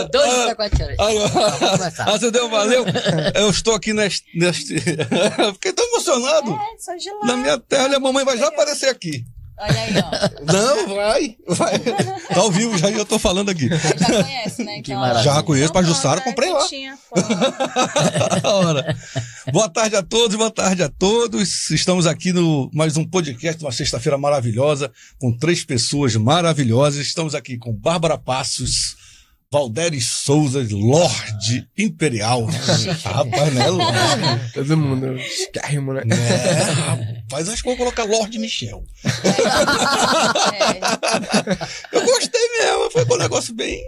Dois Itacoatiara. Vamos começar. Você deu valeu? Eu estou aqui neste... Fiquei tão emocionado. Sou de lá. Na minha terra, a mamãe vai já aparecer aqui. Olha aí, ó. Não, vai. Tá ao vivo já e eu tô falando aqui. Já conhece, né? Que maravilha. Já conheço, pra Jussara, comprei lá. Ora. Boa tarde a todos, boa tarde a todos. Estamos aqui no mais um podcast, uma sexta-feira maravilhosa, com 3 pessoas maravilhosas. Estamos aqui com Bárbara Passos, Valdério Souza, Lorde Imperial. Rapaz, né, Lorde? Todo mundo escarrimo, né? Rapaz, acho que vou colocar Lorde Michel. Eu gostei mesmo, foi um negócio bem...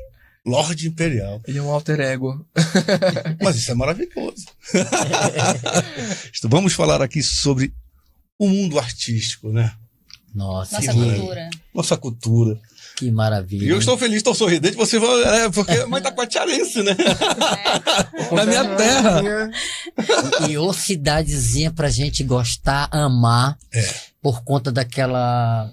Lorde Imperial. Ele é um alter ego. Mas isso é maravilhoso. Vamos falar aqui sobre o mundo artístico, né? Nossa, Nossa cultura. Nossa cultura. que maravilha. E eu estou feliz, estou sorridente. Você vai. Porque é mãe taquatiarense, né? Na minha terra. E ô cidadezinha pra gente gostar, amar, por conta daquela.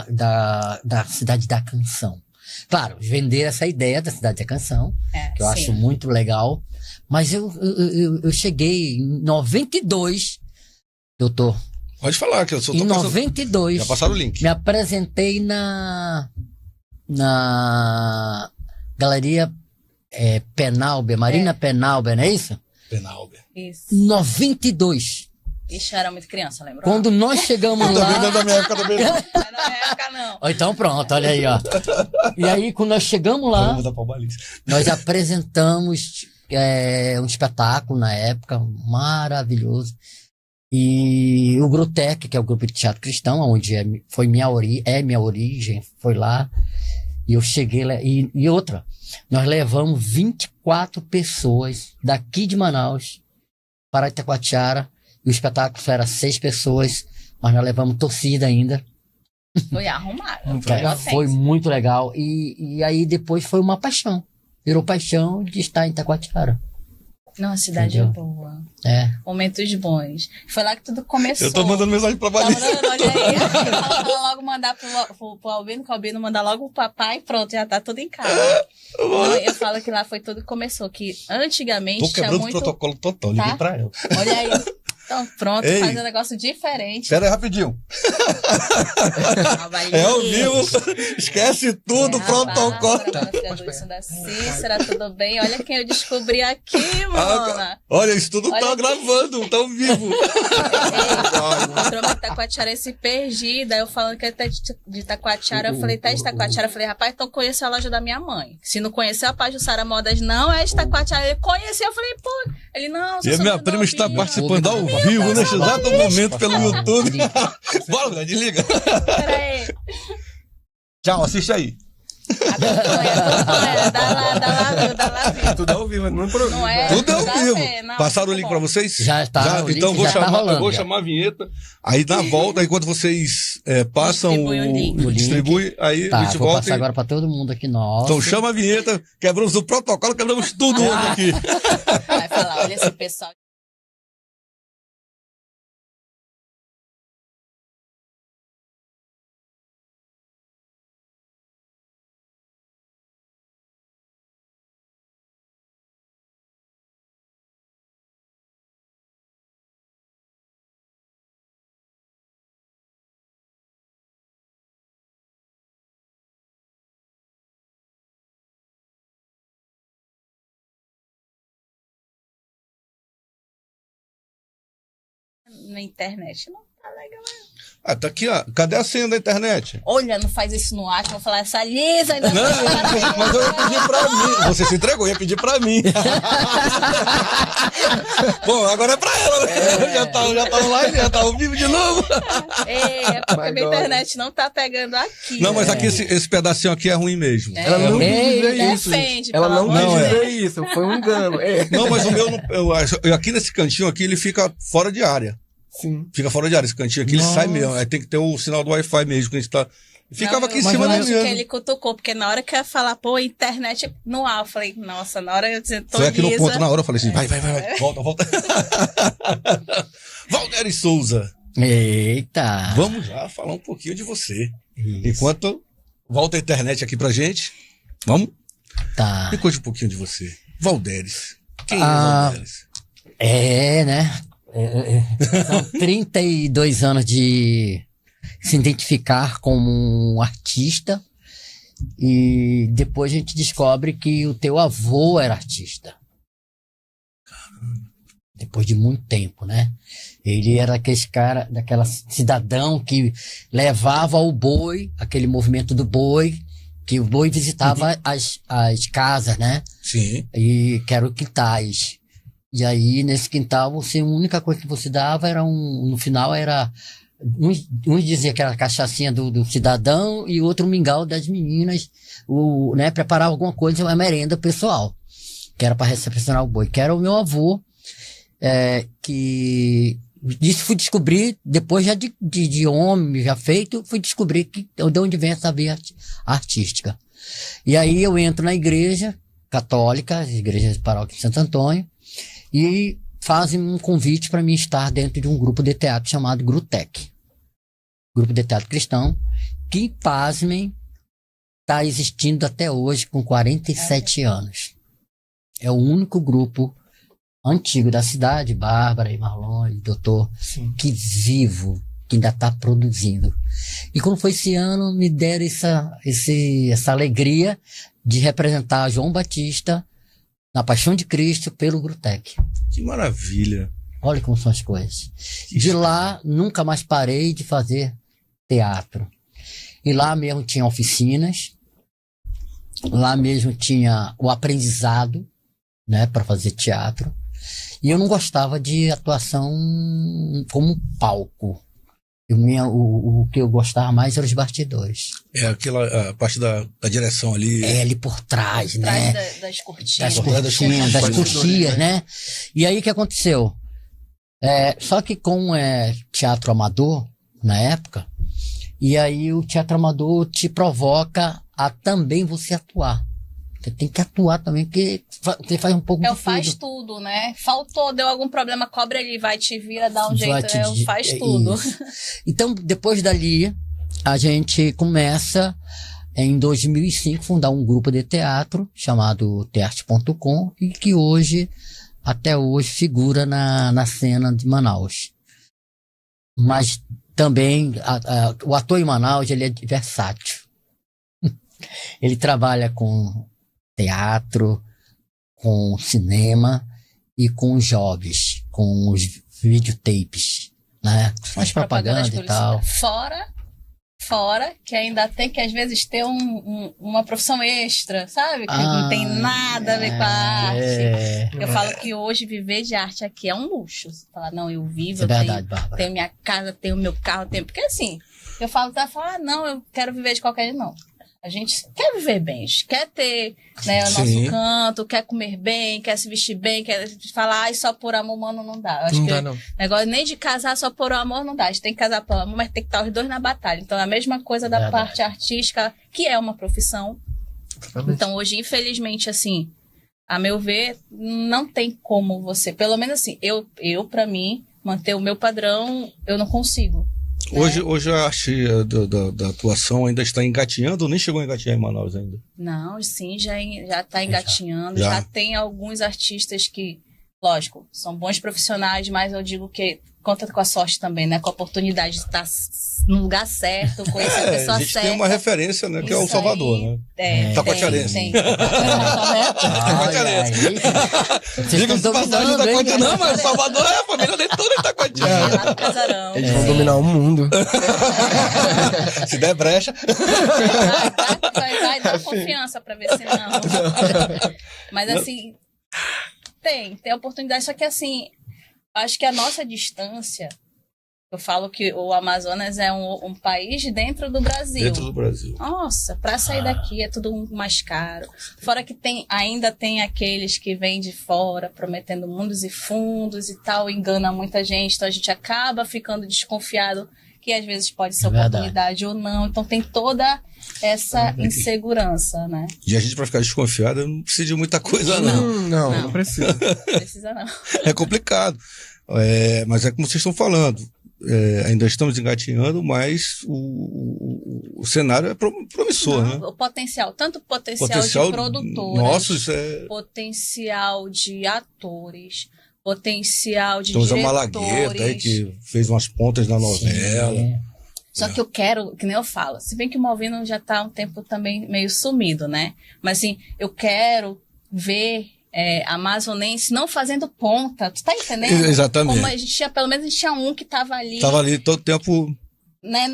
Da cidade da canção. Claro, vender essa ideia da cidade da canção, que eu acho muito legal. Mas eu cheguei em 92, doutor. Pode falar, que eu sou. Em 92. Já passaram o link. Me apresentei na Galeria Penalber, Marina Penalber, não é isso? Penalber. Isso. 92. Ixi, eu era muito criança, lembra? Quando nós chegamos lá... Também não é da minha época também. Não é da minha época, não. Então pronto, olha aí, ó. E aí, quando nós chegamos lá, nós apresentamos um espetáculo na época, maravilhoso. E o Grutec, que é o grupo de teatro cristão, onde foi minha origem, foi lá. E eu cheguei lá. E outra, nós levamos 24 pessoas daqui de Manaus para Itacoatiara. E o espetáculo só era 6 pessoas, mas nós levamos torcida ainda. Foi arrumado. Foi muito legal. E aí depois foi uma paixão. Virou paixão de estar em Itacoatiara. Nossa, cidade boa. Momentos bons. Foi lá que tudo começou. Eu tô mandando mensagem pra Valência. Tá mandando, olha aí. Fala logo mandar pro Albino, que o Albino mandar logo pro papai e pronto, já tá tudo em casa. Não, eu falo que lá foi tudo que começou, que antigamente tô quebrando tinha muito... o protocolo total, liguei pra ela. Olha aí. Então pronto, faz um negócio diferente. Pera aí, rapidinho. É ao vivo. Esquece tudo, protocolo. Da Cícera, tudo bem? Olha quem eu descobri aqui, mano. Olha, isso tudo tá gravando, tá ao vivo. Entrou uma Itacoatiarense perdida. Eu falando que é de Itacoatiara. Eu falei, tá de Itacoatiara? Eu falei, rapaz, então conheceu a loja da minha mãe. Se não conheceu a Pajussara Modas, não é de Itacoatiara. Ele conheceu, eu falei, pô. Ele, não, e a minha prima está participando ao vivo neste exato momento pelo YouTube. Bora, mulher, desliga. Pera aí. Tchau, assiste aí. Dá lá. Tudo ao vivo, não pro... Não é? Tudo ao vivo. Passaram o link pra vocês? Já está. Então vou chamar a vinheta. Aí na volta, enquanto vocês passam distribui, aí a gente vou volta. Passar agora pra todo mundo aqui, nossa. Então chama a vinheta, quebramos o protocolo, quebramos tudo hoje aqui. Vai falar, olha esse pessoal. Na internet não tá legal. Tá aqui, ó. Cadê a senha da internet? Olha, não faz isso no ar, que eu vou falar essa Lisa. Não, mas eu ia pedir pra mim. Você se entregou, ia pedir pra mim. Bom, agora é pra ela, né? Já tá online, já tá ao vivo de novo. Porque minha internet não tá pegando aqui. Não, mas aqui esse pedacinho aqui é ruim mesmo. Ela não quis dizer isso. Ela não quis dizer isso, foi um engano. Não, mas o meu, aqui nesse cantinho aqui, ele fica fora de área. Sim. Fica fora de área, esse cantinho aqui, ele sai mesmo. Aí tem que ter o sinal do Wi-Fi mesmo, que a gente tá... Ficava aqui em cima da minha. Que ele cutucou, porque na hora que eu ia falar, pô, internet no ar, eu falei, nossa, na hora eu dizia, foi aqui no ponto, na hora eu falei assim, vai, volta. Valdério Souza. Eita. Vamos já falar um pouquinho de você. Isso. Enquanto volta a internet aqui pra gente. Vamos? Tá. Me conte um pouquinho de você. Valdéres. Quem é Valdéres? Né? São 32 anos de se identificar como um artista e depois a gente descobre que o teu avô era artista. Depois de muito tempo, né? Ele era daquela cidadão que levava o boi, aquele movimento do boi, que o boi visitava as casas, né? Sim. E que eram quintais. E aí, nesse quintal, a única coisa que você dava era no final era, uns diziam que era a cachaçinha do cidadão e outro mingau das meninas, né? Preparar alguma coisa, uma merenda pessoal, que era para recepcionar o boi, que era o meu avô, que isso fui descobrir, depois já de homem, já feito, fui descobrir de onde vem essa veia artística. E aí eu entro na igreja católica, igreja de paróquia de Santo Antônio, e fazem um convite para mim estar dentro de um grupo de teatro chamado Grutec. Grupo de teatro cristão, que, pasmem, está existindo até hoje com 47 anos. É o único grupo antigo da cidade, Bárbara e Marlon e doutor, que vivo, que ainda está produzindo. E quando foi esse ano, me deram essa alegria de representar João Batista na Paixão de Cristo pelo Grutec. Que maravilha! Olha como são as coisas. De lá, nunca mais parei de fazer teatro. E lá mesmo tinha oficinas, lá mesmo tinha o aprendizado, né, para fazer teatro. E eu não gostava de atuação como palco. O que eu gostava mais eram os bastidores. É a parte da direção ali. É ali por trás, né? Das cortinas. Das coxias, né? E aí o que aconteceu? Só que com teatro amador, na época, e aí o teatro amador te provoca a também você atuar. Você tem que atuar também, porque você faz um pouco de tudo. Faz tudo, né? Faltou, deu algum problema, cobra ele, vai, te vira, dá um jeito, faz tudo. Então, depois dali, a gente começa, em 2005, fundar um grupo de teatro chamado Tearte.com e que hoje, até hoje, figura na cena de Manaus. Mas também, o ator em Manaus, ele é versátil. Ele trabalha com teatro, com cinema e com os jobs, com os videotapes, né? As propagandas e tal. Fora que ainda tem que às vezes ter uma profissão extra, sabe? Que não tem nada a ver com a arte. Eu falo que hoje viver de arte aqui é um luxo. Você fala, não, eu vivo, eu tenho minha casa, tenho meu carro, porque assim, eu falo, não, eu quero viver de qualquer jeito, não. A gente quer viver bem, quer ter, né, o nosso canto, quer comer bem, quer se vestir bem, quer falar, só por amor, mano, não dá. Eu acho que não. Negócio nem de casar só por amor não dá. A gente tem que casar por amor, mas tem que estar os dois na batalha. Então, é a mesma coisa da parte artística, que é uma profissão. Então, hoje, infelizmente, assim, a meu ver, não tem como você, pelo menos assim, eu pra mim, manter o meu padrão, eu não consigo. Hoje a arte da atuação ainda está engatinhando ou nem chegou a engatinhar em Manaus ainda? Não, sim, já está engatinhando. Já tem alguns artistas que, lógico, são bons profissionais, mas eu digo que conta com a sorte também, né? Com a oportunidade de estar no lugar certo, conhecer a pessoa certa. A gente tem uma referência, né? Que é o Salvador, né? Taquatiarense. Tem. Taquatiarense. Diga-se de passagem, Taquatiarense. Não, mas Salvador é a família dele toda em Taquatiarense. Lá no Casarão. Eles vão dominar o mundo. Se der brecha. Vai dar confiança pra ver se não. Mas assim, tem oportunidade, só que assim, acho que a nossa distância, eu falo que o Amazonas é um país dentro do Brasil. Dentro do Brasil. Nossa, para sair daqui é tudo mais caro. Fora que ainda tem aqueles que vêm de fora prometendo mundos e fundos e tal, engana muita gente, então a gente acaba ficando desconfiado que às vezes pode ser oportunidade ou não. Então tem toda essa insegurança, né? E a gente, para ficar desconfiada, não precisa de muita coisa, não. Não precisa. Não precisa, não. É complicado. Mas é como vocês estão falando. ainda estamos engatinhando, mas o cenário é promissor, né? O potencial, tanto potencial de produtoras, nossa, isso é... potencial de atores, potencial de temos diretores. a Malagueta aí, que fez umas pontas na novela. Sim. Só que eu quero, que nem eu falo, se bem que o Malvino já tá há um tempo também meio sumido, né? Mas assim, eu quero ver a amazonense não fazendo ponta, tu tá entendendo? Exatamente. Como a gente tinha, pelo menos a gente tinha um que tava ali. Tava ali todo tempo... Né,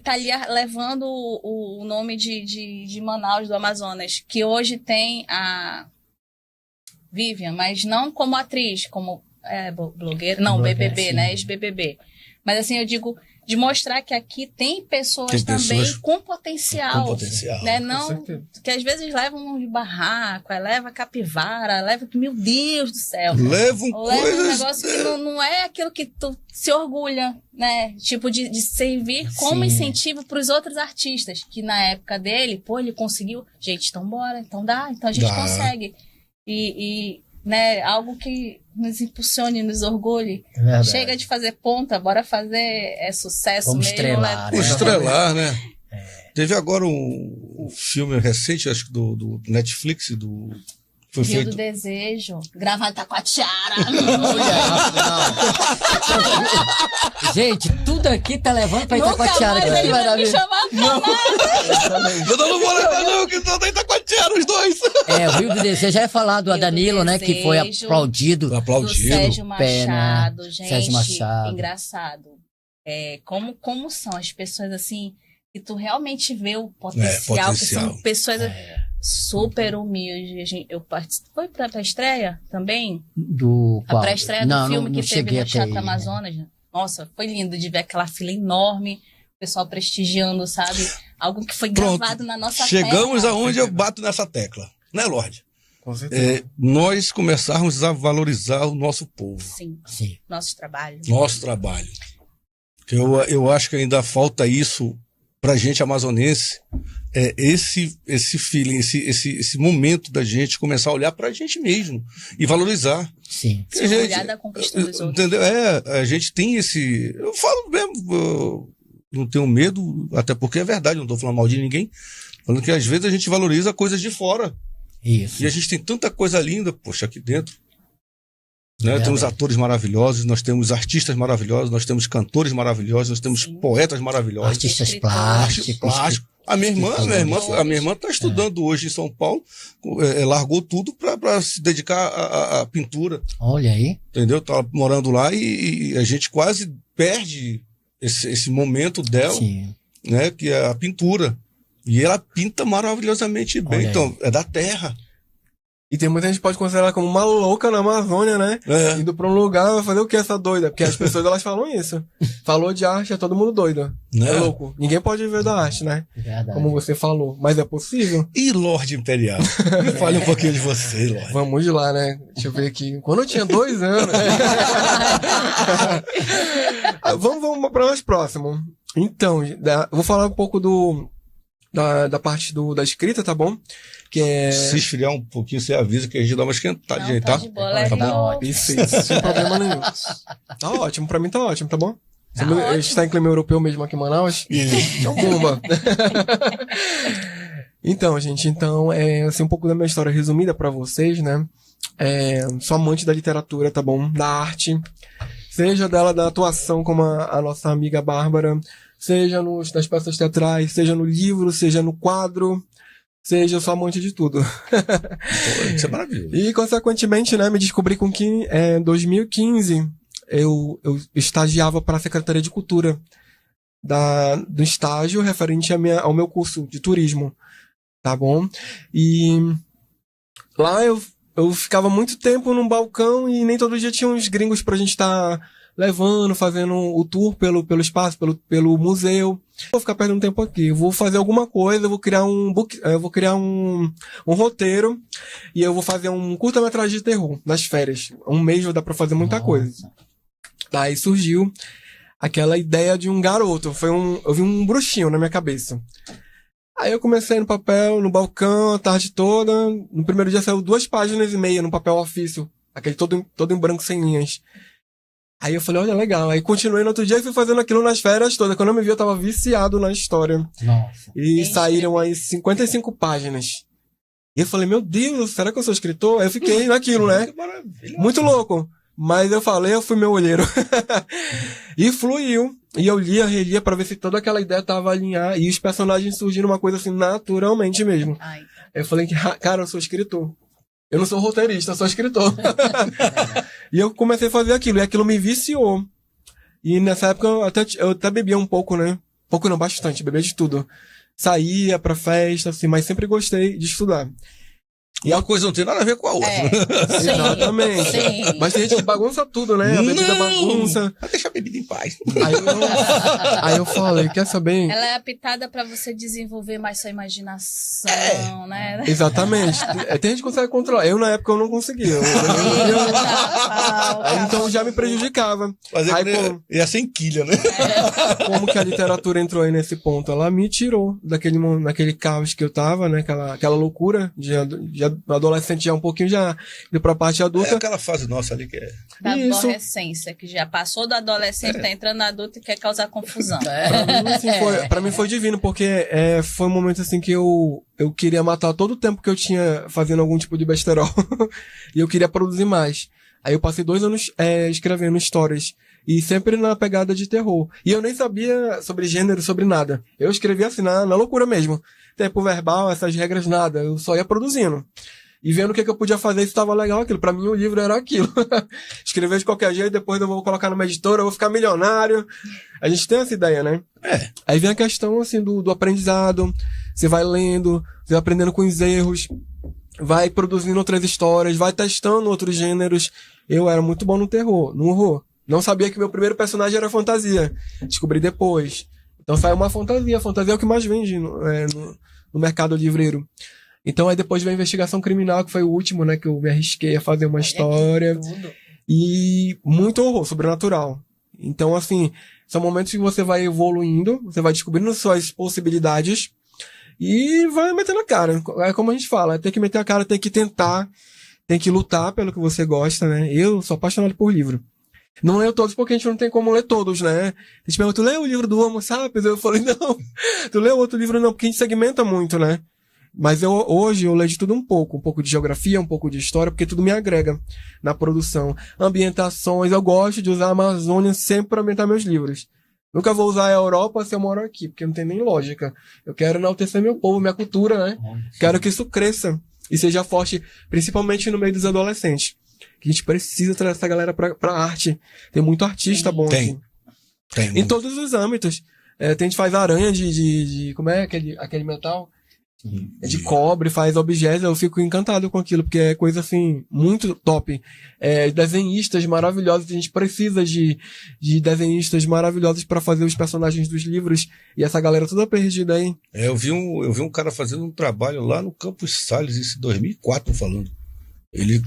tá ali levando o nome de Manaus, do Amazonas, que hoje tem a Vivian, mas não como atriz, como blogueira, não, BBB, sim. Né, ex-BBB. Mas assim, eu digo, de mostrar que aqui tem pessoas também com potencial. Com potencial. Né? Não, que às vezes levam de barraco, leva capivara, leva, meu Deus do céu. Levam um negócio que não é aquilo que tu se orgulha, né? Tipo, de servir como incentivo para os outros artistas, que na época dele, ele conseguiu. Gente, então bora, então dá, então a gente consegue. E né, algo que nos impulsione, nos orgulhe. Chega de fazer ponta, bora fazer sucesso. Vamos mesmo. Estrelar. Né? Estrelar, né? Teve agora um filme recente, acho que do Netflix, foi Rio feito... do Desejo, gravado em Taquatiara. Gente, tudo aqui tá levando pra Itacoatiara. Nunca mais ele vai me chamar pra nada. Eu não vou levar não, que só tá Itacoatiara os dois. O Rio do Desejo, já ia falar do Danilo, né, que foi aplaudido. Do Sérgio Machado, gente, Sérgio Machado. Engraçado. Como são as pessoas, assim, que tu realmente vê o potencial. Que são pessoas... super humilde. Eu participei. Foi pra estreia também? A pré-estreia do filme que teve no Teatro Amazonas. Nossa, foi lindo de ver aquela fila enorme, o pessoal prestigiando, sabe? Algo que foi gravado na nossa Chegamos terra. aonde eu bato nessa tecla, né, Lorde? Com certeza. Nós começarmos a valorizar o nosso povo. Sim. Nosso trabalho. Eu acho que ainda falta isso pra gente amazonense. Esse feeling, esse momento da gente começar a olhar pra gente mesmo e valorizar. Sim. Se olhar da conquista dos outros. Entendeu? A gente tem esse... Eu falo mesmo, não tenho medo, até porque é verdade, não tô falando mal de ninguém, falando que às vezes a gente valoriza coisas de fora. Isso. E a gente tem tanta coisa linda, poxa, aqui dentro. Né? Temos atores maravilhosos, nós temos artistas maravilhosos, nós temos cantores maravilhosos, nós temos poetas maravilhosos. Artistas plásticos. A minha irmã está estudando hoje em São Paulo, largou tudo para se dedicar à pintura. Olha aí. Entendeu? Tá morando lá e a gente quase perde esse momento dela, né? Que é a pintura. E ela pinta maravilhosamente bem. Olha então, aí. é da terra. E tem muita gente que pode considerar como uma louca na Amazônia, né? Indo pra um lugar, vai fazer o que essa doida? Porque as pessoas, elas falam isso. Falou de arte, é todo mundo doido. É louco. Ninguém pode viver da arte, né? Verdade. Como você falou. Mas é possível. E Lorde Imperial? Me fale um pouquinho de você, Lorde. Vamos de lá, né? Deixa eu ver aqui. Quando eu tinha 2 anos... vamos pra mais próximo. Então, vou falar um pouco da parte da escrita, tá bom? Que é... Se esfriar um pouquinho, você avisa que a gente dá uma esquentadinha aí, tá? De boa, tá bom? Isso, sem problema nenhum. Tá ótimo, pra mim tá ótimo, tá bom? A gente tá em clima europeu mesmo aqui em Manaus. Então, bomba. Então, gente, assim, um pouco da minha história resumida pra vocês, né? Sou amante da literatura, tá bom? Da arte. Seja dela da atuação, como a nossa amiga Bárbara, seja nas peças teatrais, seja no livro, seja no quadro, seja eu sou amante de tudo. Isso é maravilhoso. E, consequentemente, né, me descobri com que em 2015 eu estagiava para a Secretaria de Cultura do estágio referente ao meu curso de turismo, tá bom? E lá eu ficava muito tempo num balcão e nem todo dia tinha uns gringos pra gente estar levando, fazendo o tour pelo espaço, pelo museu. Vou ficar perdendo tempo aqui. Eu vou fazer alguma coisa, eu vou criar um roteiro e eu vou fazer um curta-metragem de terror nas férias. Um mês dá pra fazer muita coisa. Daí surgiu aquela ideia de um garoto. Eu vi um bruxinho na minha cabeça. Aí eu comecei no papel, no balcão, a tarde toda. No primeiro dia saiu 2,5 páginas no papel ofício. Aquele todo em branco, sem linhas. Aí eu falei, olha, legal. Aí continuei no outro dia e fui fazendo aquilo nas férias todas. Quando eu me vi, eu tava viciado na história. Nossa. E saíram aí 55 páginas. E eu falei, meu Deus, será que eu sou escritor? Aí eu fiquei naquilo, né? Muito louco. Mas eu falei, eu fui meu olheiro. E fluiu. E eu lia, relia pra ver se toda aquela ideia tava alinhada. E os personagens surgiram uma coisa assim, naturalmente mesmo. Ai. Aí eu falei, cara, eu sou escritor. Eu não sou roteirista, eu sou escritor. E eu comecei a fazer aquilo. E aquilo me viciou. E nessa época eu até bebia um pouco, né? Pouco não, bastante. Bebia de tudo. Saía pra festa, assim, mas sempre gostei de estudar. E uma coisa não tem nada a ver com a outra. Sim, Exatamente. sim. Mas tem gente que bagunça tudo, né? A bebida bagunça. Deixa a bebida em paz. Aí eu falei, quer saber? Ela é a pitada pra você desenvolver mais sua imaginação, né? Exatamente. Tem gente que consegue controlar. Eu, na época, eu não conseguia. Aí, então já me prejudicava. Mas Aí, ia sem quilha, né? Como que a literatura entrou aí nesse ponto? Ela me tirou daquele caos que eu tava, né? Aquela loucura de adolescente já um pouquinho já indo pra parte adulta. É aquela fase nossa ali que é... Da adolescência, que já passou da adolescente, tá entrando na adulta e quer causar confusão. Pra mim foi divino, porque foi um momento assim que eu queria matar todo o tempo que eu tinha fazendo algum tipo de besterol. E eu queria produzir mais. Aí eu passei 2 anos escrevendo histórias. E sempre na pegada de terror. E eu nem sabia sobre gênero, sobre nada. Eu escrevia assim, na loucura mesmo. Tempo verbal, essas regras, nada. Eu só ia produzindo. E vendo o que eu podia fazer, se estava legal aquilo. Pra mim, o livro era aquilo. Escrever de qualquer jeito, depois eu vou colocar numa editora, eu vou ficar milionário. A gente tem essa ideia, né? Aí vem a questão, assim, do aprendizado. Você vai lendo, você vai aprendendo com os erros, vai produzindo outras histórias, vai testando outros gêneros. Eu era muito bom no terror, no horror. Não sabia que meu primeiro personagem era fantasia. Descobri depois. Então saiu uma fantasia. A fantasia é o que mais vende no mercado livreiro. Então aí depois veio a investigação criminal, que foi o último, né? Que eu me arrisquei a fazer uma história. E muito horror, sobrenatural. Então, assim, são momentos que você vai evoluindo, você vai descobrindo suas possibilidades e vai metendo a cara. É como a gente fala, tem que meter a cara, tem que tentar, tem que lutar pelo que você gosta, né? Eu sou apaixonado por livro. Não leio todos porque a gente não tem como ler todos, né? A gente pergunta, tu leu o livro do Homo Sapiens? Eu falei, não. Tu leu outro livro? Não, porque a gente segmenta muito, né? Mas hoje eu leio de tudo um pouco de geografia, um pouco de história, porque tudo me agrega na produção. Ambientações, eu gosto de usar a Amazônia sempre para ambientar meus livros. Nunca vou usar a Europa se eu moro aqui, porque não tem nem lógica. Eu quero enaltecer meu povo, minha cultura, né? Quero que isso cresça e seja forte, principalmente no meio dos adolescentes. Que a gente precisa trazer essa galera pra arte. Tem muito artista bom aqui. Tem. Em todos os âmbitos. Tem gente que faz aranha de como é aquele metal? De cobre, faz objetos. Eu fico encantado com aquilo, porque é coisa assim, muito top. Desenhistas maravilhosos. A gente precisa de desenhistas maravilhosos pra fazer os personagens dos livros. E essa galera toda perdida aí. Eu vi um cara fazendo um trabalho lá no Campos Salles, isso em 2004, falando. Ele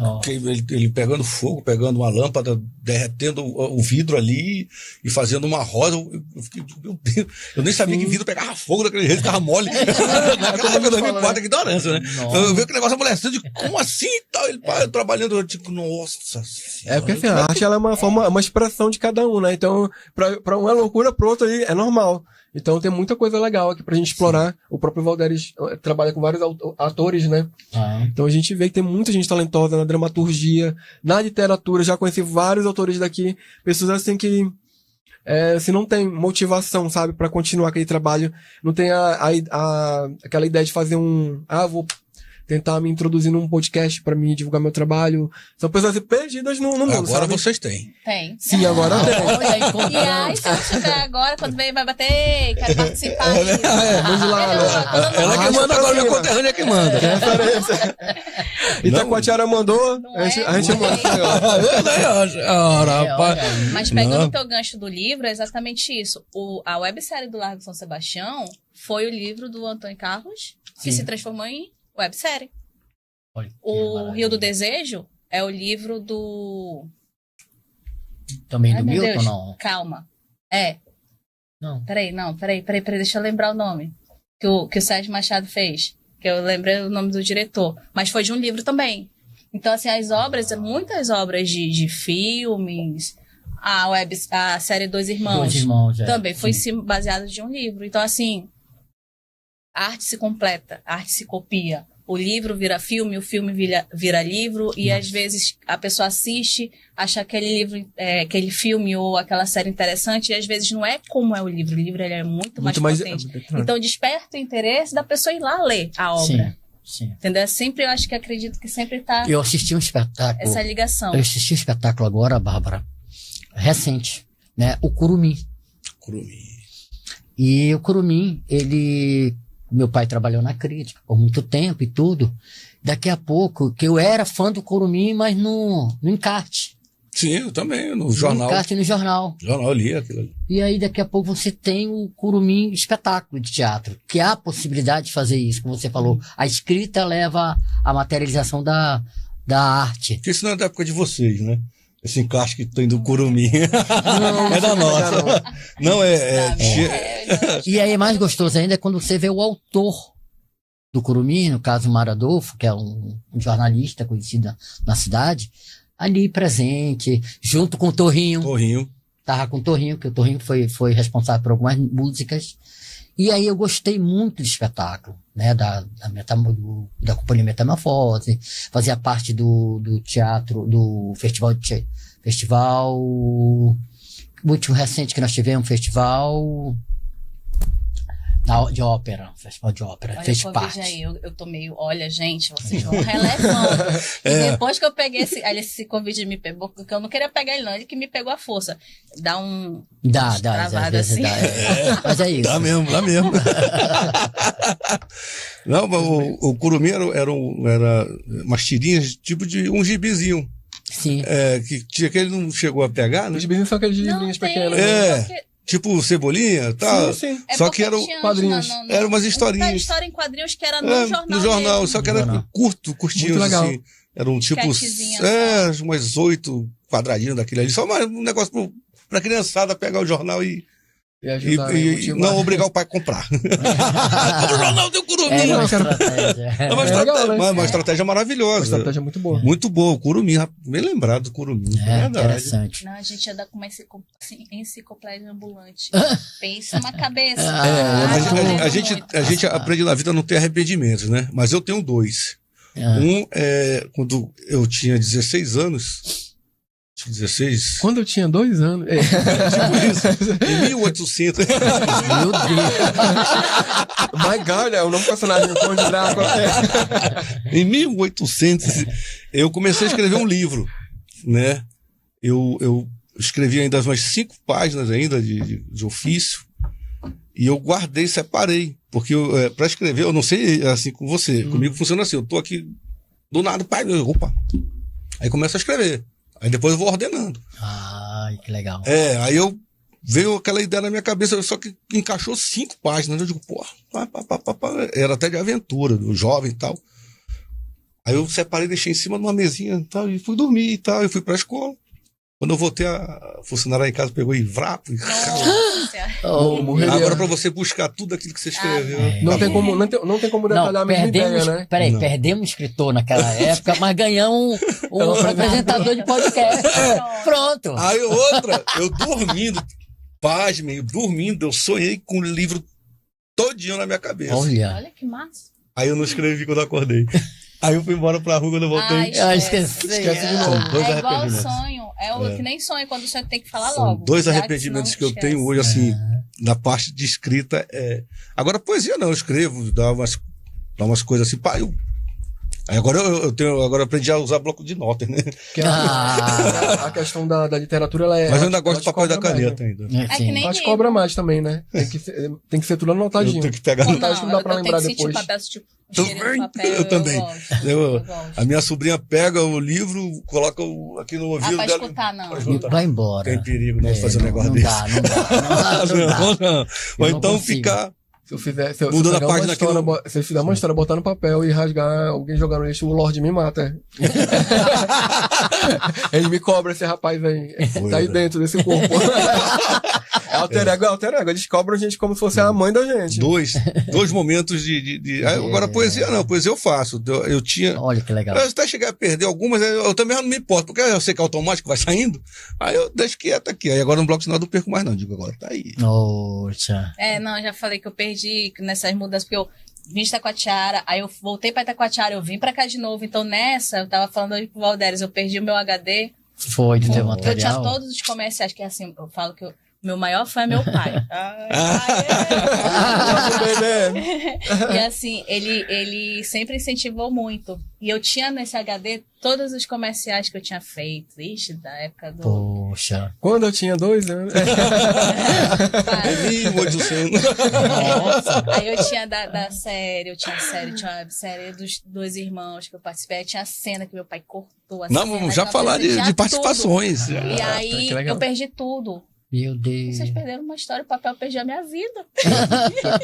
pegando fogo, pegando uma lâmpada, derretendo o vidro ali e fazendo uma rosa. Eu fiquei, meu Deus, eu nem sabia que vidro pegava fogo daquele jeito, ficava mole. Naquela época de 2004, que ignorância, né? Eu vi aquele negócio amolecendo, como assim e tal? Ele trabalhando, eu tipo, nossa senhora. Porque assim, a arte ela é uma expressão de cada um, né? Então, pra uma loucura, pro outro aí, é normal. Então tem muita coisa legal aqui pra gente explorar. O próprio Valderes trabalha com vários atores, né? Então a gente vê que tem muita gente talentosa na dramaturgia, na literatura. Já conheci vários autores daqui, pessoas assim que se não tem motivação, sabe, pra continuar aquele trabalho, não tem aquela ideia de fazer vou tentar me introduzir num podcast pra me divulgar meu trabalho. São pessoas perdidas no mundo, agora sabe? Vocês têm. Tem. Sim, agora tem. E aí, se eu tiver agora, quando vem, vai bater, quero participar. Vamos lá, ela que manda agora, meu conterrâneo é que manda. Itacoatiara mandou, a gente manda. Mas pegando o teu gancho do livro, é exatamente isso. A websérie do Largo São Sebastião foi o livro do Antônio Carlos, que se transformou em websérie. O Rio do Desejo é o livro do... Também do Milton, Deus. Não? Calma. Não. Peraí, deixa eu lembrar o nome que o Sérgio Machado fez. Que eu lembrei o nome do diretor. Mas foi de um livro também. Então, assim, muitas obras de filmes, a série Dois Irmãos. Dois Irmãos, também foi baseada de um livro. Então, assim, a arte se completa, a arte se copia. O livro vira filme, o filme vira livro, e às vezes a pessoa assiste, acha aquele livro, aquele filme ou aquela série interessante, e às vezes não é como é o livro ele é muito mais potente. Então desperta o interesse da pessoa ir lá ler a obra. Sim. Entendeu? Sempre, eu acho que acredito que sempre tá... Eu assisti um espetáculo... Essa ligação. Eu assisti um espetáculo agora, Bárbara, recente, né? O Curumim. E o Curumim, meu pai trabalhou na crítica por muito tempo e tudo. Daqui a pouco, que eu era fã do Curumim, mas no encarte. Sim, eu também, no jornal. No encarte no jornal. Eu li aquilo ali. E aí, daqui a pouco, você tem o Curumim espetáculo de teatro, que há a possibilidade de fazer isso, como você falou. A escrita leva à materialização da arte. Porque isso não é da época de vocês, né? Esse encaixe que tem do Curumim. Não, é da nossa. Não, E aí, mais gostoso ainda é quando você vê o autor do Curumim, no caso, o Mário Adolfo, que é um jornalista conhecido na cidade, ali presente, junto com o Torrinho. Tava com o Torrinho, que o Torrinho foi responsável por algumas músicas. E aí eu gostei muito do espetáculo, né, da Companhia Metamorfose, fazia parte do teatro, do festival, o último recente que nós tivemos, festival de ópera, festival de ópera, olha, fez parte. Aí, eu tô meio, olha gente, vocês vão relevando. E depois que eu peguei esse convite, me pegou, porque eu não queria pegar ele não, ele que me pegou a força. Dá travado assim. Mas é isso. Dá mesmo. Não, o Curumim era umas tirinhas, tipo de um gibizinho. Sim. Que tinha que ele não chegou a pegar, né? Os gibizinhos são aqueles livrinhos pequenos. Tipo Cebolinha, tá? Sim. Só que eram quadrinhos. Eram umas historinhas. História em quadrinhos que era no jornal. No jornal, só que era curtinho, assim. Eram tipo. Umas 8 quadradinhos daquele ali. Só um negócio pra criançada pegar o jornal e não obrigar o pai a comprar. O jornal do Curumim. É uma estratégia. Uma estratégia maravilhosa. Uma estratégia muito boa. Muito boa. O Curumim, bem lembrado do Curumim. Interessante. Não, a gente ia dar com uma enciclopédia ambulante. Pensa uma cabeça. A gente aprende na vida a não ter arrependimentos, né? Mas eu tenho 2. Um é quando eu tinha 16 anos. 16. Quando eu tinha 2 anos. Tipo isso. Em 1800. Meu Deus. My God, é o novo personagem do Conde Drácula. Em 1800, eu comecei a escrever um livro, né? Eu escrevi ainda umas 5 páginas ainda de ofício e eu guardei, separei. Porque para escrever, eu não sei assim com você. Comigo funciona assim. Eu tô aqui do nada, pai, opa. Aí começo a escrever. Aí depois eu vou ordenando. Ai, que legal. Aí veio aquela ideia na minha cabeça, só que encaixou 5 páginas. Eu digo, porra, era até de aventura, do jovem e tal. Aí eu separei, deixei em cima de uma mesinha e tal, e fui dormir e tal, e fui pra escola. Quando eu voltei, a funcionária em casa pegou e vrapo. Agora pra você buscar tudo aquilo que você escreveu. Não tem como detalhar a mesma ideia, né? Peraí, perdemos um escritor naquela época, mas ganhamos um apresentador de podcast. Pronto. Aí outra, eu dormindo, pasmem, eu sonhei com o livro todinho na minha cabeça. Olha que massa. Aí eu não escrevi quando eu acordei. Aí eu fui embora pra rua quando eu voltei. Esqueci de novo. É igual o sonho. Que nem sonho, quando o sonho tem que falar logo. 2 arrependimentos que eu tenho hoje, assim, na parte de escrita. Agora, poesia não, eu escrevo, dá umas coisas assim, pá, Aí agora eu aprendi a usar bloco de notas, né? Que a questão da literatura, ela é... Mas eu ainda gosto do papel da caneta ainda. Que nem ela te cobra mais também, né? Tem que ser tudo anotadinho. Eu tenho que pegar anotadinho, não dá pra lembrar depois. Eu também. A minha sobrinha pega o livro, coloca aqui no ouvido pra dela. Escutar, não. Vai embora. Tem perigo não fazer um negócio desse. Não dá. Ou então ficar... Se eu fizer uma história, botar no papel e rasgar, alguém jogar no lixo, o Lorde me mata. Ele me cobra, esse rapaz aí. Tá aí dentro desse corpo. É alter ego. Eles cobram a gente como se fosse a mãe da gente. Dois momentos Agora, poesia não, poesia eu faço. Eu tinha... Olha que legal. Eu até cheguei a perder algumas, eu também não me importo, porque eu sei que é automático, vai saindo, aí eu deixo quieto aqui. Aí agora no bloco de nota eu não perco mais não, digo agora, tá aí. Poxa. Não, eu já falei que eu perdi nessas mudanças, porque eu vim de Itacoatiara, aí eu voltei pra Itacoatiara, eu vim pra cá de novo, então nessa, eu tava falando aí pro Valdéres, eu perdi o meu HD. Foi do teu material? Eu tinha todos os comerciais, que assim, eu falo que meu maior fã é meu pai. E assim, ele sempre incentivou muito. E eu tinha nesse HD todos os comerciais que eu tinha feito. Ixi, da época do... Poxa. Quando eu tinha 2 anos. Nossa. Aí eu tinha da série, tinha a série dos 2 irmãos que eu participei. Aí tinha a cena que meu pai cortou. Não, vamos já falar de participações. E aí eu perdi tudo. Meu Deus. Vocês perderam uma história, o papel perdi a minha vida.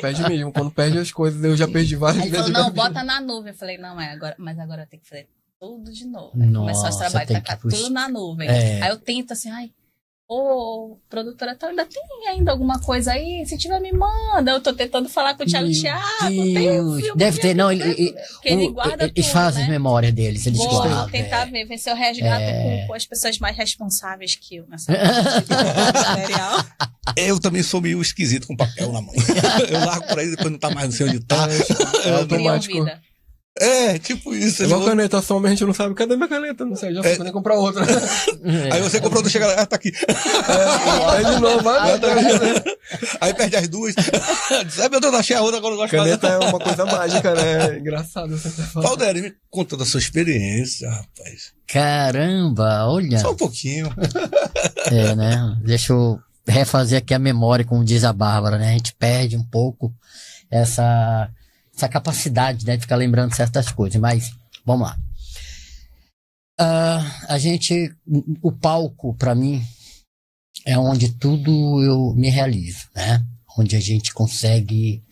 Perde mesmo. Quando perde as coisas, eu já perdi várias vezes. Aí falou, não, bota na nuvem. Eu falei, não, agora eu tenho que fazer tudo de novo. Nossa, começar os trabalhos, tacar tudo na nuvem. Aí eu tento assim, produtora, então ainda tem alguma coisa aí? Se tiver, me manda. Eu tô tentando falar com o Thiago. Deve ter, não. Ele guarda tudo, eles fazem as memórias deles, eles guardam. Vou tentar ver se eu resgato com as pessoas mais responsáveis que eu nessa material. Eu também sou meio esquisito com papel na mão. Eu largo por aí, depois não tá mais, não sei onde tá. É automático. Tipo isso. Igual caneta, somente a gente não sabe. Cadê minha caneta? Não sei, já fui nem comprar outra. Aí você comprou outra, chega lá, tá aqui. Aí de novo, aí perde as duas. Sabe, meu Deus, achei a outra, agora eu gosto de caneta é uma coisa mágica, né? Engraçado você falar. Valdéres, me conta da sua experiência, rapaz. Caramba, olha. Só um pouquinho. Né? Deixa eu refazer aqui a memória, como diz a Bárbara, né? A gente perde um pouco essa capacidade, né, de ficar lembrando certas coisas, mas vamos lá. O palco, para mim, é onde tudo eu me realizo, né? Onde a gente consegue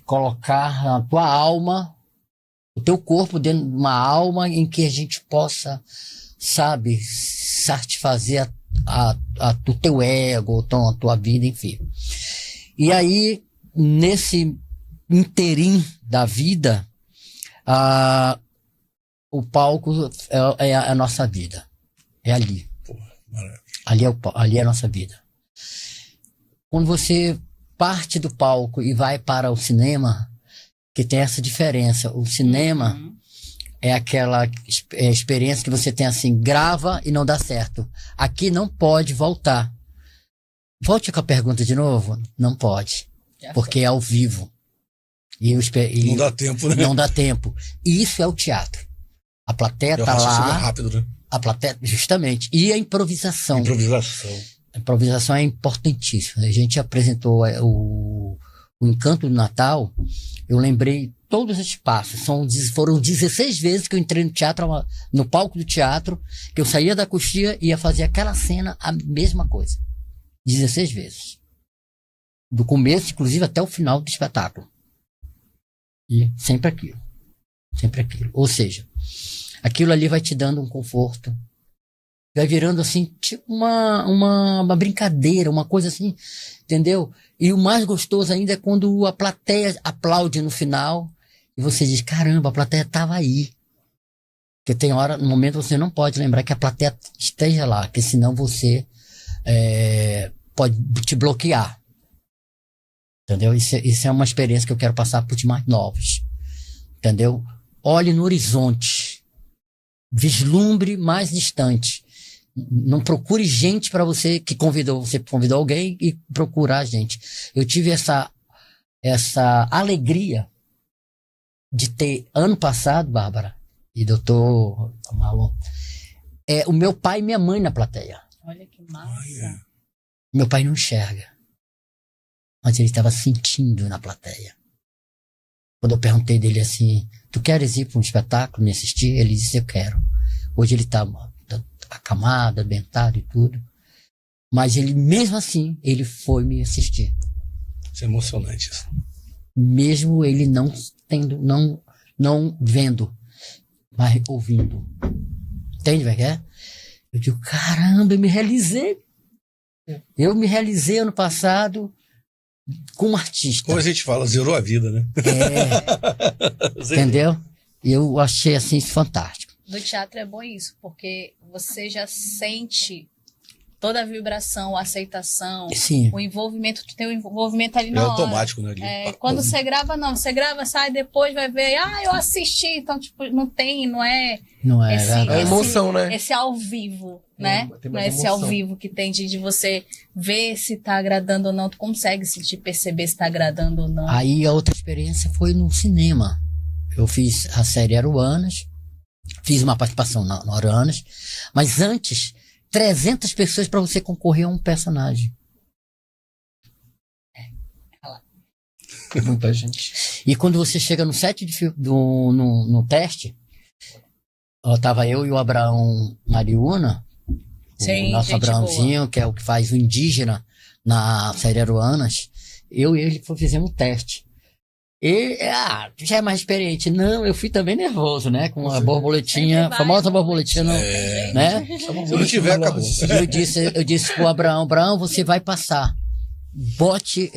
colocar a tua alma, o teu corpo dentro de uma alma em que a gente possa, sabe, satisfazer o teu ego, a tua vida, enfim. E aí, nesse interim da vida, o palco é a nossa vida. É ali. Ali é a nossa vida. Quando você parte do palco e vai para o cinema, que tem essa diferença. O cinema é aquela experiência que você tem assim, grava e não dá certo. Aqui não pode voltar. Volte com a pergunta de novo. Não pode. Porque é ao vivo. Não dá tempo, né? Não dá tempo. E isso é o teatro. A plateia tá lá. Rápido, né? A plateia, justamente. E a improvisação. A improvisação é importantíssima. A gente apresentou o Encanto do Natal. Eu lembrei todos os passos. Foram 16 vezes que eu entrei no teatro, no palco do teatro, que eu saía da coxia e ia fazer aquela cena, a mesma coisa. 16 vezes. Do começo, inclusive, até o final do espetáculo. E sempre aquilo. Sempre aquilo. Ou seja, aquilo ali vai te dando um conforto. Vai virando assim, tipo uma brincadeira, uma coisa assim, entendeu? E o mais gostoso ainda é quando a plateia aplaude no final e você diz, caramba, a plateia estava aí. Porque tem hora, no momento você não pode lembrar que a plateia esteja lá, porque senão você pode te bloquear. Entendeu? Isso é uma experiência que eu quero passar para os mais novos. Entendeu? Olhe no horizonte. Vislumbre mais distante. Não procure gente para você que convidou. Você convidou alguém e procurar gente. Eu tive essa alegria de ter, ano passado, Bárbara e doutor Marlon, o meu pai e minha mãe na plateia. Olha que massa. Meu pai não enxerga. Mas ele estava sentindo na plateia. Quando eu perguntei dele assim, tu queres ir para um espetáculo, me assistir? Ele disse, eu quero. Hoje ele está acamado, adentado e tudo. Mas ele, mesmo assim, ele foi me assistir. Isso é emocionante. Isso. Mesmo ele não vendo, mas ouvindo. Entende, como é que é? Eu digo, caramba, eu me realizei. Eu me realizei ano passado como artista. Como a gente fala, zerou a vida, né? Entendeu? Eu achei assim fantástico. Do teatro é bom isso, porque você já sente toda a vibração, a aceitação, Sim. o envolvimento, tu tem o envolvimento ali na hora. Automático, né? Quando você grava, não. Você grava, sai depois, vai ver. Eu assisti. Então, tipo, não é a emoção, né? Esse ao vivo, né? Não é esse ao vivo que tem de você ver se tá agradando ou não. Tu consegue sentir, perceber se tá agradando ou não. Aí a outra experiência foi no cinema. Eu fiz a série Aruanas, fiz uma participação na Aruanas, mas antes, 300 pessoas para você concorrer a um personagem. Muita gente. E quando você chega no set no teste, tava eu e o Abraão Mariúna, Sim, o nosso Abraãozinho, boa, que é o que faz o indígena na série Aruanas, eu e ele fizemos um teste. E, já é mais experiente. Não, eu fui também nervoso, né? Com a borboletinha, a famosa borboletinha, né? Se não tiver, acabou. Eu disse pro Abraão, você vai passar. Bote,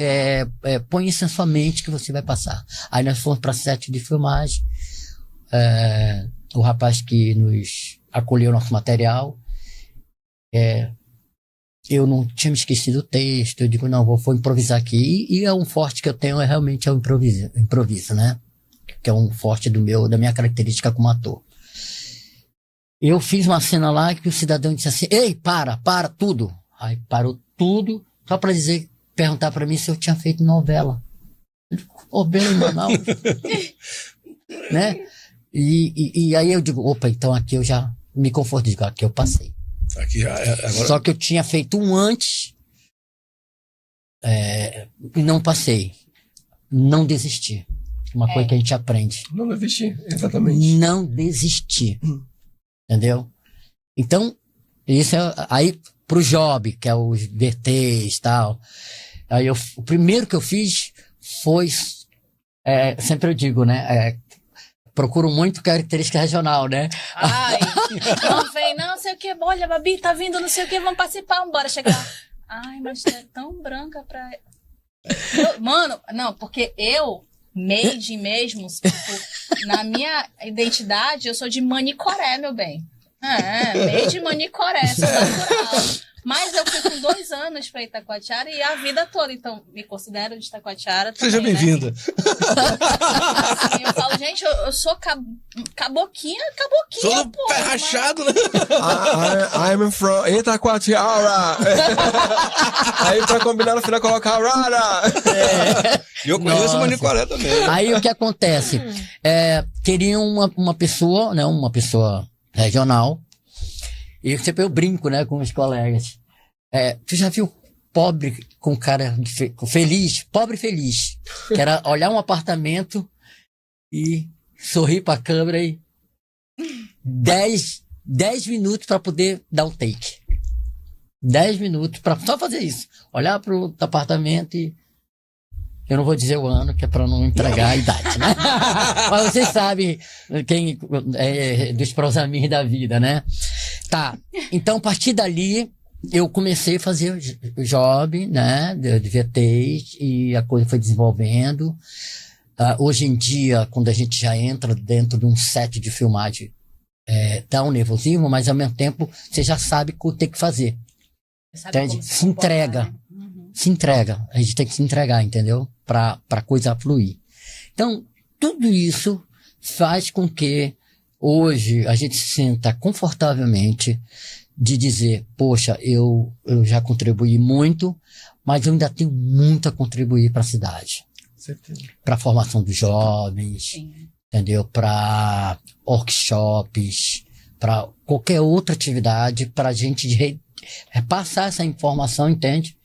põe isso na sua mente que você vai passar. Aí nós fomos para set de filmagem. O rapaz que nos acolheu nosso material, eu não tinha me esquecido o texto. Eu digo, não, vou improvisar aqui. E um forte que eu tenho realmente é o improviso, né? Que é um forte da minha característica como ator. Eu fiz uma cena lá que o cidadão disse assim, ei, para tudo. Aí parou tudo, só para perguntar para mim se eu tinha feito novela. Bem em Manaus. Né? E aí eu digo, opa, então aqui eu já me conforto, digo, aqui eu passei. Aqui agora... Só que eu tinha feito um antes e não passei. Não desisti. Uma coisa que a gente aprende. Não desistir, exatamente. Não desistir. Entendeu? Então, isso aí pro job, que é os VTs e tal. Aí o primeiro que eu fiz foi, sempre eu digo, né? Procuro muito característica regional, né? Ai, não vem, não sei o que. Olha, Babi, tá vindo, não sei o que, vamos participar, bora chegar. Ai, mas tu é tão branca pra... Mano, não, porque eu, made mesmo, tipo, na minha identidade, eu sou de Manicoré, meu bem. Made de Manicoré, sou natural. Mas eu fui com 2 anos pra Itacoatiara e a vida toda, então me considero de Itacoatiara também, seja bem-vinda. Né? Assim, eu falo, gente, eu sou caboquinha, sou do pô. Pé rachado, né? I'm from Itacoatiara. Aí pra combinar no final colocar Rara. Eu conheço o Manicoré também. Aí o que acontece? Queriam uma pessoa, né? Uma pessoa regional. E sempre eu brinco, né, com os colegas. Tu já viu pobre com cara feliz? Pobre feliz. Que era olhar um apartamento e sorrir pra câmera e 10 minutos para poder dar um take. 10 minutos para só fazer isso. Olhar pro apartamento e... Eu não vou dizer o ano, que é para não entregar a idade, né? Mas vocês sabem quem dos prosamins da vida, né? Tá. Então, a partir dali, eu comecei a fazer o job, né? De VTs, e a coisa foi desenvolvendo. Hoje em dia, quando a gente já entra dentro de um set de filmagem, dá um nervosismo, mas ao mesmo tempo, você já sabe o que tem que fazer. Entende? Se entrega. Né? Se entrega. A gente tem que se entregar, entendeu? Pra coisa fluir. Então, tudo isso faz com que hoje a gente se sinta confortavelmente de dizer, poxa, eu já contribuí muito, mas eu ainda tenho muito a contribuir para a cidade. Para a formação dos jovens, sim, entendeu? Para workshops, para qualquer outra atividade, para a gente repassar essa informação, entende?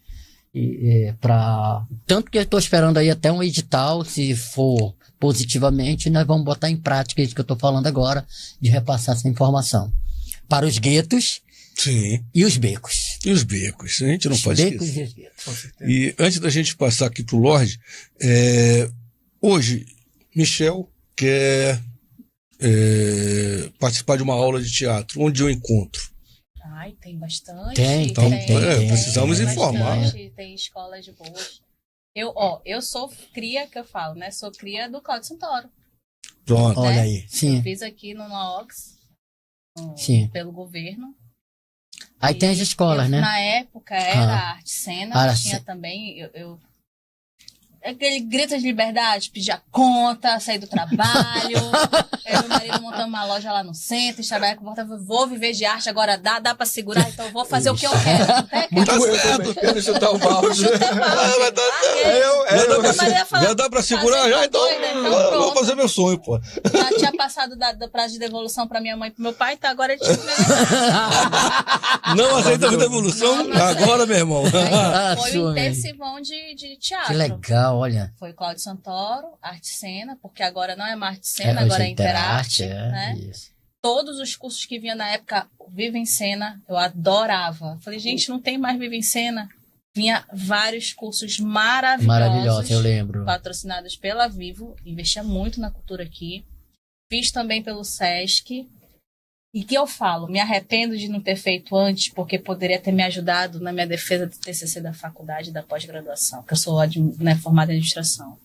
Tanto que eu estou esperando aí até um edital, se for positivamente, nós vamos botar em prática isso que eu estou falando agora, de repassar essa informação para os guetos. Sim. E os becos. E os becos, a gente não pode esquecer. E os becos. E antes da gente passar aqui pro Lorde, hoje, Michel quer participar de uma aula de teatro. Onde eu encontro? Ai, tem bastante. Tem. Precisamos informar. Tem escolas boas. Eu sou cria, que eu falo, né? Sou cria do Cláudio Santoro. Pronto. Olha né? aí. Sim. Eu fiz aqui no NOX, Sim. pelo governo. Aí tem as escolas, né? Na época era arte cena, Arte tinha cena. também. Aquele grito de liberdade, pedir a conta, sair do trabalho. Meu marido montando uma loja lá no centro, trabalhar com vou viver de arte, agora dá pra segurar, então vou fazer o que eu quero. Muito eu também quero chutar o balde. Já dá pra segurar já, então vou fazer meu sonho, pô. Já tinha passado da prazo de devolução pra minha mãe e pro meu pai, então agora ele tinha. Não aceita a devolução agora, meu irmão. Foi um intensivão de teatro. Que legal, olha. Foi Cláudio Santoro, Arte Cena, porque agora não é mais Arte Cena, agora é Interarte, né? Isso. Todos os cursos que vinha na época, Viva em Cena, eu adorava. Falei, gente, não tem mais Viva em Cena. Vinha vários cursos maravilhosos. Eu lembro. Patrocinados pela Vivo, investia muito na cultura aqui. Fiz também pelo Sesc. E que eu falo, me arrependo de não ter feito antes, porque poderia ter me ajudado na minha defesa do TCC da faculdade, da pós-graduação, que eu sou formada em administração.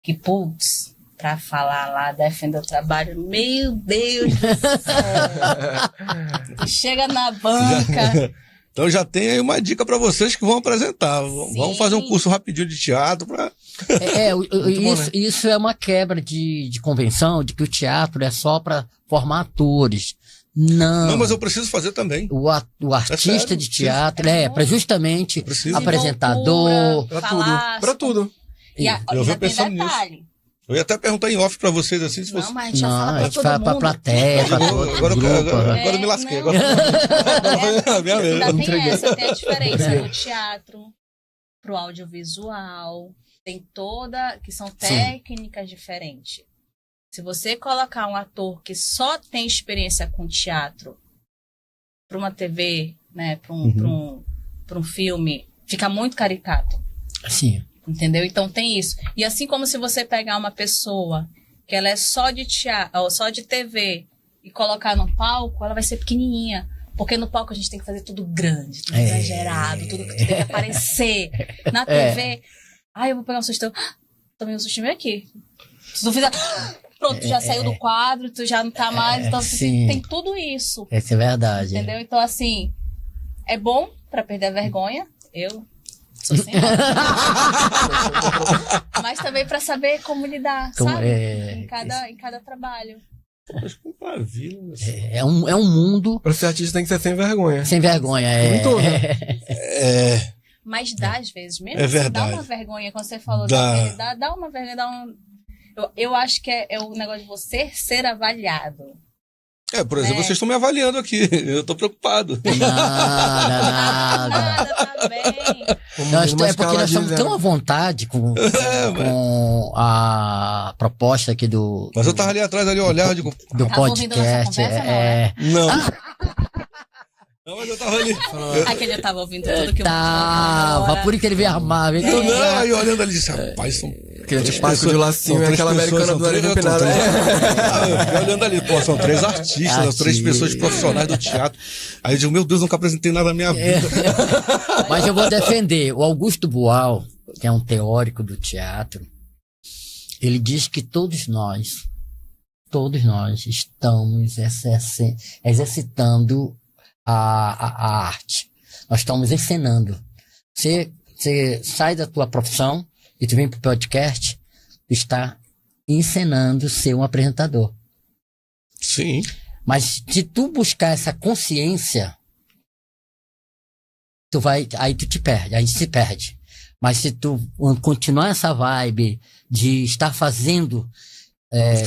Que, putz, pra falar lá, defender o trabalho, meu Deus do céu. Chega na banca. Então já tem aí uma dica para vocês que vão apresentar. Sim. Vamos fazer um curso rapidinho de teatro para... Isso é uma quebra de convenção, de que o teatro é só para formar atores. Não, mas eu preciso fazer também. O artista sério, de teatro para justamente apresentador. Para tudo. E eu venho tem pensando detalhe. Eu ia até perguntar em off pra vocês assim, se fosse... Não, mas a gente já fala pra todo fala mundo. pra plateia, pra todo grupo. Agora eu me lasquei. Agora... Ainda tem essa, tem a diferença do teatro pro audiovisual. Tem que são técnicas diferentes. Se você colocar um ator que só tem experiência com teatro para uma TV, né, para um filme, fica muito caricato. Sim. Entendeu? Então tem isso. E assim como se você pegar uma pessoa que ela é só de teatro, ou só de TV e colocar no palco, ela vai ser pequenininha. Porque no palco a gente tem que fazer tudo grande, tudo exagerado, tudo que tem que aparecer. Na TV, eu vou pegar um susto. Tomei um susto meio aqui. Se tu fizer... Pronto, tu já saiu do quadro, tu já não tá mais. Então, tem tudo isso. Isso é verdade. Entendeu? Então, assim, é bom pra perder a vergonha. Eu sou sempre. Mas também pra saber como lidar, sabe? Em cada trabalho. É um mundo. Pra ser artista tem que ser sem vergonha. Sem vergonha, Mas dá às vezes mesmo. É verdade. Dá uma vergonha, quando você falou. Dá uma vergonha, Eu acho que é o negócio de você ser avaliado. Por exemplo, vocês estão me avaliando aqui. Eu tô preocupado. Nada. Tá bem. Porque nós estamos tão à vontade com a proposta aqui do... Mas eu tava ali atrás, ali, olhar do podcast. Não. Não, mas eu tava ali. Aquele eu tava ouvindo tudo que eu tava, por isso que ele veio armar. Não, aí olhando ali, disse, rapaz, são... Aquele de Paco de lacinho, aquela americana do Arena Empinada. Olhando ali, são 3 artistas, 3 pessoas profissionais do teatro. Aí eu digo, meu Deus, nunca apresentei nada na minha vida. Mas eu vou defender. O Augusto Boal, que é um teórico do teatro, ele diz que todos nós estamos exercitando a arte. Nós estamos encenando. Você sai da tua profissão e tu vem pro podcast, está encenando ser um apresentador. Sim. Mas se tu buscar essa consciência, aí tu te perde, aí se perde. Mas se tu continuar essa vibe de estar fazendo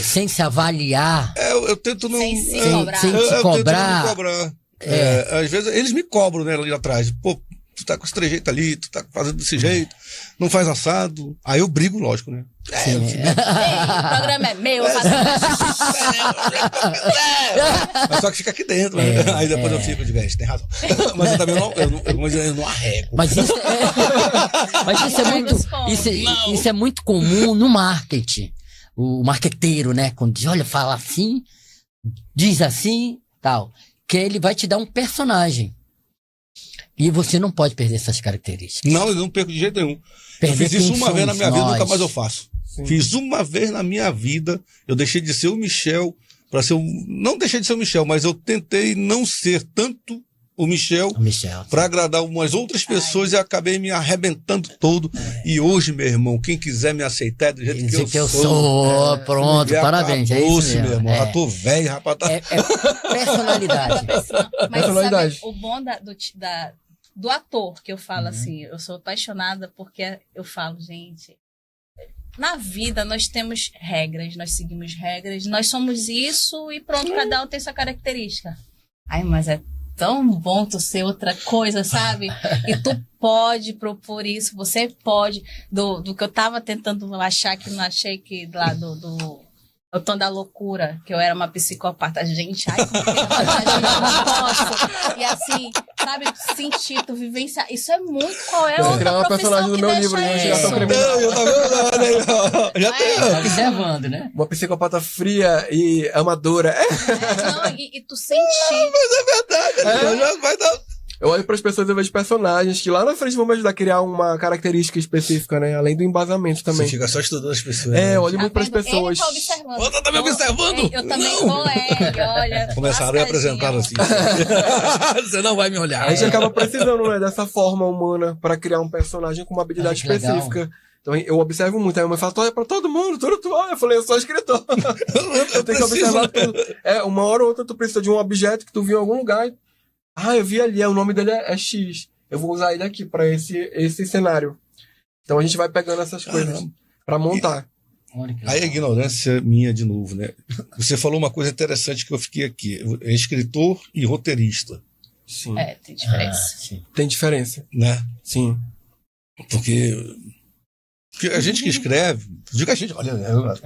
sem se avaliar, eu tento não... Sem se cobrar. Às vezes eles me cobram, né, ali atrás. Pô, tu tá com esse trejeito ali, tu tá fazendo desse jeito, não faz assado. Aí eu brigo, lógico, né? O programa é meu, eu faço. Mas só que fica aqui dentro, né? Aí depois eu fico de vez, tem razão. Mas eu também não arrego. Mas isso é muito comum no marketing. O marqueteiro, né? Quando diz, olha, fala assim, diz assim, tal. Que ele vai te dar um personagem. E você não pode perder essas características. Não, eu não perco de jeito nenhum. Perder eu fiz isso uma vez na minha vida, nós. nunca mais eu faço. Sim. Fiz uma vez na minha vida, eu deixei de ser o Michel para ser não deixei de ser o Michel, mas eu tentei não ser tanto o Michel para agradar umas outras pessoas e acabei me arrebentando todo. E hoje, meu irmão, quem quiser me aceitar do jeito que eu sou. Pronto, parabéns. É isso mesmo. Meu irmão. Já tô velho, rapaz. Tá... Personalidade. Mas Personalidade. sabe, o bom do ator, que eu falo assim, eu sou apaixonada porque eu falo, gente, na vida nós temos regras, nós seguimos regras, nós somos isso e pronto, cada um tem sua característica. Ai, mas é tão bom tu ser outra coisa, sabe? E tu pode propor isso, você pode. Do que eu tava tentando achar, que não achei, que lá do O Tom da Loucura, que eu era uma psicopata. Gente, ai, como que eu não posso. E assim, sabe, sentir, tu vivenciar. Isso é muito. Qual é outra criar uma personagem no meu livro, deixa investigação isso? criminal. Eu tô vendo, já Tá observando, né? Uma psicopata fria e amadora. Não, e tu sentir. já vai dar. Eu olho para as pessoas e vejo personagens que lá na frente vão me ajudar a criar uma característica específica, né? Além do embasamento também. Você fica só estudando as pessoas. Eu olho muito para as Ele pessoas. tá observando. Você tá me observando? Eu também vou, olha. Começaram a apresentar assim. Você não vai me olhar. A gente acaba precisando, né, dessa forma humana para criar um personagem com uma habilidade que legal. específica. Então eu observo muito. Aí a mãe fala, tu olha pra todo mundo, tudo tu olha. Eu falei, eu sou escritor. Eu tenho que observar tudo. Uma hora ou outra tu precisa de um objeto que tu viu em algum lugar. Eu vi ali, o nome dele é X. Eu vou usar ele aqui pra esse cenário. Então a gente vai pegando essas coisas pra montar. Aí a ignorância minha de novo, né? Você falou uma coisa interessante que eu fiquei aqui. É escritor e roteirista, Sim. Tem diferença. Sim. Tem diferença. né? Sim. Porque a gente que escreve, diga a gente, olha, Estamos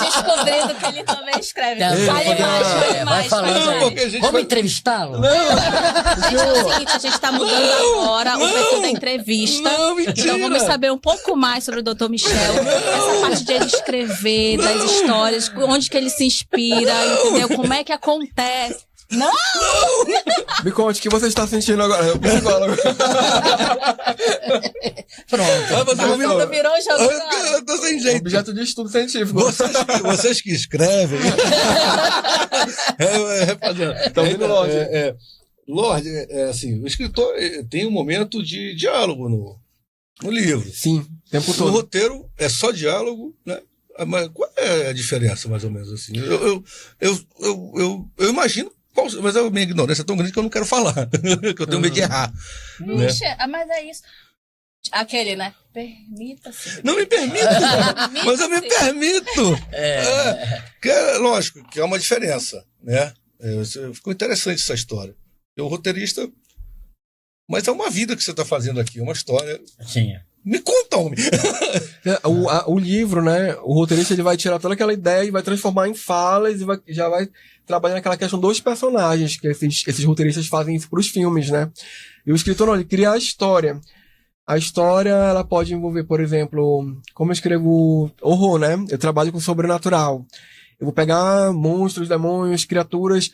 descobrindo que ele também escreve. Tá, Fale mais, vai falando Não, aí. porque a gente Vamos vai- entrevistá-lo? Gente, é o seguinte, a gente tá mudando agora o perfil da entrevista. Não, mentira. Então vamos saber um pouco mais sobre o Dr. Michel. Essa parte de ele escrever, das histórias, onde que ele se inspira, entendeu? Como é que acontece. Não! Me conte, o que você está sentindo agora? Eu psicólogo. Pronto. Você não virou. Tudo virou jogo agora. Eu tô sem jeito. Objeto de estudo científico. Vocês que escrevem. Tá ouvindo, Lorde? Lorde, assim, o escritor tem um momento de diálogo no livro. Sim, o tempo No todo. roteiro é só diálogo, né? Mas qual é a diferença, mais ou menos assim? Eu imagino, mas a minha ignorância é tão grande que eu não quero falar, que eu tenho medo de errar. Né? Puxa, mas é isso. Aquele, né? Permita-se. Não me permito, mas eu me permito. Lógico que é uma diferença, né? Ficou interessante essa história. Eu, roteirista, mas é uma vida que você está fazendo aqui, uma história. Sim. Me conta, homem. O livro, né? O roteirista ele vai tirar toda aquela ideia e vai transformar em falas e já vai trabalhar naquela questão dos personagens, que esses roteiristas fazem isso para os filmes, né? E o escritor, não, ele cria a história. A história, ela pode envolver, por exemplo, como eu escrevo horror, né? Eu trabalho com sobrenatural. Eu vou pegar monstros, demônios, criaturas.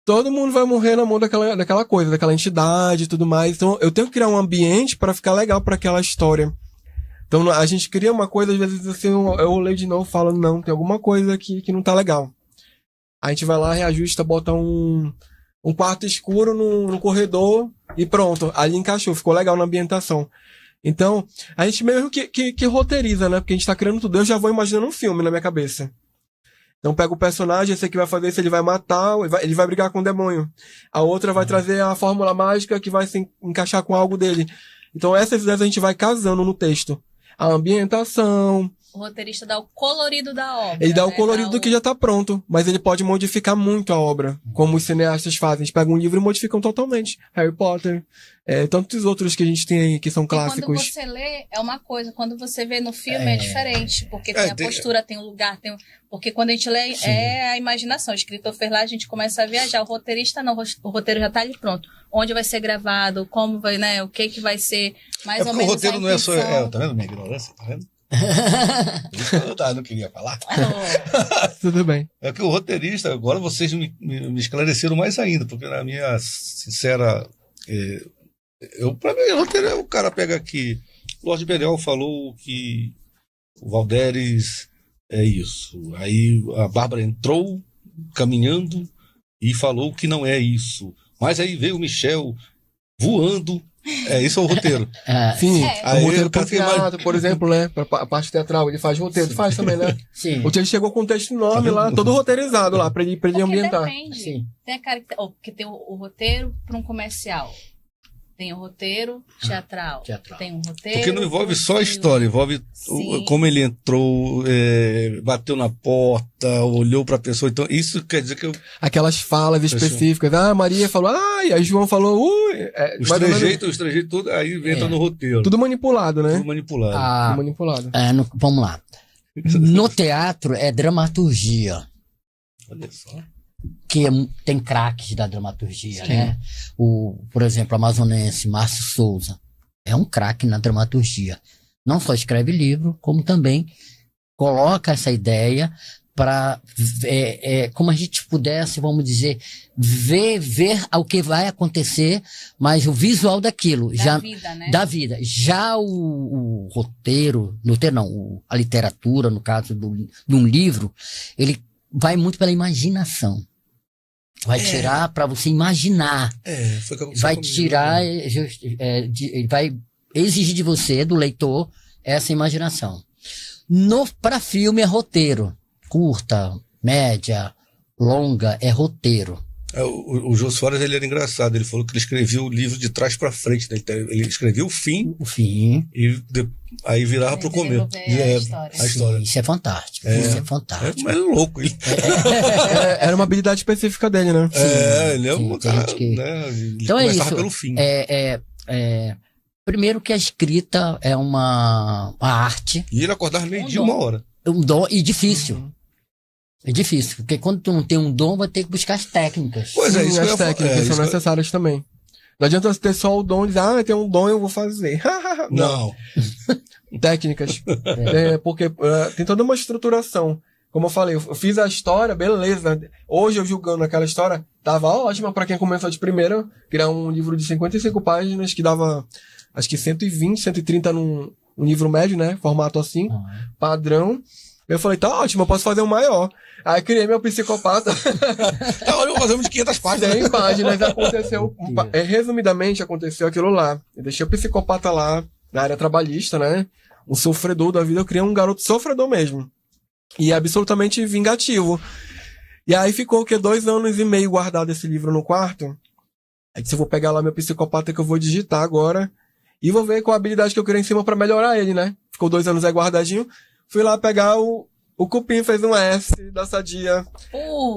Todo mundo vai morrer na mão daquela coisa, daquela entidade e tudo mais. Então, eu tenho que criar um ambiente para ficar legal para aquela história. Então, a gente cria uma coisa, às vezes, assim, eu leio de novo e falo, não, tem alguma coisa aqui que não tá legal. A gente vai lá, reajusta, bota um quarto escuro no corredor e pronto. Ali encaixou, ficou legal na ambientação. Então, a gente meio que roteiriza, né? Porque a gente tá criando tudo. Eu já vou imaginando um filme na minha cabeça. Então pega o personagem, esse aqui vai fazer isso, ele vai matar, ele vai brigar com o demônio. A outra vai trazer a fórmula mágica que vai se encaixar com algo dele. Então essas ideias a gente vai casando no texto. A ambientação. O roteirista dá o colorido da obra. Ele dá o né? colorido do que já tá pronto, mas ele pode modificar muito a obra, como os cineastas fazem. Eles pegam um livro e modificam totalmente. Harry Potter, tantos outros que a gente tem aí que são clássicos. E quando você lê, é uma coisa. Quando você vê no filme, é diferente. Porque tem a postura, tem o lugar, Porque quando a gente lê, é a imaginação. O escritor fez lá, a gente começa a viajar. O roteirista não, o roteiro já tá ali pronto. Onde vai ser gravado, como vai, né? O que vai ser, mais ou menos. O roteiro não é só. Tá vendo minha ignorância? Tá vendo? Não queria falar. Tudo bem. É que o roteirista, agora vocês me esclareceram mais ainda, porque na minha sincera... pra mim, roteiro é o cara pega aqui... Lorde Belial falou que o Valderes é isso. Aí a Bárbara entrou caminhando e falou que não é isso. Mas aí veio o Michel voando. Isso é o roteiro. Sim, Aí o roteiro o pro cara tem teatro, por exemplo, né? A parte teatral, ele faz roteiro. Tu faz também, né? Sim. O Tiago chegou com um texto enorme lá, todo roteirizado lá, pra ele ambientar. Depende. Sim. Tem porque tem o roteiro para um comercial. Tem o roteiro teatral. Tem um roteiro... Porque não envolve só a história, envolve como ele entrou, bateu na porta, olhou pra pessoa. Então, isso quer dizer que eu... Aquelas falas específicas. Maria falou, e aí João falou, os trejeitos, tudo, aí entra no roteiro. Tudo manipulado, né? Tudo manipulado. Tudo manipulado. Vamos lá. No teatro é dramaturgia. Olha só. Que tem craques da dramaturgia, né? Por exemplo, amazonense, Márcio Souza, é um craque na dramaturgia. Não só escreve livro, como também coloca essa ideia para, como a gente pudesse, vamos dizer, ver o que vai acontecer, mas o visual daquilo. Vida, né? Da vida. Já o roteiro não, a literatura, no caso de um livro, ele vai muito pela imaginação. Vai tirar para você imaginar. Foi que vai tirar, vai exigir de você, do leitor, essa imaginação. Para filme é roteiro. Curta, média, longa, é roteiro. O Jô Soares, ele era engraçado. Ele falou que ele escrevia o livro de trás para frente. Né? Ele escrevia o fim. E aí virava pro começo. A história. Isso é fantástico. Isso é fantástico. Mas é louco. Era uma habilidade específica dele, né? Ele é um cara, né? Ele então é isso. Pelo fim. Primeiro que a escrita é uma arte. E ele acordava meio dia, 1h. Um dom e difícil. É difícil, porque quando tu não tem um dom, vai ter que buscar as técnicas. Pois é, isso as técnicas são necessárias também. Não adianta ter só o dom e dizer, eu tenho um dom, eu vou fazer. Não. Técnicas. Porque tem toda uma estruturação. Como eu falei, eu fiz a história, beleza. Hoje eu julgando aquela história, tava ótima pra quem começou de primeira. Criar um livro de 55 páginas, que dava, acho que 120, 130 num livro médio, né? Formato assim, padrão. Eu falei, tá ótimo, eu posso fazer um maior. Aí criei meu psicopata. Olha, eu vou fazer um de 500 páginas. 100 páginas, aconteceu. Resumidamente, aconteceu aquilo lá. Eu deixei o psicopata lá, na área trabalhista, né? Um sofredor da vida. Eu criei um garoto sofredor mesmo. E absolutamente vingativo. E aí ficou, 2 anos e meio guardado esse livro no quarto. Aí disse, eu vou pegar lá meu psicopata que eu vou digitar agora. E vou ver qual a habilidade que eu criei em cima pra melhorar ele, né? Ficou 2 anos aí guardadinho. Fui lá pegar o Cupim, fez um S da Sadia.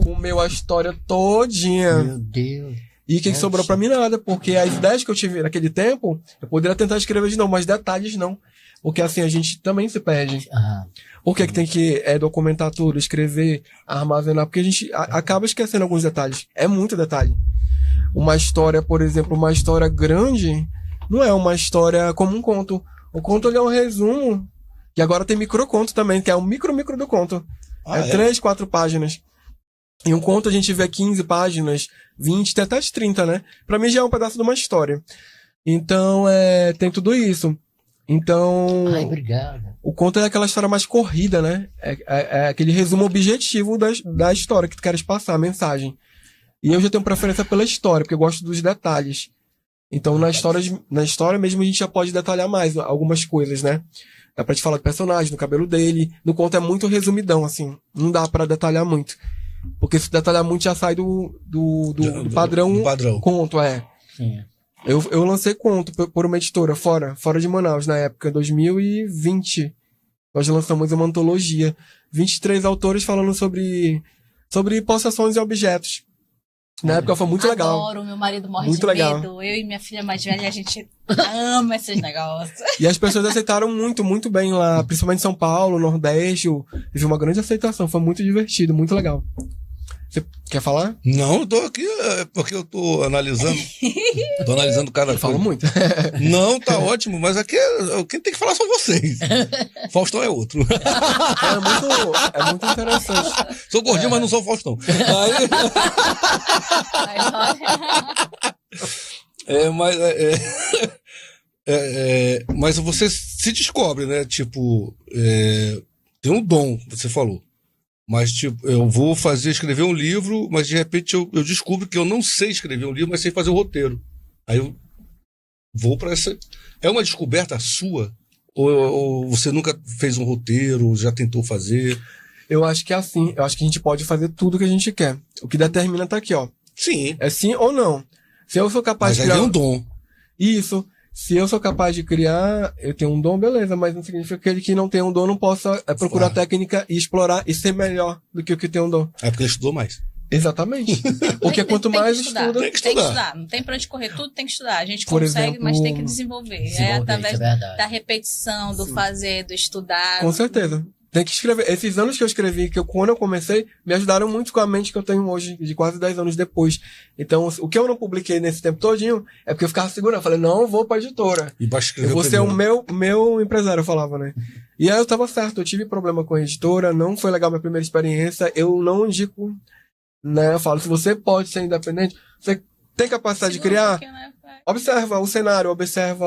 Comeu a história todinha. Meu Deus. E o que sobrou pra mim? Nada. Porque as ideias que eu tive naquele tempo, eu poderia tentar escrever de novo, mas detalhes não. Porque assim, a gente também se perde. Por que tem que documentar tudo, escrever, armazenar? Porque a gente acaba esquecendo alguns detalhes. É muito detalhe. Uma história, por exemplo, uma história grande, não é uma história como um conto. O conto ele é um resumo. E agora tem microconto também, que é um micro do conto. 3, 4 páginas. Em um conto a gente vê 15 páginas, 20, tem até 30, né? Pra mim já é um pedaço de uma história. Então, tem tudo isso. Então... obrigado. O conto é aquela história mais corrida, né? É aquele resumo objetivo da história que tu queres passar, a mensagem. E eu já tenho preferência pela história, porque eu gosto dos detalhes. Então, na história mesmo a gente já pode detalhar mais algumas coisas, né? Dá pra te falar do personagem, do cabelo dele. No conto é muito resumidão, assim. Não dá pra detalhar muito. Porque se detalhar muito já sai do padrão. Conto, Sim. Eu lancei conto por uma editora fora de Manaus, na época, 2020. Nós lançamos uma antologia. 23 autores falando sobre possessões e objetos. Na época foi muito legal. Adoro, meu marido morre muito de legal. medo. Eu e minha filha mais velha, a gente ama esses negócios. E as pessoas aceitaram muito, muito bem lá. Principalmente em São Paulo, Nordeste. Teve uma grande aceitação. Foi muito divertido, muito legal. Você quer falar? Não, eu tô aqui porque eu tô analisando. Tô analisando cada coisa. Falo muito. Não, tá ótimo, mas aqui quem tem que falar são vocês. Faustão é outro. É muito interessante. Sou gordinho, mas não sou Faustão. Mas você se descobre, né? Tipo, tem um dom, você falou. Mas, tipo, eu vou escrever um livro, mas de repente eu descubro que eu não sei escrever um livro, mas sei fazer o roteiro. Aí eu vou para essa. É uma descoberta sua? Ou você nunca fez um roteiro, já tentou fazer? Eu acho que é assim. Eu acho que a gente pode fazer tudo que a gente quer. O que determina tá aqui, ó. Sim. É sim ou não. Se eu sou capaz de criar. Mas aí é um dom. Isso. Se eu sou capaz de criar, eu tenho um dom, beleza, mas não significa que ele que não tem um dom não possa procurar técnica e explorar e ser melhor do que o que tem um dom. É porque ele estudou mais. Exatamente. Porque quanto mais estuda... Tem que estudar. Não tem pra onde correr, tudo tem que estudar. A gente consegue, mas tem que desenvolver. É através da repetição, do fazer, do estudar. Com certeza. Tem que escrever. Esses anos que eu escrevi, quando eu comecei, me ajudaram muito com a mente que eu tenho hoje, de quase 10 anos depois. Então, o que eu não publiquei nesse tempo todinho, é porque eu ficava segurando. Eu falei, não, eu vou pra editora. E baixa escrever. Eu vou ser o meu empresário, eu falava, né? E aí eu tava certo, eu tive problema com a editora, não foi legal minha primeira experiência, eu não indico, né? Eu falo, se você pode ser independente, você tem capacidade de criar, observa o cenário, observa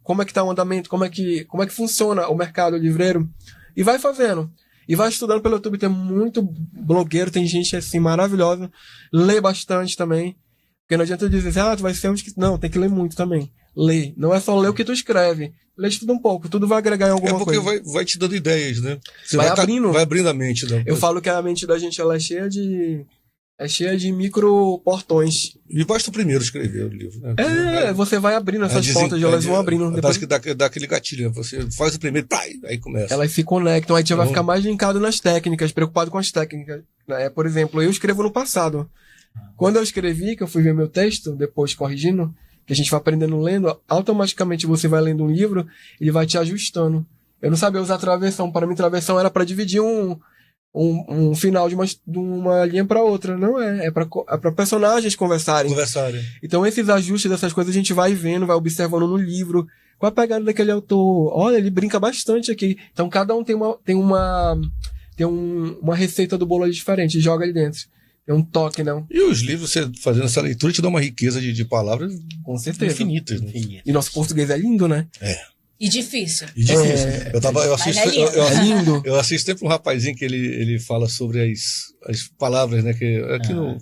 como é que tá o andamento, como é que funciona o mercado livreiro. E vai fazendo. E vai estudando pelo YouTube. Tem muito blogueiro, tem gente assim maravilhosa. Lê bastante também. Porque não adianta dizer, tu vai ser um... Não, tem que ler muito também. Lê. Não é só ler o que tu escreve. Lê de tudo um pouco. Tudo vai agregar em alguma coisa. É porque vai te dando ideias, né? Você vai abrindo. Vai abrindo a mente. Né? Eu falo que a mente da gente ela é cheia de micro portões. E basta o primeiro escrever o livro, né? Você vai abrindo essas portas e elas vão abrindo. Depois que dá aquele gatilho, né? Você faz o primeiro, aí começa. Elas se conectam, aí você vai ficar mais linkado nas técnicas, preocupado com as técnicas. Por exemplo, eu escrevo no passado. Quando eu escrevi, que eu fui ver meu texto, depois corrigindo, que a gente vai aprendendo lendo, automaticamente você vai lendo um livro, ele vai te ajustando. Eu não sabia usar travessão. Para mim, travessão era para dividir um final de uma linha para outra. Não é para personagens conversarem. Então esses ajustes dessas coisas a gente vai vendo, vai observando no livro, qual a pegada daquele autor. Olha, ele brinca bastante aqui. Então cada um tem uma receita do bolo ali diferente, joga ali dentro. Tem um toque, não? E os livros, você fazendo essa leitura, te dá uma riqueza de palavras com certeza infinitas. Né? E nosso português é lindo, né? E difícil. Eu assisto sempre um rapazinho que ele fala sobre as palavras, né? Que aqui eu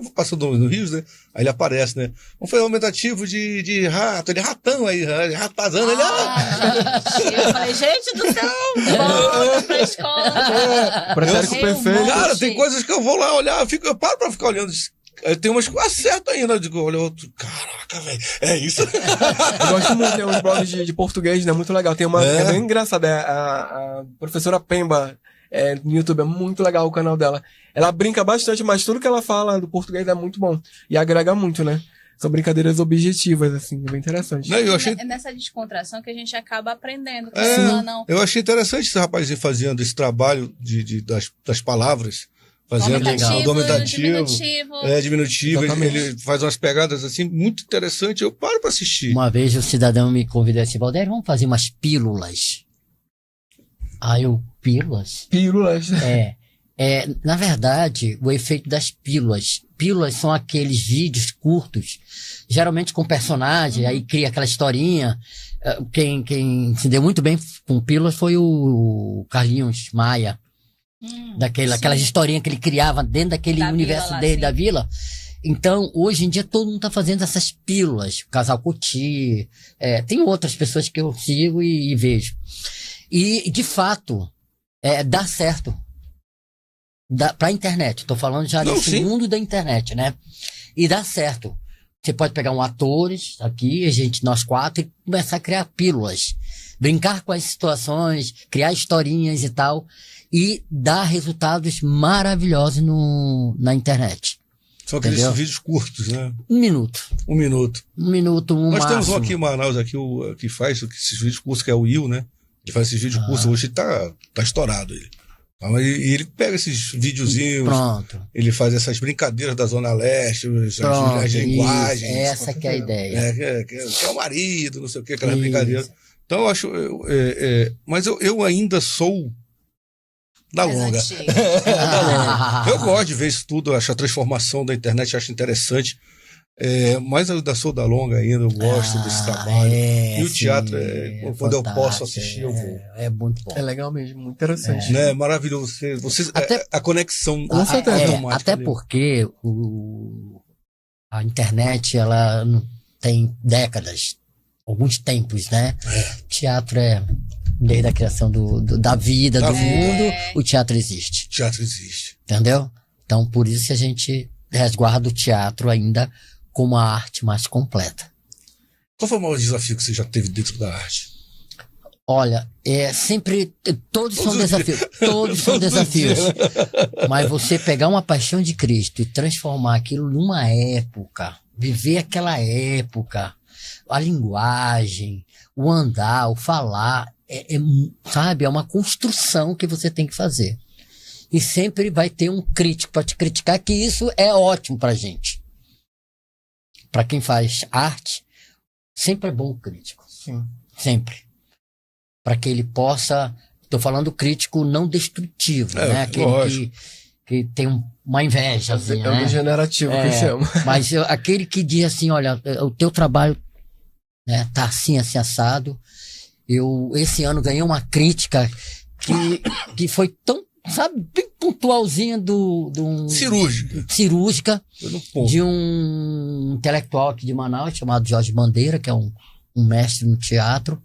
vou passando no Rio, né? Aí ele aparece, né? Vamos fazer um aumentativo de rato, ele é ratão aí, ratazando, ele eu falei, gente do céu, volta pra escola. Pretérito perfeito. Cara, tem coisas que eu vou lá olhar, eu paro pra ficar olhando. Tem umas que eu acerto ainda. Eu digo, olha, outro. Caraca, velho. É isso. Eu gosto muito, tem uns blogs de português, né? Muito legal. Tem uma. É bem engraçada. A professora Pemba no YouTube. É muito legal o canal dela. Ela brinca bastante, mas tudo que ela fala do português é muito bom. E agrega muito, né? São brincadeiras objetivas, assim, bem interessante. Não, é nessa descontração que a gente acaba aprendendo. Eu achei interessante esse rapazinho fazendo esse trabalho das palavras. Fazendo diminutivo. Diminutivo. Ele faz umas pegadas assim muito interessantes. Eu paro pra assistir. Uma vez o cidadão me convidou assim, Valdir, vamos fazer umas pílulas. Aí eu, pílulas? Pílulas. Na verdade, o efeito das pílulas. Pílulas são aqueles vídeos curtos, geralmente com personagem, aí cria aquela historinha. Quem se deu muito bem com pílulas foi o Carlinhos Maia. Aquelas historinhas que ele criava dentro daquele universo dele, da vila. Então, hoje em dia, todo mundo tá fazendo essas pílulas. O Casal Couti, tem outras pessoas que eu sigo e vejo. E, de fato, dá certo. Pra internet. Tô falando já nesse mundo da internet, né? E dá certo. Você pode pegar atores aqui, nós quatro, e começar a criar pílulas. Brincar com as situações, criar historinhas e tal. E dar resultados maravilhosos na internet. São aqueles vídeos curtos, né? 1 minuto. 1 minuto. 1 minuto, Nós máximo. temos um aqui em Manaus, que faz esses vídeos curtos, que é o Will, né? Que faz esses vídeos curtos. Hoje tá estourado ele. E ele pega esses videozinhos, Pronto. ele faz essas brincadeiras da Zona Leste, as linguagens. Essa que é a ideia. Que é o marido, não sei o que, aquela brincadeira. Então eu acho. Mas eu ainda sou da longa. Eu gosto de ver isso tudo, acho a transformação da internet, acho interessante. Mas eu ainda sou da longa ainda, eu gosto desse trabalho. E o teatro, quando eu posso assistir, eu vou. É muito bom. É legal mesmo, muito interessante. Né? Maravilhoso. A conexão. Com certeza. Até porque a internet, ela tem décadas, alguns tempos, né? Teatro desde a criação da vida, do mundo, o teatro existe. Teatro existe. Entendeu? Então, por isso que a gente resguarda o teatro ainda como a arte mais completa. Qual foi o maior desafio que você já teve dentro da arte? Olha, sempre, todos são desafios. Todos são desafios. Mas você pegar uma paixão de Cristo e transformar aquilo numa época, viver aquela época, a linguagem, o andar, o falar, sabe, é uma construção que você tem que fazer. E sempre vai ter um crítico para te criticar, que isso é ótimo pra gente. Para quem faz arte, sempre é bom o crítico. Sim. Sempre. Para que ele possa... Estou falando crítico não destrutivo, né? Aquele que tem uma invejazinha, né? Degenerativo que chama. Mas aquele que diz assim, olha, o teu trabalho, né, tá assim, assim, assado. Eu, esse ano, ganhei uma crítica que foi tão, sabe, bem pontualzinha cirúrgica de um intelectual aqui de Manaus, chamado Jorge Bandeira, que é um mestre no teatro.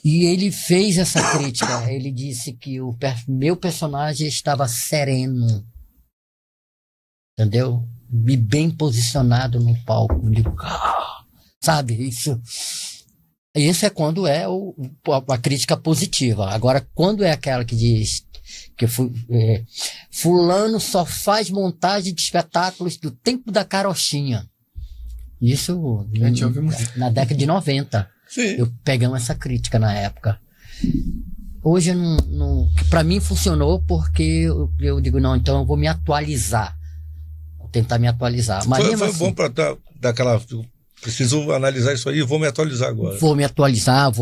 E ele fez essa crítica. Ele disse que o meu personagem estava sereno. Entendeu? E bem posicionado no palco. Sabe? Isso é quando é a crítica positiva. Agora, quando é aquela que diz que fulano só faz montagem de espetáculos do tempo da carochinha. Isso na década de 90. Sim. Eu pegamos essa crítica na época. Hoje para mim funcionou porque eu digo, não, então eu vou me atualizar. Vou tentar me atualizar. Mas foi assim, bom para dar aquela... Preciso analisar isso aí, vou me atualizar agora. Vou me atualizar,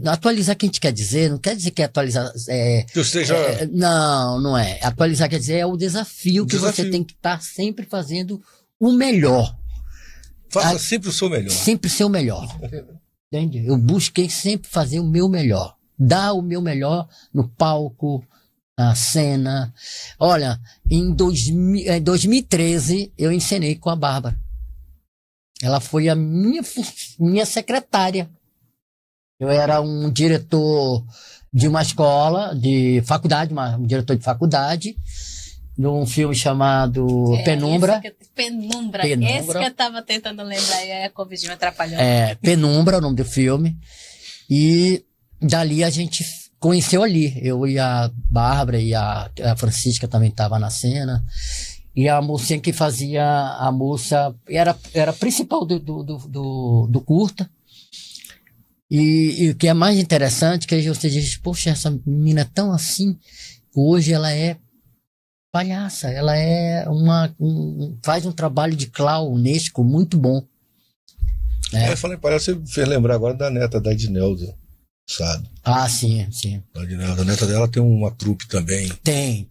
atualizar que a gente quer dizer, não quer dizer que atualizar que eu seja... não é. Atualizar quer dizer o desafio que você tem que estar sempre fazendo o melhor. Faça sempre o seu melhor. Sempre o seu melhor. Entende? Eu busquei sempre fazer o meu melhor. Dar o meu melhor no palco, na cena. Olha, em 2013 eu encenei com a Bárbara. Ela foi a minha secretária. Eu era um diretor de uma escola, de faculdade, um diretor de faculdade, num filme chamado Penumbra. Penumbra. Esse que eu tava tentando lembrar e a Covid me atrapalhou. Penumbra, o nome do filme. E dali a gente conheceu ali. Eu e a Bárbara e a Francisca também estavam na cena. E a mocinha que fazia a moça era a principal do curta. E o que é mais interessante, que você diz, poxa, essa menina é tão assim, hoje ela é palhaça, ela é faz um trabalho de clownesco muito bom. Eu falei palhaça, você fez lembrar agora da neta da Ednelda, sabe? Ah, sim. A neta dela tem uma trupe também. Tem.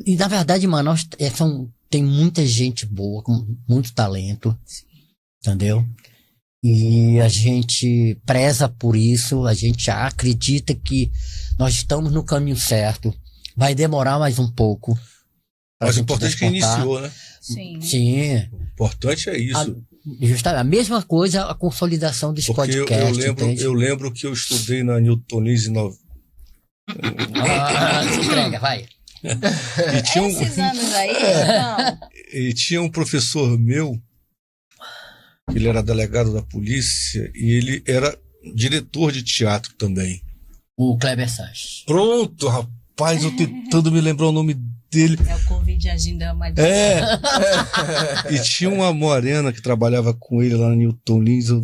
E na verdade, Manaus tem muita gente boa, com muito talento, entendeu? E a gente preza por isso, a gente acredita que nós estamos no caminho certo. Vai demorar mais um pouco. Mas o importante é que iniciou, né? Sim. O importante é isso. Justamente, a mesma coisa, a consolidação dos podcasts. Eu lembro que eu estudei na Newtonese se entrega, vai. E tinha esses anos aí, não. E tinha um professor meu, que ele era delegado da polícia, e ele era diretor de teatro também. O Kleber Sanches. Pronto, rapaz, eu tentando me lembrar o nome dele. É o Covid agindo uma E tinha uma morena que trabalhava com ele lá na Newton Lins, eu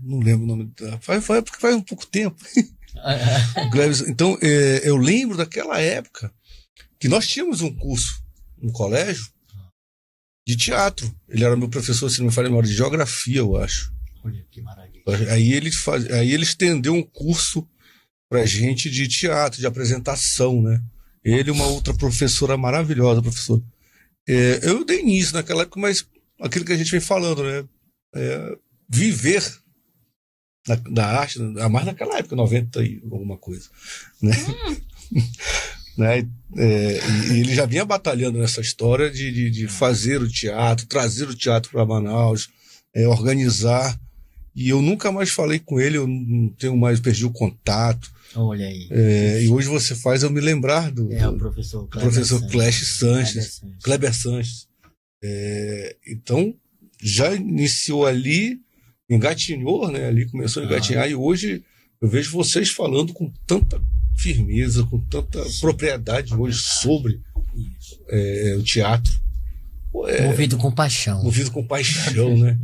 não lembro o nome dela. Faz um pouco tempo. Então, eu lembro daquela época que nós tínhamos um curso no colégio de teatro. Ele era meu professor, se não me falha a memória, de geografia, eu acho. Olha que maravilha. Aí ele estendeu um curso pra gente de teatro, de apresentação, né? Ele e uma outra professora maravilhosa, professora. Eu dei início naquela época, mas aquilo que a gente vem falando, né? Viver da arte, mais naquela época, 90 e alguma coisa, né? Né? E ele já vinha batalhando nessa história de fazer o teatro, trazer o teatro para Manaus, organizar. E eu nunca mais falei com ele, eu não tenho mais, perdi o contato. Olha aí. E hoje você faz eu me lembrar do o professor Kleber Sanches. Então, já iniciou ali, engatinhou, né? Ali começou a engatinhar, e hoje eu vejo vocês falando com tanta firmeza, com tanta propriedade hoje sobre o teatro. Movido com paixão. Movido com paixão, né?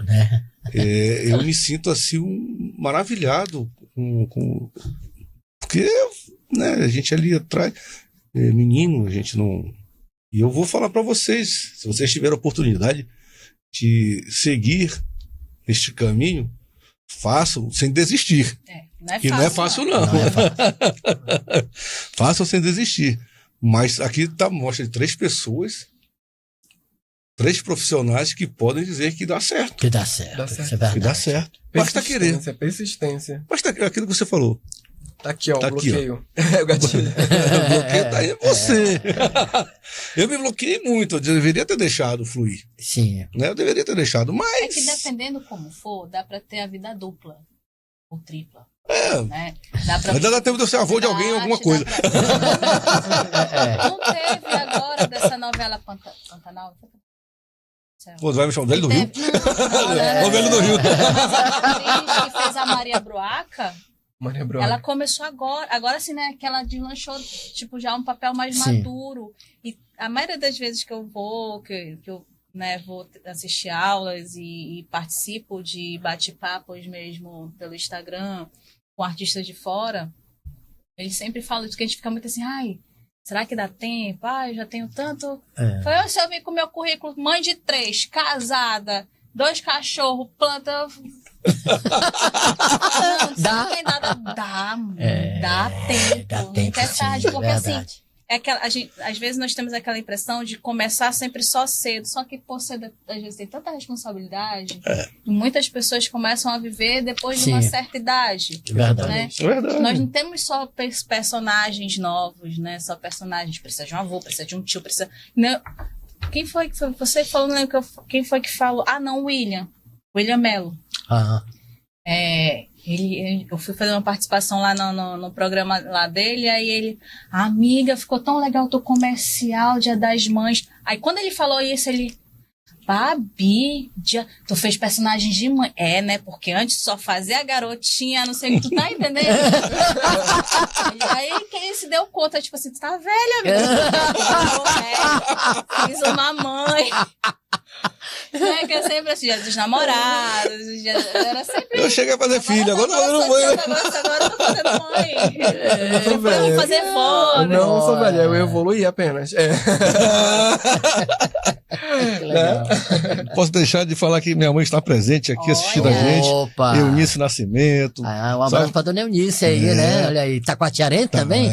Eu me sinto assim maravilhado porque, né, a gente ali atrás, menino, a gente não... E eu vou falar para vocês, se vocês tiverem a oportunidade de seguir este caminho, façam sem desistir. Não é fácil, não. Façam sem desistir. Mas aqui mostra 3 pessoas, 3 profissionais que podem dizer que dá certo. Que dá certo. Que dá certo. Basta querer. Persistência. Basta aquilo que você falou. Tá aqui, ó, tá o bloqueio. Aqui, ó. O gatilho. O bloqueio tá aí em você. Eu me bloqueei muito, eu deveria ter deixado fluir. Sim. Né? Eu deveria ter deixado, mas... É que dependendo como for, dá pra ter a vida dupla ou tripla. Né? Ainda dá tempo de eu ser avô de alguém, alguma coisa. Não teve agora dessa novela Pantanal? Pô, vai me chamar o velho do Rio? O velho do Rio. A atriz que fez a Maria Bruaca, ela começou agora sim, né, que ela deslanchou, tipo, já um papel mais maduro. E a maioria das vezes que eu vou, que eu, né, vou assistir aulas e participo de bate-papos mesmo pelo Instagram com artistas de fora, eles sempre falam isso, que a gente fica muito assim, ai, será que dá tempo? Ai, eu já tenho tanto... Foi se eu vim com meu currículo, mãe de 3, casada, 2 cachorros, planta... Não, dá tempo. Dá tempo, é tarde, porque verdade. assim, às vezes nós temos aquela impressão de começar sempre só cedo, só que por cedo, às vezes tem tanta responsabilidade, e muitas pessoas começam a viver depois de uma certa idade. Verdade. Né? Verdade. Nós não temos só personagens novos, né? Só personagens, precisa de um avô, precisa de um tio, precisa... Não, quem foi que foi? Você falou, não lembro quem foi que falou? Não, William Mello. Eu fui fazer uma participação lá no programa lá dele, aí ele, amiga, ficou tão legal o teu comercial, Dia das Mães. Aí quando ele falou isso, ele, Babi, tu fez personagens de mãe. Né? Porque antes só fazia a garotinha, não sei o que, tu tá entendendo? Aí que ele se deu conta, tipo assim, tu tá velha, amiga. Fiz uma mãe. Né? Que é sempre assim, dia dos namorados, era sempre... Eu cheguei a fazer filho, agora não mãe. Agora eu tô fazendo mãe. Eu vou fazer vó. Não sou velha, eu evoluí apenas. Que legal. Posso deixar de falar que minha mãe está presente aqui assistindo a gente. Opa. Eunice Nascimento. Um abraço pra dona Eunice aí, né? Olha aí, Taquatiarense também?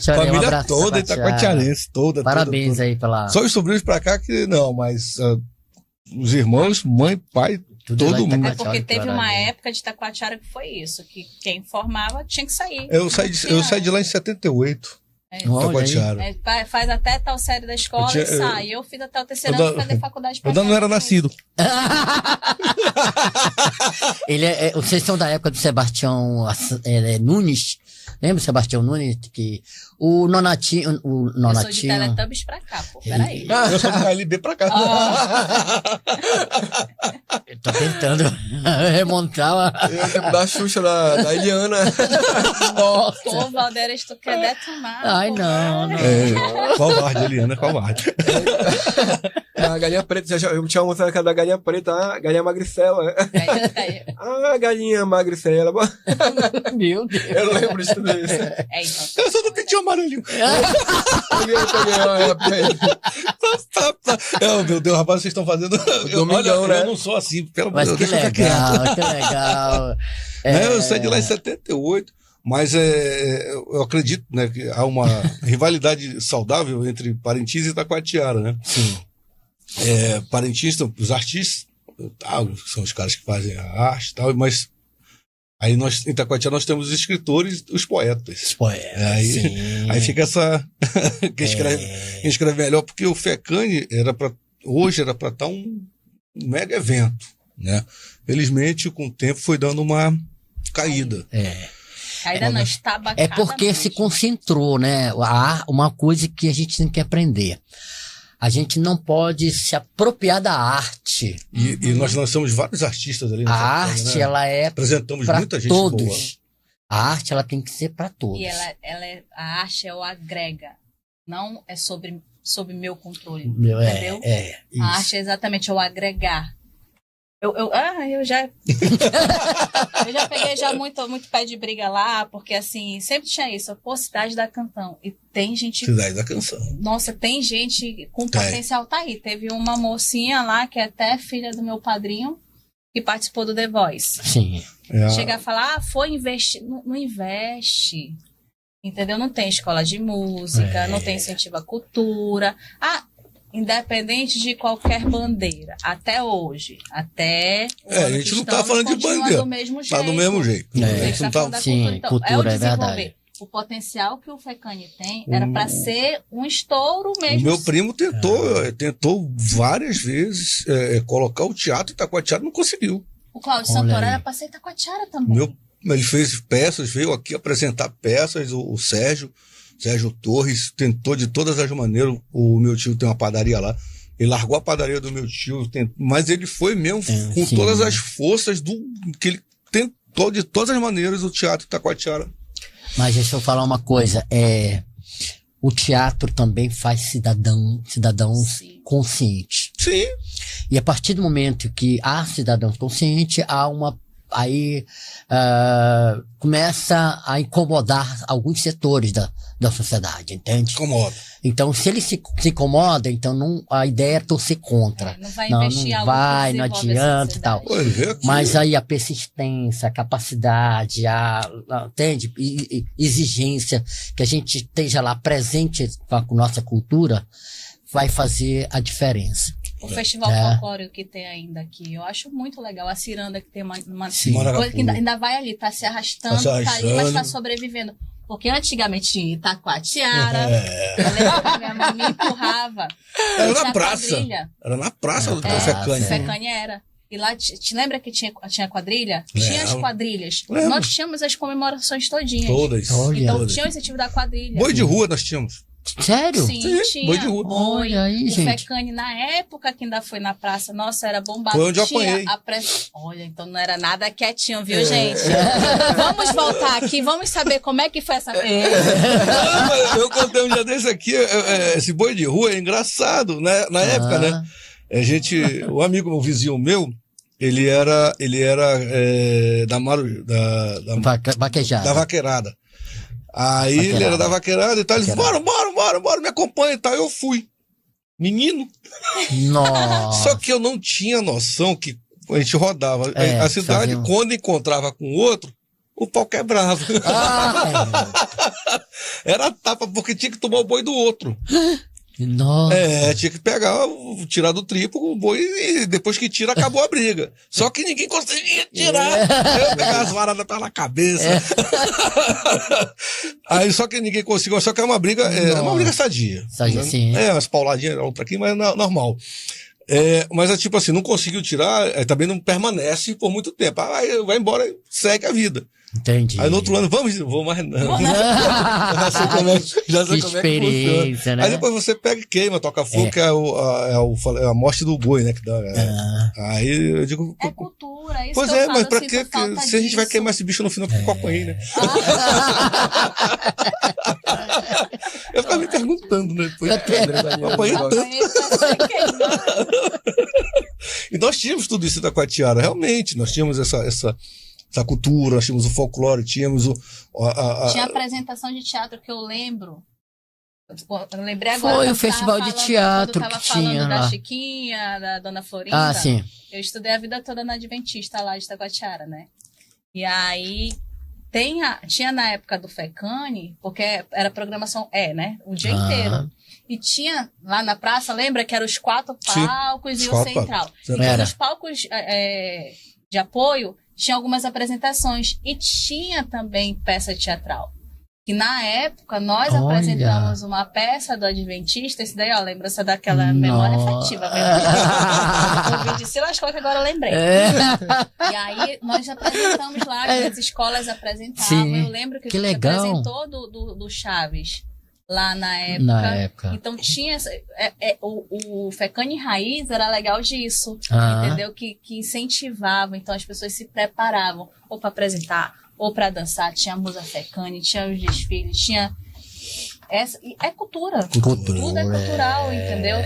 Família Um abraço, toda Itacoatiarense, toda. Parabéns aí pela... Só os sobrinhos pra cá que não, mas os irmãos, mãe, pai, todo mundo. É porque teve uma época de Taquatiara que foi isso, que quem formava tinha que sair. Eu saí de lá em 78. Faz até tal série da escola e sai. Eu fiz até o terceiro ano e fazer faculdade pra Eu não era nascido. Vocês são da época do Sebastião Nunes? Lembra o Sebastião Nunes? O Nonatinho. Eu sou de Teletubbies pra cá, pô. Peraí. Eu sou de LB pra cá. Eu tô tentando remontar Eu tenho da Xuxa, da Eliana. Nossa. Pô, Valdeiras, tu quer detonar. Ai, não. Covarde, Eliana, covarde. A galinha preta, eu tinha uma música da galinha preta, a galinha magricela. Ah, galinha magricela. Meu Deus. Eu lembro de tudo isso. Eu sou do pintinho amarelinho. Meu Deus, rapaz, vocês estão fazendo... Domingão, né? Eu não sou assim, pelo amor Mas de Deus. que legal, que legal. Eu saí de lá em 78, mas eu acredito, né, que há uma rivalidade saudável entre Parintins e Itacoatiara, né? Sim. Parintins, os artistas, são os caras que fazem a arte e tal, mas aí nós, em Itacoatiara, nós temos os escritores, os poetas. Os poetas, sim. Aí fica essa... quem escreve melhor, porque o FECANI hoje era para estar um mega evento, né? Felizmente, com o tempo, foi dando uma caída. Caída não, estabacada. É porque se concentrou, né? Uma coisa que a gente tem que aprender. A gente não pode se apropriar da arte. E nós lançamos vários artistas ali. A arte, né? Ela é apresentamos muita gente todos. Boa. A arte, ela tem que ser para todos. E a arte é o agrega. Não é sobre meu controle. Entendeu? A arte é exatamente o agregar. Eu já peguei muito pé de briga lá, porque assim, sempre tinha isso, pô, Cidade da Cantão. E tem gente... Cidade da Canção. Nossa, tem gente com potencial, tá aí. Teve uma mocinha lá, que é até filha do meu padrinho, que participou do The Voice. Sim. Chega a falar, foi investir. Não investe. Entendeu? Não tem escola de música, não tem incentivo à cultura. Independente de qualquer bandeira, até hoje, até a gente não tá falando de bandeira, do mesmo jeito. Tá do mesmo jeito. A gente tá falando da cultura. Então, cultura é é verdade. O potencial que o FECANI tem era para ser um estouro mesmo. O meu primo tentou várias vezes colocar o teatro em Itacoatiara, não conseguiu. O Cláudio Santoro era para ser Itacoatiara também. Ele fez peças, veio aqui apresentar peças, o Sérgio Torres tentou de todas as maneiras. O meu tio tem uma padaria lá, ele largou a padaria do meu tio, mas ele foi mesmo com todas as forças que ele tentou de todas as maneiras o teatro Itacoatiara. Mas deixa eu falar uma coisa, o teatro também faz cidadãos conscientes. Sim. E a partir do momento que há cidadãos conscientes, começa a incomodar alguns setores da sociedade, entende? Incomoda. Então, se ele se incomoda, então a ideia é torcer contra. Não vai investir algo que não adianta e tal. Mas aí a persistência, a capacidade, entende? Exigência, que a gente esteja lá presente com a nossa cultura, vai fazer a diferença. O festival folclórico que tem ainda aqui, eu acho muito legal. A ciranda que tem uma coisa que ainda vai ali, tá se arrastando, tá ali, mas tá sobrevivendo. Porque antigamente tinha Itacoatiara, minha mãe me empurrava. Era na praça. Era na praça do FECANI. FECANI era. E lá, te lembra que tinha quadrilha? Tinha as quadrilhas. Nós tínhamos as comemorações todinhas. Todas. Então tinha o incentivo da quadrilha. Boi de rua nós tínhamos. Sério? Sim, tinha. Boi de rua. Olha aí, gente. O FECANI, na época que ainda foi na praça, nossa, era bombado. Foi onde eu apanhei. Olha, então não era nada quietinho, viu, gente? Vamos voltar aqui, vamos saber como é que foi essa... Eu contei um dia desse aqui, esse boi de rua é engraçado, né? Na época, né? O vizinho meu, ele era da vaqueirada. Aí ele era da vaqueirada e tal, ele disse, bora, me acompanha e tal. Eu fui. Menino. Nossa. Só que eu não tinha noção que a gente rodava. A cidade, quando encontrava com o outro, o pau quebrava. Era tapa, porque tinha que tomar o boi do outro. Nossa. Tinha que tirar do tripo o boi e depois que tira, acabou a briga. Só que ninguém conseguia tirar. Eu pegava as varadas na cabeça. Aí só que ninguém conseguiu, só que é uma briga, uma briga sadia. Sadia, sim. Umas pauladinhas pra aqui, mas é normal. Mas é tipo assim, não conseguiu tirar, também não permanece por muito tempo. Aí vai embora, segue a vida. Entendi. Aí no outro ano, vamos mais não. Já sei que experiência, né? Aí depois você pega e queima, toca fogo, que é a morte do boi, né? Que dá, Aí eu digo... É cultura, isso pois que eu mas pra falo, quê? Se a gente vai queimar esse bicho no final, porque eu apanhei, né? Eu ficava me perguntando, né? Eu apanhei tanto. E nós tínhamos tudo isso da Itacoatiara, realmente. Nós tínhamos essa cultura, nós tínhamos o folclore, tínhamos Tinha apresentação de teatro que eu lembro. Eu lembrei agora. Foi o festival de teatro que tinha da lá. Chiquinha, da Dona Florinda. Ah, sim. Eu estudei a vida toda na Adventista lá de Itacoatiara, né? E aí tinha na época do FECANI, porque era programação, né? O dia inteiro. E tinha lá na praça, lembra que eram os 4 palcos e o central. Então, os palcos de apoio tinha algumas apresentações e tinha também peça teatral. Que na época nós apresentamos uma peça do Adventista, esse daí, lembrança daquela memória afetiva. O vídeo se lascou que agora eu lembrei. E aí nós apresentamos lá, que as escolas apresentavam. Sim. Eu lembro que a gente apresentou do Chaves lá na época. Então tinha o FECANI Raiz era legal disso, entendeu? Que incentivava, então as pessoas se preparavam ou para apresentar ou para dançar. Tinha a musa FECANI, tinha os desfiles, tinha cultura. Tudo é cultural, entendeu?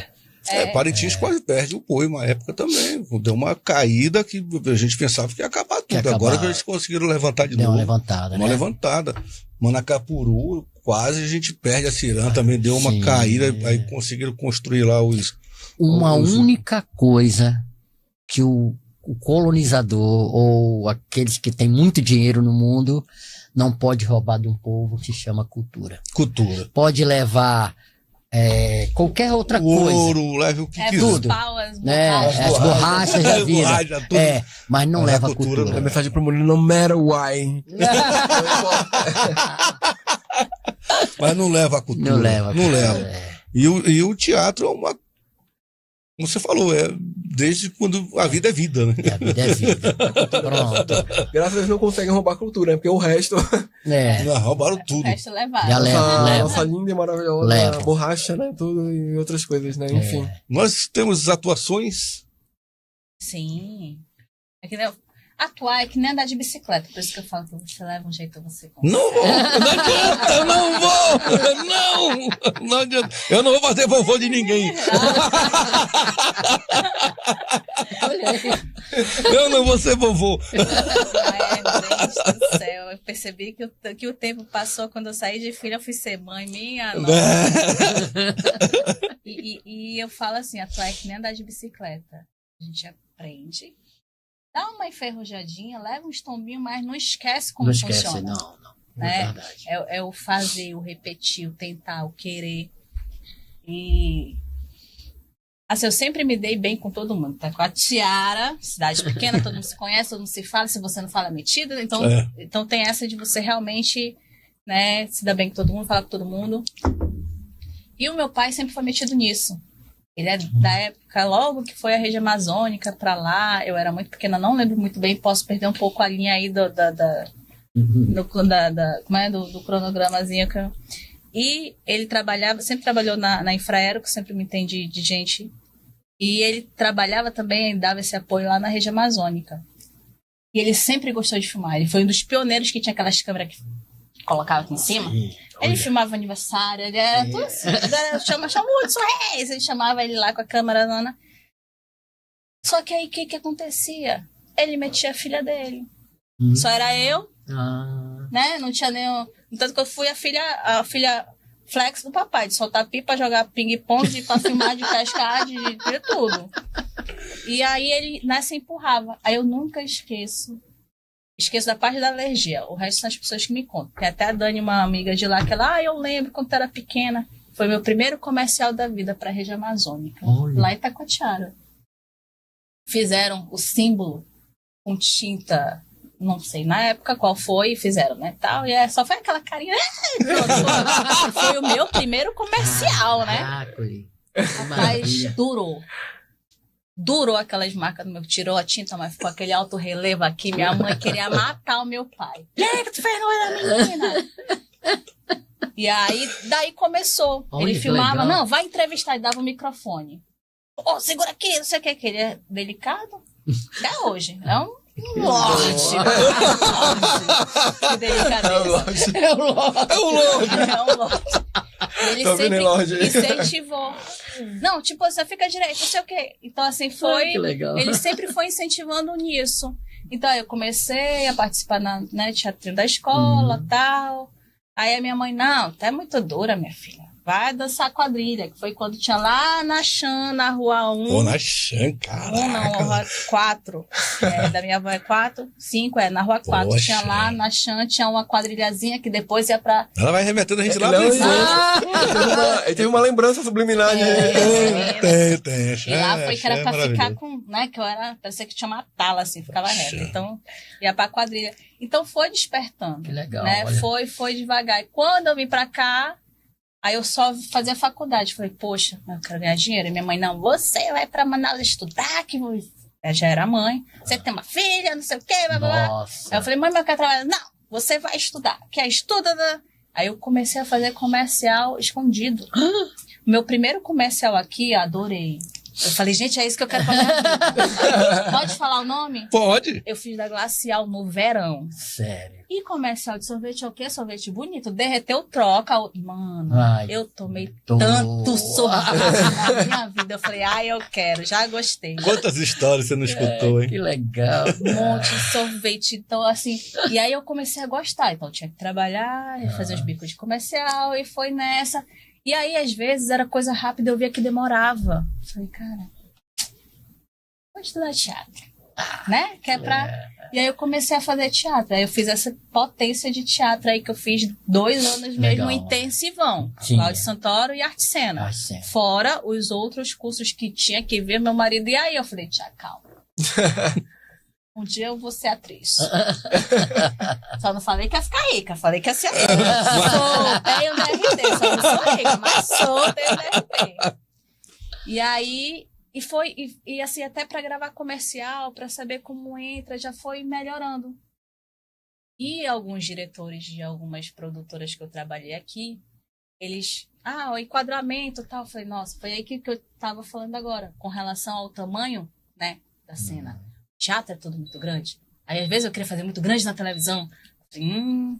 Parintins quase perde o boi uma época também. Deu uma caída que a gente pensava que ia acabar tudo. Agora que eles conseguiram levantar de novo. Uma levantada, uma levantada. Manacapuru, quase a gente perde a Cirã, também deu uma caída, aí conseguiram construir lá Uma única coisa que o colonizador ou aqueles que têm muito dinheiro no mundo não pode roubar de um povo, se chama cultura. Cultura. Pode levar qualquer outra coisa. Ouro, leve o que quiser. Tudo. As borrachas da vida. Mas não leva a cultura. A mensagem pro mundo, no matter why. Mas não leva a cultura. Não leva. E o teatro é uma... Como você falou, desde quando a vida é vida, né? A vida é vida. Pronto. Graças a Deus não conseguem roubar a cultura, né? Porque o resto... Não, roubaram tudo. O resto levaram. Já leva. Nossa linda e maravilhosa borracha, né? Tudo e outras coisas, né? Enfim. Nós temos atuações... Sim. Atuar é que nem andar de bicicleta. Por isso que eu falo que você leva um jeito, você consegue. Não adianta, eu não vou! Não adianta. Eu não vou fazer vovô de ninguém. Eu não vou ser vovô. Deus do céu. Eu percebi que o tempo passou. Quando eu saí de filha, eu fui ser mãe. Minha nossa. E eu falo assim, atuar é que nem andar de bicicleta. A gente aprende... Dá uma enferrujadinha, leva uns tombinhos, mas não esquece como funciona. Não. É verdade. É o fazer, o repetir, o tentar, o querer. E... Assim, eu sempre me dei bem com todo mundo. Tá com a Tiara, cidade pequena, todo mundo se conhece, todo mundo se fala. Se você não fala, é metida. Então tem essa de você realmente, né, se dar bem com todo mundo, falar com todo mundo. E o meu pai sempre foi metido nisso. Ele é da época, logo que foi a região amazônica pra lá, eu era muito pequena, não lembro muito bem, posso perder um pouco a linha aí do cronogramazinho. E ele sempre trabalhou na Infraero, que sempre me entende de gente, e ele trabalhava também, dava esse apoio lá na região amazônica. E ele sempre gostou de filmar, ele foi um dos pioneiros que tinha aquelas câmeras que colocava aqui em cima. Ele filmava o aniversário, ele era tudo assim. Chama o Hudson Reis, ele chamava ele lá com a câmera nona. Só que aí o que acontecia? Ele metia a filha dele. Só era eu, né? Não tinha nenhum. Tanto que eu fui a filha flex do papai, de soltar pipa, jogar ping-pong, pra filmar, de pescar, de tudo. E aí ele nessa empurrava. Aí eu nunca esqueço da parte da alergia. O resto são as pessoas que me contam. Tem até a Dani, uma amiga de lá, que ela, eu lembro quando era pequena. Foi meu primeiro comercial da vida para a região amazônica. Lá em Itacoatiara. Fizeram o símbolo com tinta, não sei na época qual foi, fizeram, né, tal. E só foi aquela carinha. Foi o meu primeiro comercial, né? Mas durou. durou aquelas marcas do meu, tirou a tinta, mas ficou aquele alto relevo aqui. Minha mãe queria matar o meu pai. O que tu fez na menina? E aí, daí começou. Olha, ele filmava, legal. não, vai entrevistar, e dava o microfone. Segura aqui, não sei o que ele é delicado. Até hoje. É um lote. Que delicadeza. É o Lorde. É um lote. Ele Tô sempre vendo Lorde. incentivou. Não, tipo, você fica direito, não sei o quê. Então, assim, foi... Que legal. Ele sempre foi incentivando nisso. Então, eu comecei a participar na teatrinho da escola, tal. Aí a minha mãe, não, tá muito dura, minha filha. Vai dançar quadrilha, que foi quando tinha lá na Chan, na rua 1. Pô, na Chan, caraca. Não, rua 4. Da minha avó é 4, 5, na rua 4. Poxa. Tinha lá na Chan, tinha uma quadrilhazinha que depois ia pra... Ela vai remetendo a gente lá Não, pra não. Ele teve uma lembrança subliminar. Tem. E lá foi que era pra maravilhoso. ficar com, né, que eu era, parecia que tinha uma tala, assim, ficava reta. Então, ia pra quadrilha. Então, foi despertando. Que legal, Né? olha. Foi devagar. E quando eu vim pra cá, aí eu só fazia faculdade. Falei, poxa, eu quero ganhar dinheiro. E minha mãe, não, você vai pra Manaus estudar, que eu já era mãe. Você tem uma filha, não sei o quê, blá, blá, blá. Nossa. Aí eu falei, mãe, mas eu quero trabalhar. Não, você vai estudar. Quer estuda? Né? Aí eu comecei a fazer comercial escondido. Meu primeiro comercial aqui, adorei. Eu falei, gente, é isso que eu quero pra minha vida. Pode falar o nome? Pode. Eu fiz da Glacial no verão. Sério. E comercial de sorvete é o quê? Sorvete bonito. Derreteu, troca. Mano, Ai, eu tomei tô- tanto sorvete na minha vida. Eu falei, eu quero, já gostei. Quantas histórias você não escutou, hein? Que legal. Um monte de sorvete. Então, assim. E aí eu comecei a gostar. Então, eu tinha que trabalhar, fazer os bicos de comercial. E foi nessa. E aí, às vezes, era coisa rápida. Eu via que demorava. Eu falei, cara, vou estudar teatro. Né? Que é pra... E aí eu comecei a fazer teatro. Aí eu fiz essa potência de teatro aí que eu fiz 2 anos mesmo Legal. intensivão. Sim. Cláudio Santoro e Arte Cena. Arte Cena. Fora os outros cursos que tinha que ver meu marido. E aí eu falei, tia, calma. Um dia eu vou ser atriz. Só não falei que ia ficar rica. Falei que ia ser atriz. Sou, tenho DRT. Só não sou rica, mas sou, tenho DRT. E aí... E assim, até para gravar comercial, para saber como entra, já foi melhorando. E alguns diretores de algumas produtoras que eu trabalhei aqui, eles... o enquadramento e tal. Eu falei, nossa, foi aí que eu tava falando agora, com relação ao tamanho, né, da cena. Teatro é tudo muito grande. Aí, às vezes, eu queria fazer muito grande na televisão. Eu falei,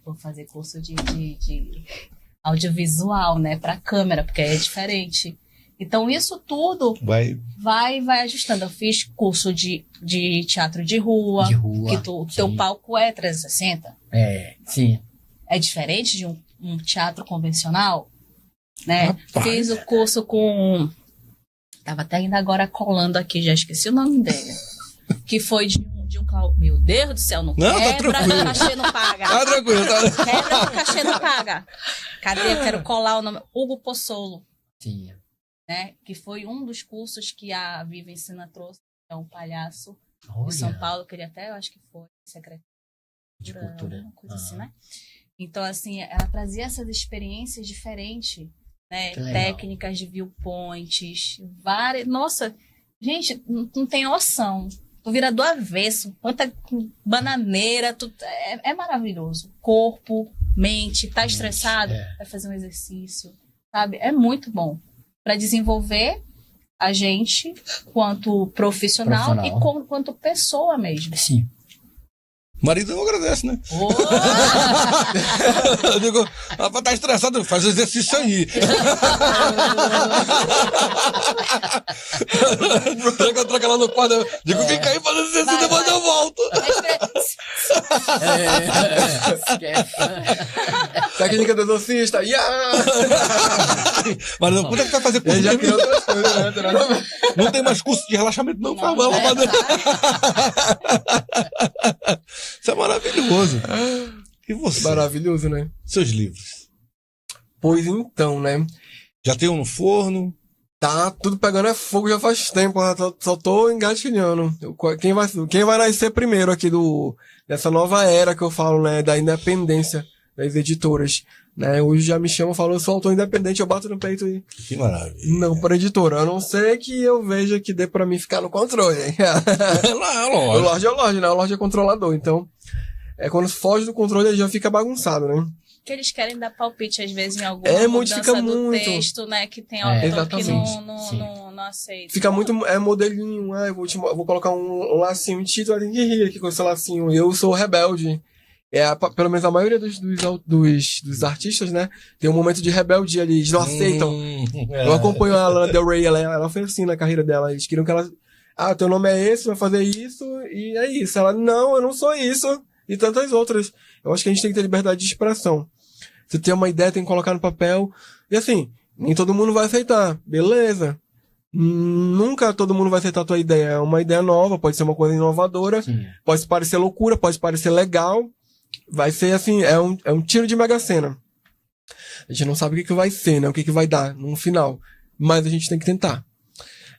vou fazer curso de audiovisual, né, para câmera, porque aí é diferente. Então, isso tudo vai ajustando. Eu fiz curso de teatro de rua. Que o teu palco é 360. Sim. É diferente de um teatro convencional, né? Rapaz. Fiz o curso com... Tava até ainda agora colando aqui, já esqueci o nome dele. Que foi de um meu Deus do céu, não Tá quebra que tranquilo. o cachê não paga. Tá tranquilo, tá? Quebra que o cachê não paga. Cadê? Eu quero colar o nome. Hugo Pozzolo. Sim. Né? Que foi um dos cursos que a Viva Ensina trouxe, é um palhaço Olha, de São Paulo, que ele até, eu acho que foi secretário de cultura. uma coisa assim, né? Então, assim, ela trazia essas experiências diferentes, né? Que legal. Técnicas de viewpoints, várias... Nossa, gente, não tem noção. Tu vira do avesso, quanta bananeira, é maravilhoso. Corpo, mente, tá estressado, vai fazer um exercício, sabe? É muito bom. Para desenvolver a gente quanto profissional. E quanto pessoa mesmo. Sim. O marido não agradece, né? Oh! Eu digo, rapaz, tá estressado, faz o exercício aí. Troca lá no quadro. Digo, fica aí fazendo exercício, depois eu volto. Técnica do exorcista. Mas não, quando é que vai fazer curso? Ele já criou outras coisas, né? Não tem mais curso de relaxamento, não. Faz lá, Isso é maravilhoso. E você? Maravilhoso, né? Seus livros? Pois então, né? Já tem um no forno? Tá tudo pegando fogo já faz tempo, só tô engatilhando. Quem vai nascer primeiro aqui dessa nova era que eu falo, né? Da independência das editoras. Né? Hoje já me chamam, falam, eu sou autor independente, eu bato no peito e... Que maravilha. Não para editora, a não ser que eu veja que dê pra mim ficar no controle. O Lorde é o Lorde, né? O Lorde é controlador, então... quando foge do controle, ele já fica bagunçado, né? Que eles querem dar palpite, às vezes, em alguma mudança do texto, né? Que tem autor que não aceita. Fica muito... modelinho, eu vou colocar um lacinho de título, tem que rir aqui com esse lacinho. Eu sou rebelde. Pelo menos a maioria dos artistas, né? Tem um momento de rebeldia ali, eles não aceitam. Eu acompanho a Lana Del Rey, ela foi assim na carreira dela. Eles queriam que ela... teu nome é esse, vai fazer isso, e é isso. Ela, não, eu não sou isso. E tantas outras. Eu acho que a gente tem que ter liberdade de expressão. Você tem uma ideia, tem que colocar no papel. E assim, nem todo mundo vai aceitar. Beleza. Nunca todo mundo vai aceitar a tua ideia. É uma ideia nova, pode ser uma coisa inovadora. Sim. Pode parecer loucura, pode parecer legal. Vai ser assim, é um tiro de Mega Sena. A gente não sabe o que vai ser, né? O que vai dar no final. Mas a gente tem que tentar.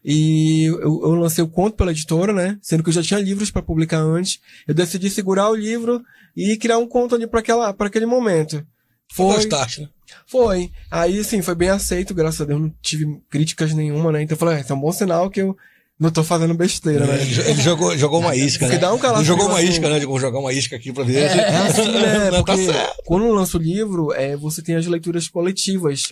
E eu lancei o conto pela editora, né? Sendo que eu já tinha livros para publicar antes. Eu decidi segurar o livro e criar um conto ali para aquele momento. Gostaste, né? Foi. Aí, sim, foi bem aceito, graças a Deus. Não tive críticas nenhuma, né? Então eu falei, esse é um bom sinal que eu não tô fazendo besteira, né? Ele jogou uma isca, né? Dá um calafrio, jogou uma assim, isca, né? Vou jogar uma isca aqui pra ver. Assim, né? Não, porque tá quando lança o livro, você tem as leituras coletivas.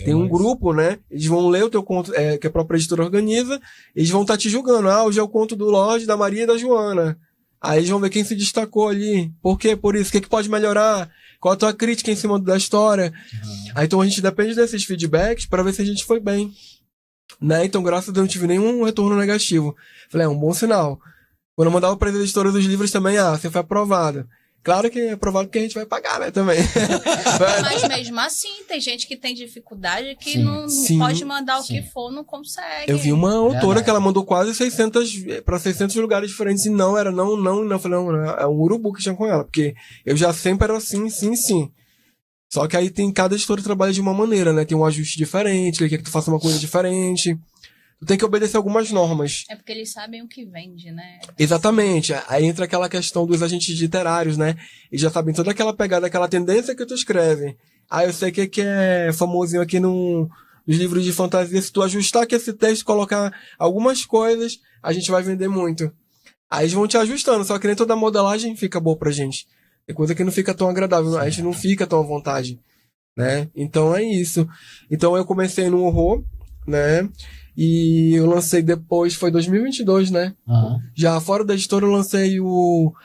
Tem um grupo, né? Eles vão ler o teu conto, que a própria editora organiza, eles vão estar te julgando. Hoje é o conto do Lorde, da Maria e da Joana. Aí eles vão ver quem se destacou ali. Por quê? Por isso. O que pode melhorar? Qual a tua crítica em cima da história? Aí, então a gente depende desses feedbacks para ver se a gente foi bem. Né? Então, graças a Deus, não tive nenhum retorno negativo. Falei, é um bom sinal. Quando eu mandava para a editora dos livros também, você foi aprovado. Claro que é aprovado que a gente vai pagar, né, também. Mas mesmo assim, tem gente que tem dificuldade que não pode mandar o que for, não consegue. Eu vi uma autora que ela mandou quase 600 lugares diferentes e não. Eu falei, não, é um urubu que tinha com ela, porque eu já sempre era assim, sim. Só que aí cada editora trabalha de uma maneira, né? Tem um ajuste diferente, ele quer que tu faça uma coisa diferente. Tu tem que obedecer algumas normas. É porque eles sabem o que vende, né? Exatamente. Aí entra aquela questão dos agentes literários, né? Eles já sabem toda aquela pegada, aquela tendência que tu escreve. Eu sei que é famosinho aqui nos livros de fantasia. Se tu ajustar aqui esse texto, colocar algumas coisas, a gente vai vender muito. Aí eles vão te ajustando, só que nem toda modelagem fica boa pra gente. Tem coisa que não fica tão agradável, a gente não fica tão à vontade, né? Então é isso. Então eu comecei no horror, né? E eu lancei depois, foi 2022, né? Já fora da editora eu lancei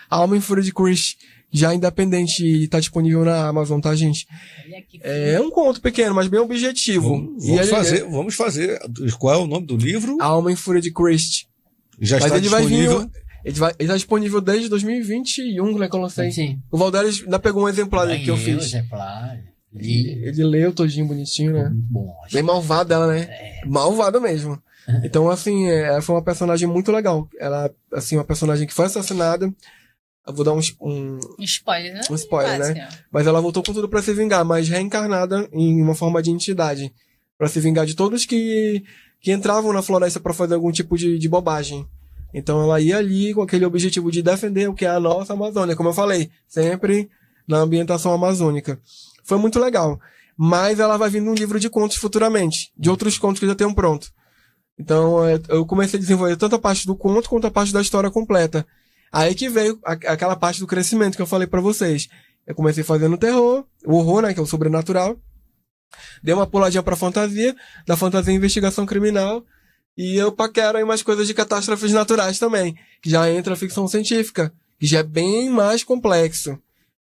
A Alma em Fúria de Chris, já independente, e tá disponível na Amazon, tá, gente? É um conto pequeno, mas bem objetivo. Vamos fazer. Qual é o nome do livro? A Alma em Fúria de Chris. Já está disponível. Ele tá disponível desde 2021, né, que eu lancei. Sim. O Valdéres ainda pegou um exemplar que eu fiz. Ele leu todinho, bonitinho, né? Bom, bem malvado ela, né? Malvado mesmo. Então, assim, ela foi uma personagem muito legal. Ela, assim, uma personagem que foi assassinada. Eu vou dar um spoiler, né? Um spoiler, né? Mas ela voltou com tudo pra se vingar, mas reencarnada em uma forma de entidade. Pra se vingar de todos que entravam na floresta pra fazer algum tipo de bobagem. Então ela ia ali com aquele objetivo de defender o que é a nossa Amazônia, como eu falei, sempre na ambientação amazônica. Foi muito legal. Mas ela vai vir num livro de contos futuramente, de outros contos que já tenham pronto. Então eu comecei a desenvolver tanto a parte do conto quanto a parte da história completa. Aí que veio aquela parte do crescimento que eu falei pra vocês. Eu comecei fazendo terror, o horror, né, que é o sobrenatural. Dei uma puladinha pra fantasia, da fantasia investigação criminal. E eu paquero aí umas coisas de catástrofes naturais também, que já entra a ficção científica, que já é bem mais complexo.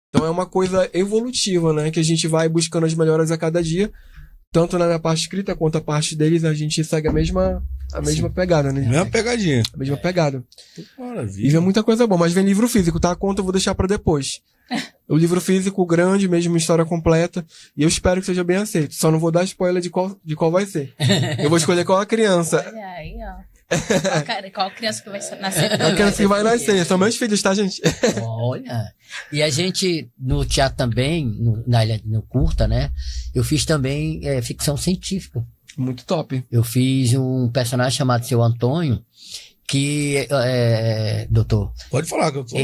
Então é uma coisa evolutiva, né? Que a gente vai buscando as melhoras a cada dia, tanto na minha parte escrita quanto a parte deles, a gente segue a mesma pegada, né? Mesma pegadinha. A mesma pegada. Maravilha. E vem muita coisa boa, mas vem livro físico, tá? A conta eu vou deixar pra depois. O livro físico grande, mesmo história completa, e eu espero que seja bem aceito. Só não vou dar spoiler de qual vai ser. Eu vou escolher qual a criança. Olha aí, ó. Qual criança que vai nascer? A criança que vai nascer. São meus filhos, tá, gente? Olha. E a gente, no teatro também, no curta, né? Eu fiz também ficção científica. Muito top. Eu fiz um personagem chamado Seu Antônio, que, doutor... Pode falar que eu tô...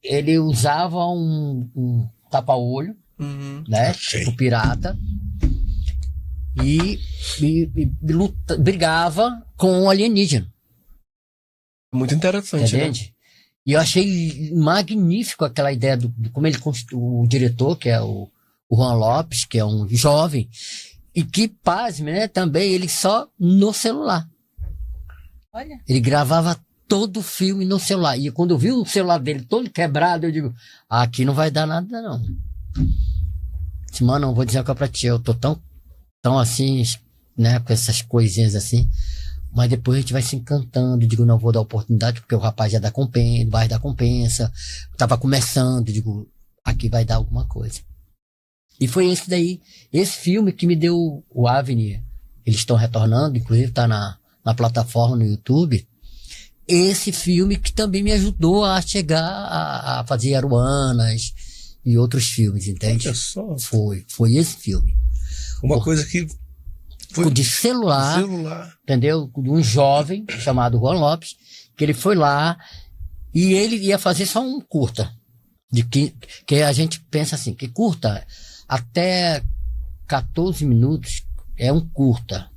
Ele usava um tapa-olho, né? Tipo pirata. E brigava com o alienígena. Muito interessante, entende? Né? E eu achei magnífico aquela ideia do como ele o diretor, que é o Juan Lopes, que é um jovem, e que, pasme, né, também ele só no celular. Olha. Ele gravava todo o filme no celular. E quando eu vi o celular dele todo quebrado, eu digo, aqui não vai dar nada, não. Disse, mano, não vou dizer uma coisa pra ti, eu tô tão assim, né, com essas coisinhas assim. Mas depois a gente vai se encantando. Digo, não vou dar oportunidade, porque o rapaz já dá compensa, vai dar compensa. Tava começando, digo, aqui vai dar alguma coisa. E foi esse filme que me deu o Avenir. Eles estão retornando, inclusive tá na plataforma no YouTube. Esse filme que também me ajudou a chegar a fazer Aruanas e outros filmes, entende? Olha só. Foi esse filme. Uma coisa que foi de celular, entendeu? De um jovem chamado Juan Lopes, que ele foi lá e ele ia fazer só um curta. Que a gente pensa assim, que curta até 14 minutos é um curta,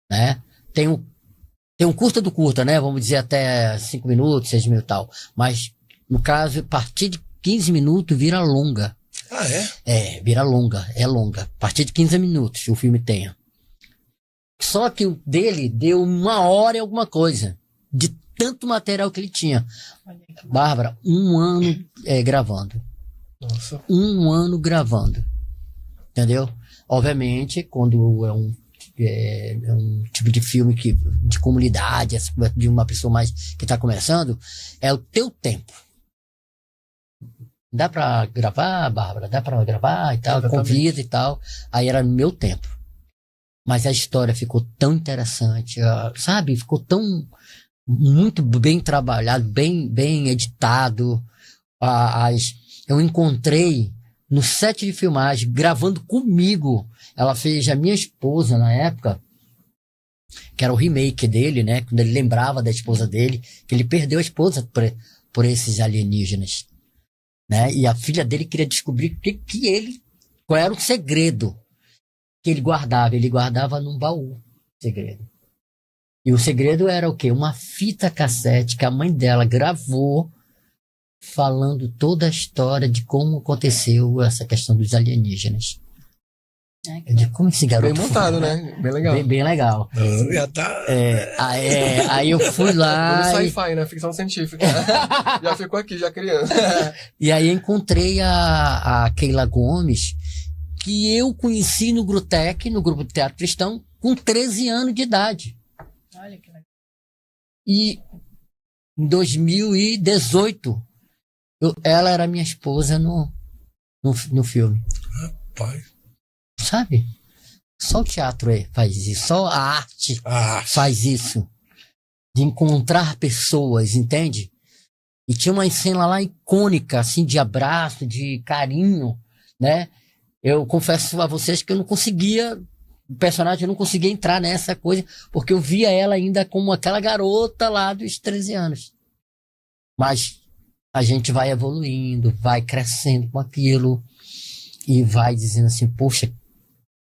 né? Tem um curta do curta, né? Vamos dizer até 5 minutos, 6 minutos e tal. Mas, no caso, a partir de 15 minutos vira longa. Ah, é? É, vira longa, é longa. A partir de 15 minutos o filme tem. Só que o dele deu 1 hora e alguma coisa. De tanto material que ele tinha. Bárbara, 1 ano gravando. Nossa. 1 ano gravando. Entendeu? Obviamente, quando é um tipo de filme de comunidade, de uma pessoa mais que está começando, é o teu tempo. Dá pra gravar, Bárbara? Dá pra gravar e tal, exatamente. Convida e tal. Aí era no meu tempo. Mas a história ficou tão interessante, sabe? Ficou muito bem trabalhado, bem editado. Eu encontrei no set de filmagem, gravando comigo. Ela fez a minha esposa na época, que era o remake dele, né? Quando ele lembrava da esposa dele, que ele perdeu a esposa por esses alienígenas, né? E a filha dele queria descobrir qual era o segredo que ele guardava. Ele guardava num baú, o segredo. E o segredo era o quê? Uma fita cassete que a mãe dela gravou, falando toda a história de como aconteceu essa questão dos alienígenas. De como esse garoto bem montado, né? Bem legal. Bem legal. Já tá... Aí eu fui lá... No sci-fi, né? Ficção científica. Já ficou aqui, já criança. E aí encontrei a Keila Gomes, que eu conheci no Grutec, no Grupo de Teatro Cristão, com 13 anos de idade. Olha que legal. E em 2018, ela era minha esposa no filme. Rapaz. Sabe? Só o teatro faz isso. Só a arte faz isso. De encontrar pessoas, entende? E tinha uma cena lá icônica, assim, de abraço, de carinho, né? Eu confesso a vocês que eu não conseguia... O personagem, eu não conseguia entrar nessa coisa, porque eu via ela ainda como aquela garota lá dos 13 anos. Mas a gente vai evoluindo, vai crescendo com aquilo e vai dizendo assim, poxa,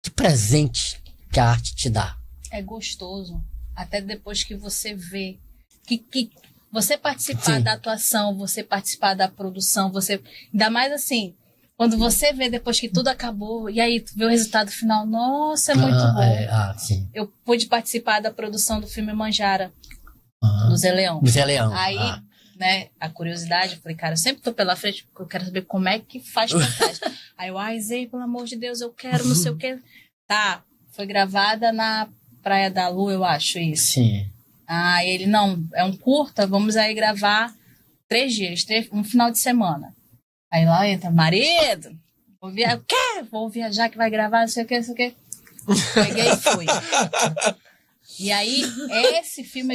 que presente que a arte te dá. É gostoso. Até depois que você vê que você participar da atuação, você participar da produção, você... Ainda mais assim, quando você vê depois que tudo acabou, e aí tu vê o resultado final, nossa, é muito bom. Sim. Eu pude participar da produção do filme Manjara, do Zé Leão. Zé Leão. Aí, né, a curiosidade, eu falei, cara, eu sempre tô pela frente, porque eu quero saber como é que faz montagem. Aí eu, Zé, pelo amor de Deus, eu quero, não sei o quê. Tá, foi gravada na Praia da Lua, eu acho isso. Sim. E ele, não, é um curta, vamos aí gravar 3 dias, um final de semana. Aí lá entra, marido, vou viajar que vai gravar, não sei o que. Peguei e fui. E aí, esse filme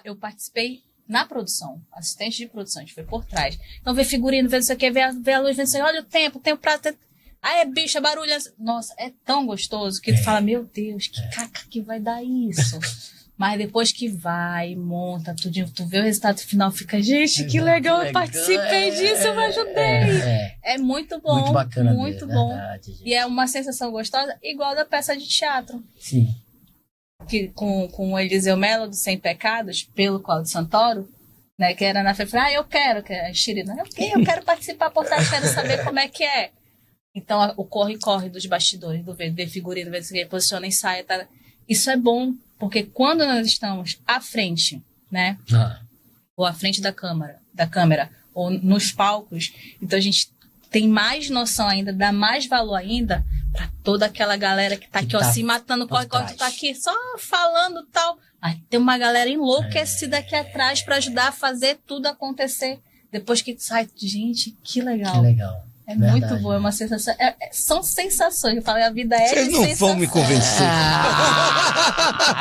eu participei na produção, assistente de produção, a gente foi por trás. Então, ver figurino, ver não sei o que, ver a luz, ver não sei o que, olha o tempo prato. É bicha, barulho. Nossa, é tão gostoso que tu fala, meu Deus, que caca que vai dar isso. Mas depois que vai, monta, tu vê o resultado final, fica, gente, que legal, eu participei disso, eu ajudei. É muito bom. Muito bacana. Muito mesmo, bom. Verdade, E é uma sensação gostosa, igual da peça de teatro. Sim. Que, com o Eliseu Melo, do Sem Pecados, pelo Cláudio Santoro, né, que era na frente, eu quero, que é a Xirina, eu quero participar por trás, quero saber como é que é. Então, o corre-corre dos bastidores, do ver figurino, ver se posiciona, ensaia, tá? Isso é bom, porque quando nós estamos à frente, né, ou à frente da câmera, ou nos palcos, então a gente tem mais noção ainda, dá mais valor ainda pra toda aquela galera que tá aqui, ó, se matando, corre, tu tá aqui só falando e tal. Aí tem uma galera enlouquecida aqui atrás pra ajudar a fazer tudo acontecer. Depois que sai, gente, que legal. Que legal. É verdade, muito bom, é uma sensação. São sensações. Eu falei, a vida é Vocês não vão me convencer.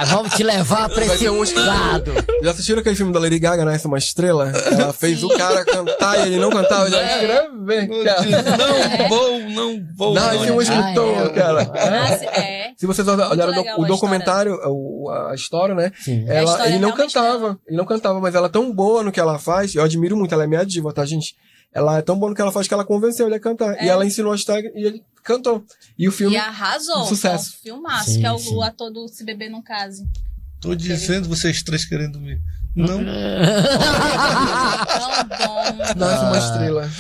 Vamos te levar pra esse lado. Já assistiram aquele filme da Lady Gaga, Nasce uma Estrela? Ela fez o cara cantar e ele não cantava. Já escreve. Não vou. Nasce um escritor, cara. Se vocês olharem o documentário, a história, né? Sim. Ele não cantava. Ele não cantava, mas ela é tão boa no que ela faz. Eu admiro muito, ela é minha diva, tá, gente? Ela é tão boa no que ela faz que ela convenceu ele a cantar. E ela ensinou as técnicas e ele cantou. E o filme... E arrasou. Sucesso. É um filmaço, sim, que é o ator do Se Beber Não Case. Tô dizendo, vocês três querendo me... Não. Tão bom. Nasce uma estrela.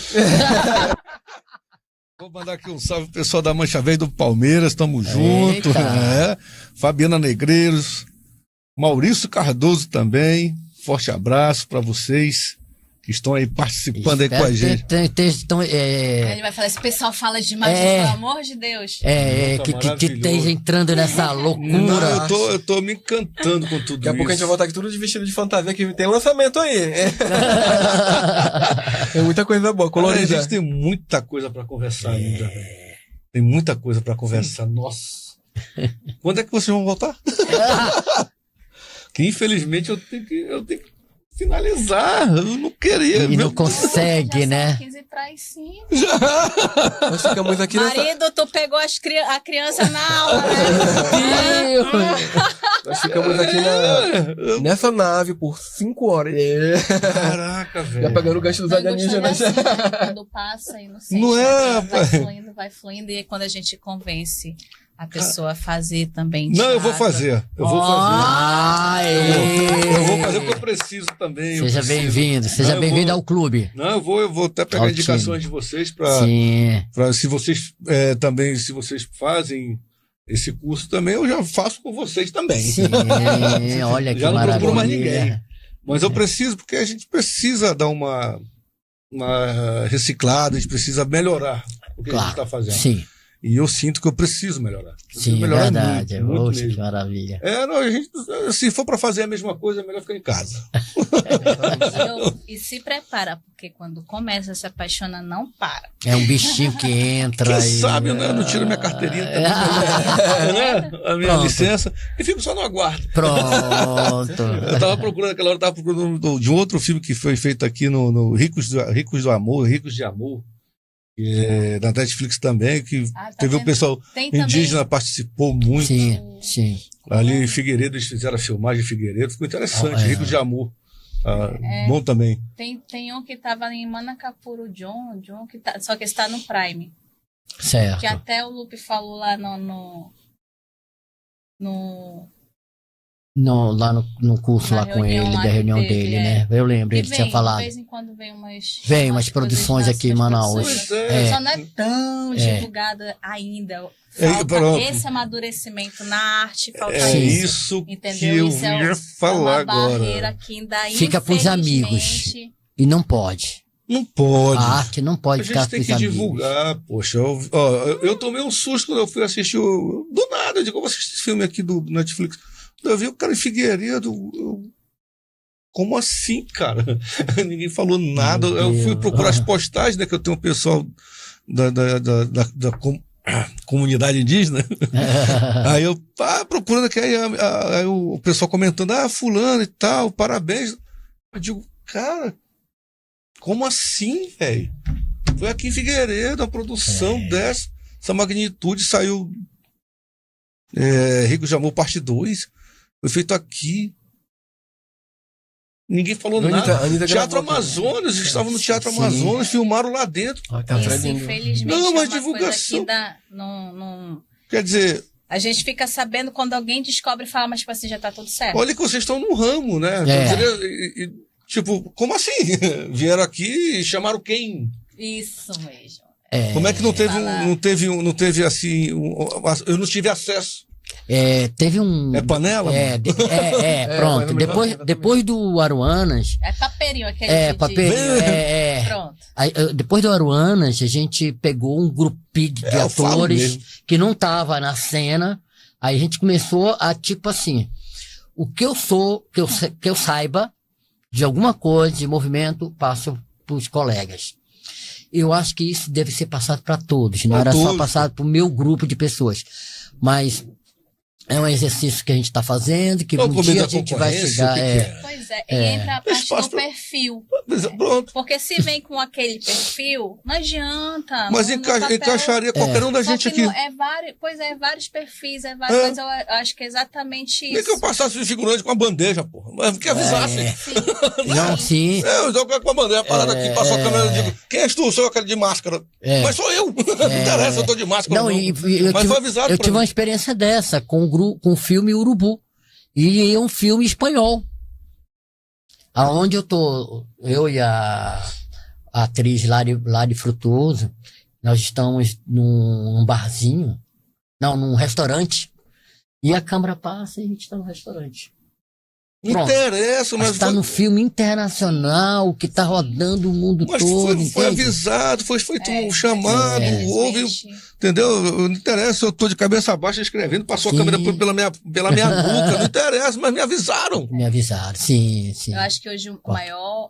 Vou mandar aqui um salve pro pessoal da Mancha Verde do Palmeiras. Tamo junto. Fabiana Negreiros. Maurício Cardoso também. Forte abraço pra vocês que estão aí participando aí com a gente. Ele vai falar, esse pessoal fala demais, pelo amor de Deus. Que esteja entrando nessa loucura. Não, eu tô me encantando com tudo isso. Daqui a pouco a gente vai voltar aqui tudo de vestido de fantasia, que tem lançamento aí. Tem muita coisa boa, colorida. A gente tem muita coisa pra conversar ainda. Tem muita coisa pra conversar. Nossa. Quando é que vocês vão voltar? Que infelizmente eu tenho que finalizar, eu não queria. E não consegue, né? 15 para as 5. Nós ficamos aqui Marido, tu pegou a criança na aula, né? Nós ficamos aqui nessa nave por 5 horas. Caraca, velho. Já pegando o gancho dos alienígenas. Quando passa e não é, vai fluindo, e quando a gente convence a pessoa a fazer também. Não, eu vou fazer. Eu vou fazer porque eu preciso também. Seja bem-vindo. Seja bem-vindo ao clube. Não, eu vou até pegar indicações de vocês para se vocês também, se vocês fazem esse curso também, eu já faço com vocês também. Sim, olha que já maravilha. Não procuro mais ninguém. Mas eu preciso, porque a gente precisa dar uma reciclada, a gente precisa melhorar o que a gente está fazendo. Sim. E eu sinto que eu preciso melhorar. Sim, é verdade. Muito que maravilha. A gente, se for para fazer a mesma coisa, é melhor ficar em casa. E se prepara, porque quando começa a se apaixona, não para. É um bichinho que entra. Quem sabe, né? Eu não tiro minha carteirinha também, né? A minha licença. E fico só no aguardo. Pronto. Eu tava procurando de um outro filme que foi feito aqui no Ricos do Amor, Ricos de Amor. Na Netflix também, que teve o pessoal indígena também. Participou muito. Sim. Ali em Figueiredo, eles fizeram a filmagem em Figueiredo, ficou interessante, Ricos de Amor. Bom também. Tem um que estava em Manacapuru, John que tá, só que está no Prime. Certo. Que até o Lupe falou lá lá no curso lá com ele, da reunião dele, né? Eu lembro, ele tinha falado. De vez em quando vem umas produções aqui em Manaus. Só não é tão divulgada ainda. Falta esse amadurecimento na arte, falta isso. Entendeu? Que eu ia falar agora. Barreira que ainda, fica pros amigos. E não pode. Não pode. A arte não pode ficar com os amigos. A gente tem que divulgar, poxa. Eu tomei um susto quando eu fui assistir do nada, eu digo, eu vou assistir esse filme aqui do Netflix. Eu vi o cara em Figueiredo. Como assim, cara? Ninguém falou nada. Eu fui procurar as postagens, né? Que eu tenho um pessoal da comunidade indígena. Aí eu procurando aqui, aí o pessoal comentando, fulano e tal, parabéns. Eu digo, cara, como assim, velho? Foi aqui em Figueiredo, a produção dessa magnitude saiu Ricos de Amor parte 2. Foi feito aqui. Ninguém falou Anitta, nada. Anitta Teatro gravou, Amazonas, estavam no Teatro Sim. Amazonas, filmaram lá dentro. Isso, infelizmente, Não, mas é uma divulgação. coisa que não... Quer dizer, A gente fica sabendo quando alguém descobre e fala, mas tipo assim, já tá tudo certo. olha que vocês estão no ramo, né? Tipo, como assim? Vieram aqui e chamaram quem? Isso mesmo. Como é que não teve assim, eu não tive acesso. Teve um. É panela? Pronto. Depois do Aruanas. É papeirinho aquele Papeirinho. Pronto. Aí, depois do Aruanas, a gente pegou um grupinho de atores que não tava na cena. Aí a gente começou a, tipo assim, o que eu sou, que eu saiba de alguma coisa, de movimento, passo pros colegas. Eu acho que isso deve ser passado para todos, não era só passado pro meu grupo de pessoas. Mas é um exercício que a gente está fazendo, que um dia a gente vai chegar. Pois é, e entra a parte do perfil. Pronto. Porque se vem com aquele perfil, não adianta. Mas encaixaria qualquer um da gente aqui. Vários perfis, mas eu acho que é exatamente isso. Nem que eu passasse de figurante com a bandeja, porra. Mas que avisasse. Não, sim. Eu jogo com a bandeja parada aqui, passou a câmera e digo, quem és tu? Sou aquele de máscara. Mas sou eu. Não interessa, eu tô de máscara. Mas foi avisado. Eu tive uma experiência dessa com o filme Urubu. E é um filme espanhol. Aonde eu e a atriz Lari Frutuoso, nós estamos num barzinho, num restaurante, e a câmera passa e a gente está no restaurante. Não interessa, mas está no filme internacional que está rodando o mundo todo. Foi avisado, foi feito um chamado, houve. Entendeu? Não interessa, eu estou de cabeça baixa escrevendo, passou a câmera pela minha nuca, não interessa, mas me avisaram. Me avisaram, sim. Eu acho que hoje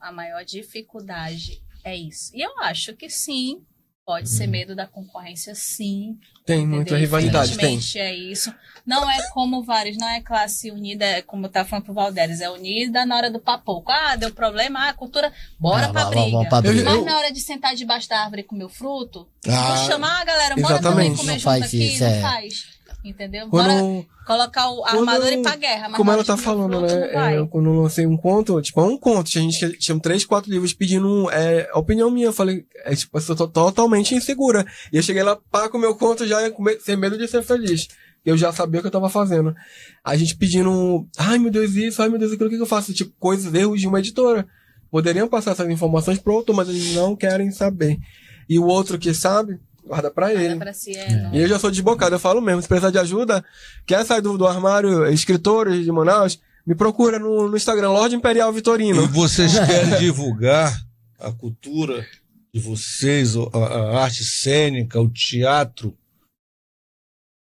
a maior dificuldade é isso. E eu acho que sim, pode ser medo da concorrência, sim. Tem muita rivalidade, tem. É isso. Não é como vários, não é classe unida, como eu estava falando pro Valderes, é unida na hora do papoco. Deu problema, a cultura, bora pra briga. Mas na hora de sentar debaixo da árvore e comer o fruto, vou chamar a galera, bora também comer junto aqui, não faz. Entendeu? Bora colocar a armadura e ir pra guerra. Mas como ela tá falando, fruto, né? Quando eu lancei um conto, um conto, a gente tinha 3, 4 livros pedindo a opinião minha. Eu falei, eu tô totalmente insegura. E eu cheguei lá com o meu conto já sem medo de ser feliz. Eu já sabia o que eu tava fazendo. A gente pedindo, ai meu Deus isso, ai meu Deus aquilo, o que eu faço? Tipo, coisas, erros de uma editora. Poderiam passar essas informações pro outro, mas eles não querem saber. E o outro que sabe, guarda pra ele. E eu já sou desbocado, eu falo mesmo, se precisar de ajuda, quer sair do armário, escritores de Manaus, me procura no Instagram, Lorde Imperial Vitorino. E vocês querem divulgar a cultura de vocês, a arte cênica, o teatro,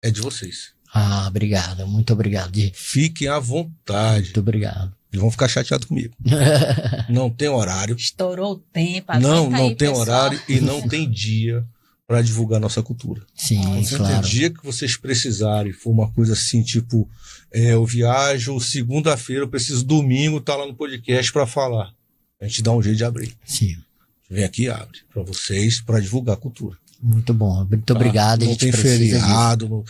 é de vocês. Obrigado, muito obrigado. Fiquem à vontade. Muito obrigado. Eles vão ficar chateados comigo. Não tem horário. Estourou o tempo. Não tem horário e não tem dia para divulgar nossa cultura. Sim, claro. O dia que vocês precisarem, for uma coisa assim, tipo, eu viajo segunda-feira, eu preciso domingo estar lá no podcast para falar. A gente dá um jeito de abrir. Sim. Vem aqui e abre para vocês, para divulgar a cultura. Muito bom, muito obrbrigado. Não tem feriado.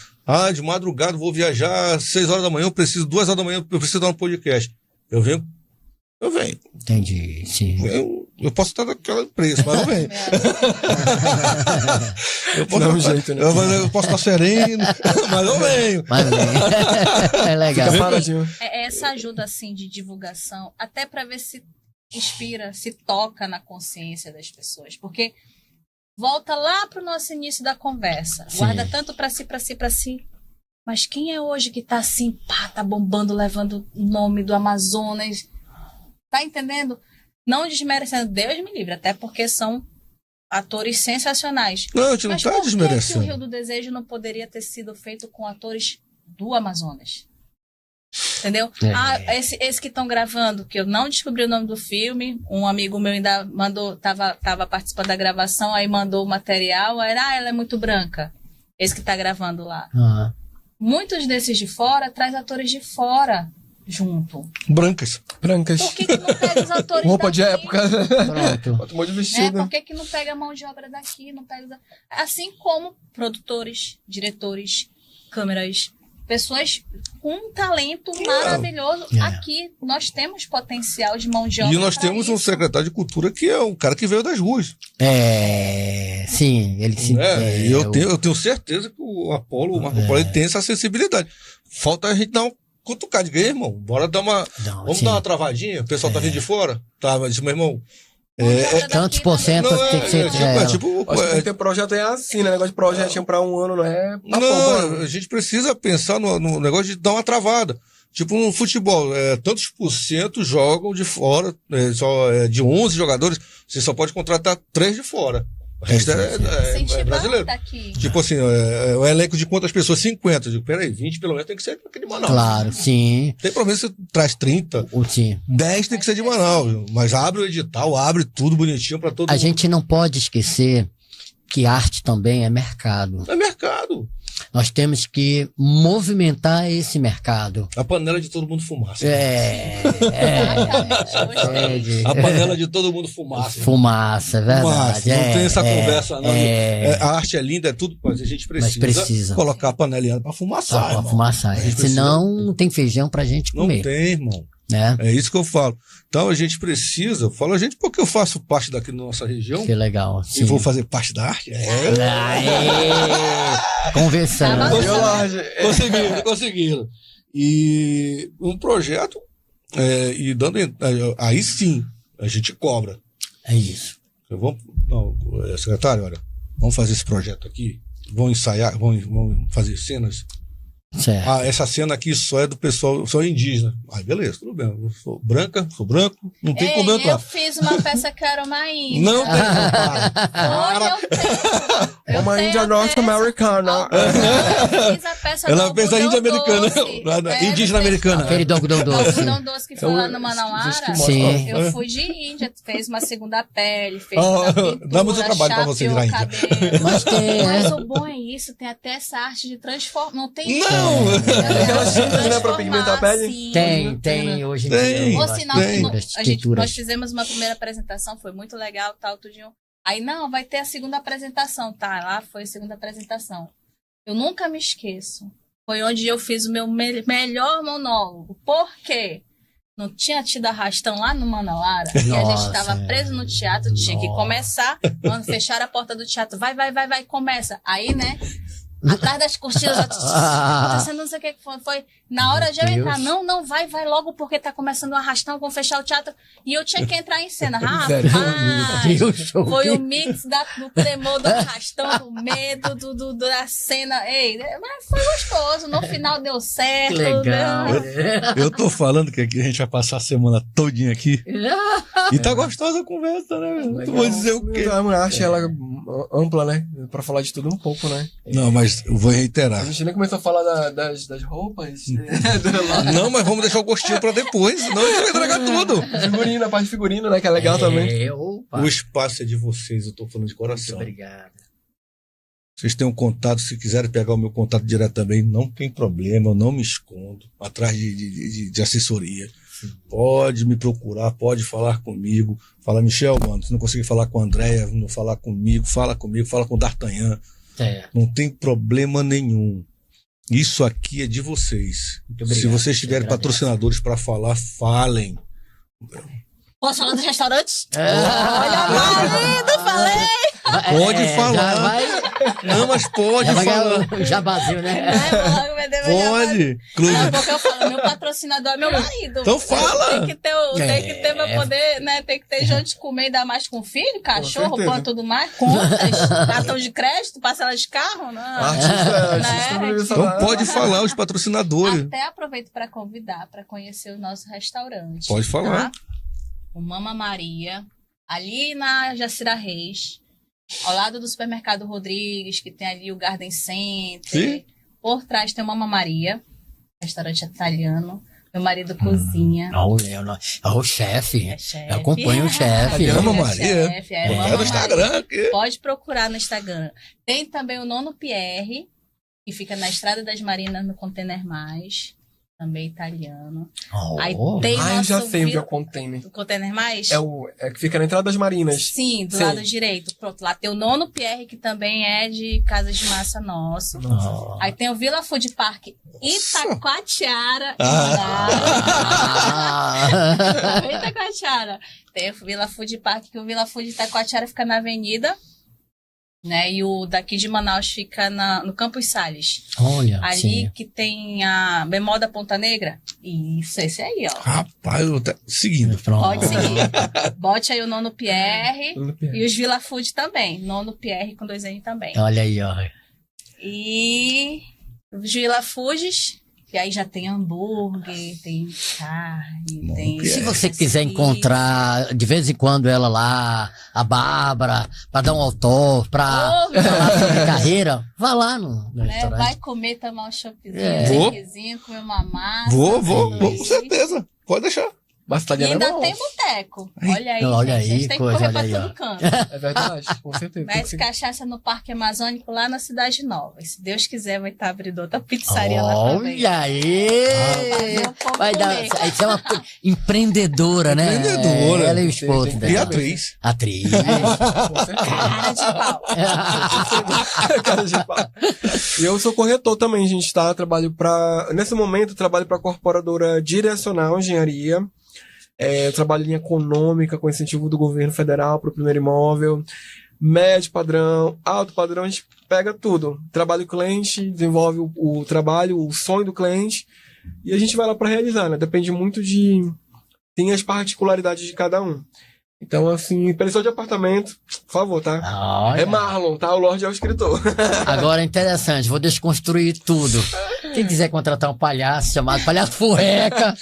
De madrugada vou viajar às 6 horas da manhã, eu preciso 2 horas da manhã, eu preciso dar um podcast. Eu venho. Entendi, sim. Eu posso estar naquele preço, mas eu venho. Eu posso estar sereno, mas eu venho. É legal. Essa ajuda, assim, de divulgação, até para ver se inspira, se toca na consciência das pessoas. Porque volta lá pro nosso início da conversa. Sim. Guarda tanto para si. Mas quem é hoje que tá assim, tá bombando, levando o nome do Amazonas? Tá entendendo? Não desmerecendo, Deus me livre, até porque são atores sensacionais. Não, a gente não tá desmerecendo. Mas por que o Rio do Desejo não poderia ter sido feito com atores do Amazonas? Entendeu? Esse que estão gravando, que eu não descobri o nome do filme, um amigo meu ainda mandou, tava participando da gravação, aí mandou o material, aí, ela é muito branca. Esse que tá gravando lá. Muitos desses de fora, traz atores de fora junto. Brancas. Por que não pega os atores roupa daqui? de época. Pronto. Bota um monte de vestido. Por que não pega a mão de obra daqui? Não pega assim como produtores, diretores, câmeras, pessoas com um talento maravilhoso. Aqui nós temos potencial de mão de obra. E nós temos um secretário de cultura que é um cara que veio das ruas. Sim, ele sim. Eu tenho certeza que o Marco Polo, ele tem essa sensibilidade. Falta a gente dar uma cutucada de irmão. Bora dar uma. Vamos dar uma travadinha. O pessoal tá vindo de fora. Tá, mas meu irmão. Tantos por cento tem que ser. Acho que ter projeto é assim, né? Negócio de projetinho pra um ano não é. A gente precisa pensar no negócio de dar uma travada. Tipo no futebol, tantos por cento jogam de fora, de 11 jogadores, você só pode contratar 3 de fora. O resto é brasileiro. Tipo assim, o elenco de quantas pessoas? 50. Eu digo, peraí, 20 pelo menos tem que ser aquele de Manaus. Claro, sim. Tem problema se você traz 30. Sim. 10 tem que ser de Manaus. Mas abre o edital, abre tudo bonitinho pra todo mundo. A gente não pode esquecer que arte também é mercado. É mercado. Nós temos que movimentar esse mercado. A panela de todo mundo fumaça. A panela de todo mundo fumaça. Fumaça, é verdade. Não tem essa conversa, não. A arte é linda, é tudo, mas a gente precisa colocar a panelinha pra fumaçar. Pra fumaçar. Senão não tem feijão pra gente comer. Não tem, irmão. É isso que eu falo. Então a gente precisa, eu falo a gente porque eu faço parte daqui da nossa região. Que legal. Sim. E vou fazer parte da arte. Conversando. Conseguiram. E um projeto, e dando. Aí sim, a gente cobra. É isso. Secretário, olha, vamos fazer esse projeto aqui, vamos ensaiar, vamos fazer cenas. Certo. Essa cena aqui só é do pessoal, só é indígena. Beleza, tudo bem. Eu sou branca, sou branco, não tem como entrar. Eu fiz uma peça que era uma índia. Não tem como. Uma índia norte-americana. Eu fiz a peça Ela fez a índia americana. Indígena americana. Aquele Dogudão Doce. Dogudão Doce que foi lá no Manauara. Sim. Eu fui de índia. Fez uma segunda pele, fez uma pintura, damos o trabalho pra você virar índia. Mas o bom é isso, tem até essa arte de transformar. Não tem. Aquelas tintas, né, pra pigmentar a pele? Tem, hoje em dia. Ou senão, nós fizemos uma primeira apresentação, foi muito legal, tal, tudinho. Aí, não, vai ter a segunda apresentação, tá? Lá foi a segunda apresentação. Eu nunca me esqueço. Foi onde eu fiz o meu melhor monólogo. Por quê? Não tinha tido arrastão lá no Manauara e a gente estava preso no teatro, tinha que começar, quando fecharam a porta do teatro, vai, começa. Aí, né? Atrás das cortinas, acontecendo não sei o que foi. Na hora de eu entrar, não, vai logo, porque tá começando um arrastão, vão fechar o teatro. E eu tinha que entrar em cena. Foi o mix do tremor do arrastão, do medo, da cena. Mas foi gostoso, no final deu certo. Legal. Eu tô falando que aqui a gente vai passar a semana todinha aqui. E tá gostosa a conversa, né? Tu vou dizer o quê? A arte, ela é ampla, né? Pra falar de tudo um pouco, né? Não, mas eu vou reiterar. A gente nem começou a falar das roupas. Não, mas vamos deixar o gostinho pra depois, senão a gente vai entregar tudo. Figurino, a parte de figurino, né? Que é legal também. O espaço é de vocês, eu tô falando de coração. Muito obrigado. Vocês têm um contato, se quiserem pegar o meu contato direto também, não tem problema, eu não me escondo atrás de assessoria. Pode me procurar, pode falar comigo. Fala, Michel, mano, se não conseguir falar com a Andréia, não falar comigo, fala com o D'Artagnan. Não tem problema nenhum. Isso aqui é de vocês. Se vocês tiverem patrocinadores para falar, falem. Posso falar dos restaurantes? Olha, marido, falei! Pode falar. Não, mas pode falar. Já vazio, né? Pode. Daqui a pouco eu falo, meu patrocinador é meu marido. Então fala. Tem que ter pra poder, né? Tem que ter gente de comer, ainda mais com filho, cachorro, pão, tudo mais. Contas, cartão de crédito, parcela de carro, não. Artista. Então pode falar os patrocinadores. Até aproveito para convidar para conhecer o nosso restaurante. Pode falar. Tá? O Mama Maria, ali na Jacira Reis, ao lado do supermercado Rodrigues, que tem ali o Garden Center. Sim. Por trás tem o Mama Maria, restaurante italiano. Meu marido cozinha. O chefe. É chefe. Eu acompanho o chefe. Mama Maria. É no Instagram. Aqui. Pode procurar no Instagram. Tem também o Nono Pierre, que fica na Estrada das Marinas, no Container Mais. também italiano. Oh. Aí tem eu já sei onde é o o container. Container Mais? É que fica na entrada das Marinas. Sim, do lado direito. Pronto, lá tem o Nono Pierre, que também é de Casas de Massa nosso. Oh. Aí tem o Vila Food Park Itacoatiara. Itacoatiara. Tem o Vila Food Park, que o Vila Food Itacoatiara fica na avenida, né? E o daqui de Manaus fica no Campos Sales. Olha, ali sim. que tem a Bemol da Ponta Negra. Isso, esse aí, ó. Rapaz, eu tô seguindo. Pode seguir. Bote aí o Nono Pierre e os Vila Food também. Nono Pierre com 2 N também. Olha aí, ó. E os Vila Foods, que aí já tem hambúrguer, tem carne, tem... Se você quiser encontrar de vez em quando ela lá, a Bárbara, pra dar um autógrafo, pra falar sobre carreira, vá lá no restaurante. Vai comer, tomar um choppzinho, comer uma massa. Vou, com certeza. Pode deixar. E ainda tem boteco. Olha aí, olha gente. A gente tem que correr pra todo canto. É verdade, com certeza. Mestre Cachaça no Parque Amazônico, lá na Cidade Nova. E se Deus quiser, vai estar abrindo outra pizzaria lá também. Olha aí! Vai dar. Isso é uma empreendedora, né? Empreendedora. Ela e o esposo dela. E atriz. Atriz. Cara de pau. Cara de pau. E eu sou corretor também, gente, tá? Nesse momento, trabalho para a Corporadora Direcional Engenharia. Eu trabalho em linha econômica com incentivo do governo federal para o primeiro imóvel, médio padrão, alto padrão, a gente pega tudo. Trabalho com o cliente, desenvolve o trabalho, o sonho do cliente, e a gente vai lá para realizar, né? Depende muito tem as particularidades de cada um. Então, assim, pessoa de apartamento, por favor, tá? Olha. É Marlon, tá? O Lorde é o escritor. Agora, interessante, vou desconstruir tudo. Quem quiser contratar um palhaço chamado Palhaço Furreca.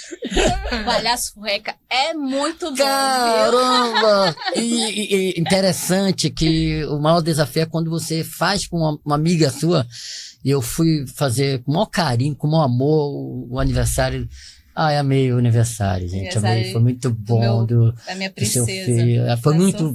Palhaço Furreca é muito bom. Caramba! E interessante que o maior desafio é quando você faz com uma amiga sua. E eu fui fazer com o maior carinho, com o maior amor o aniversário. Ai, amei o aniversário, gente. Amei, foi muito bom. Da minha do seu princesa. filho. Foi muito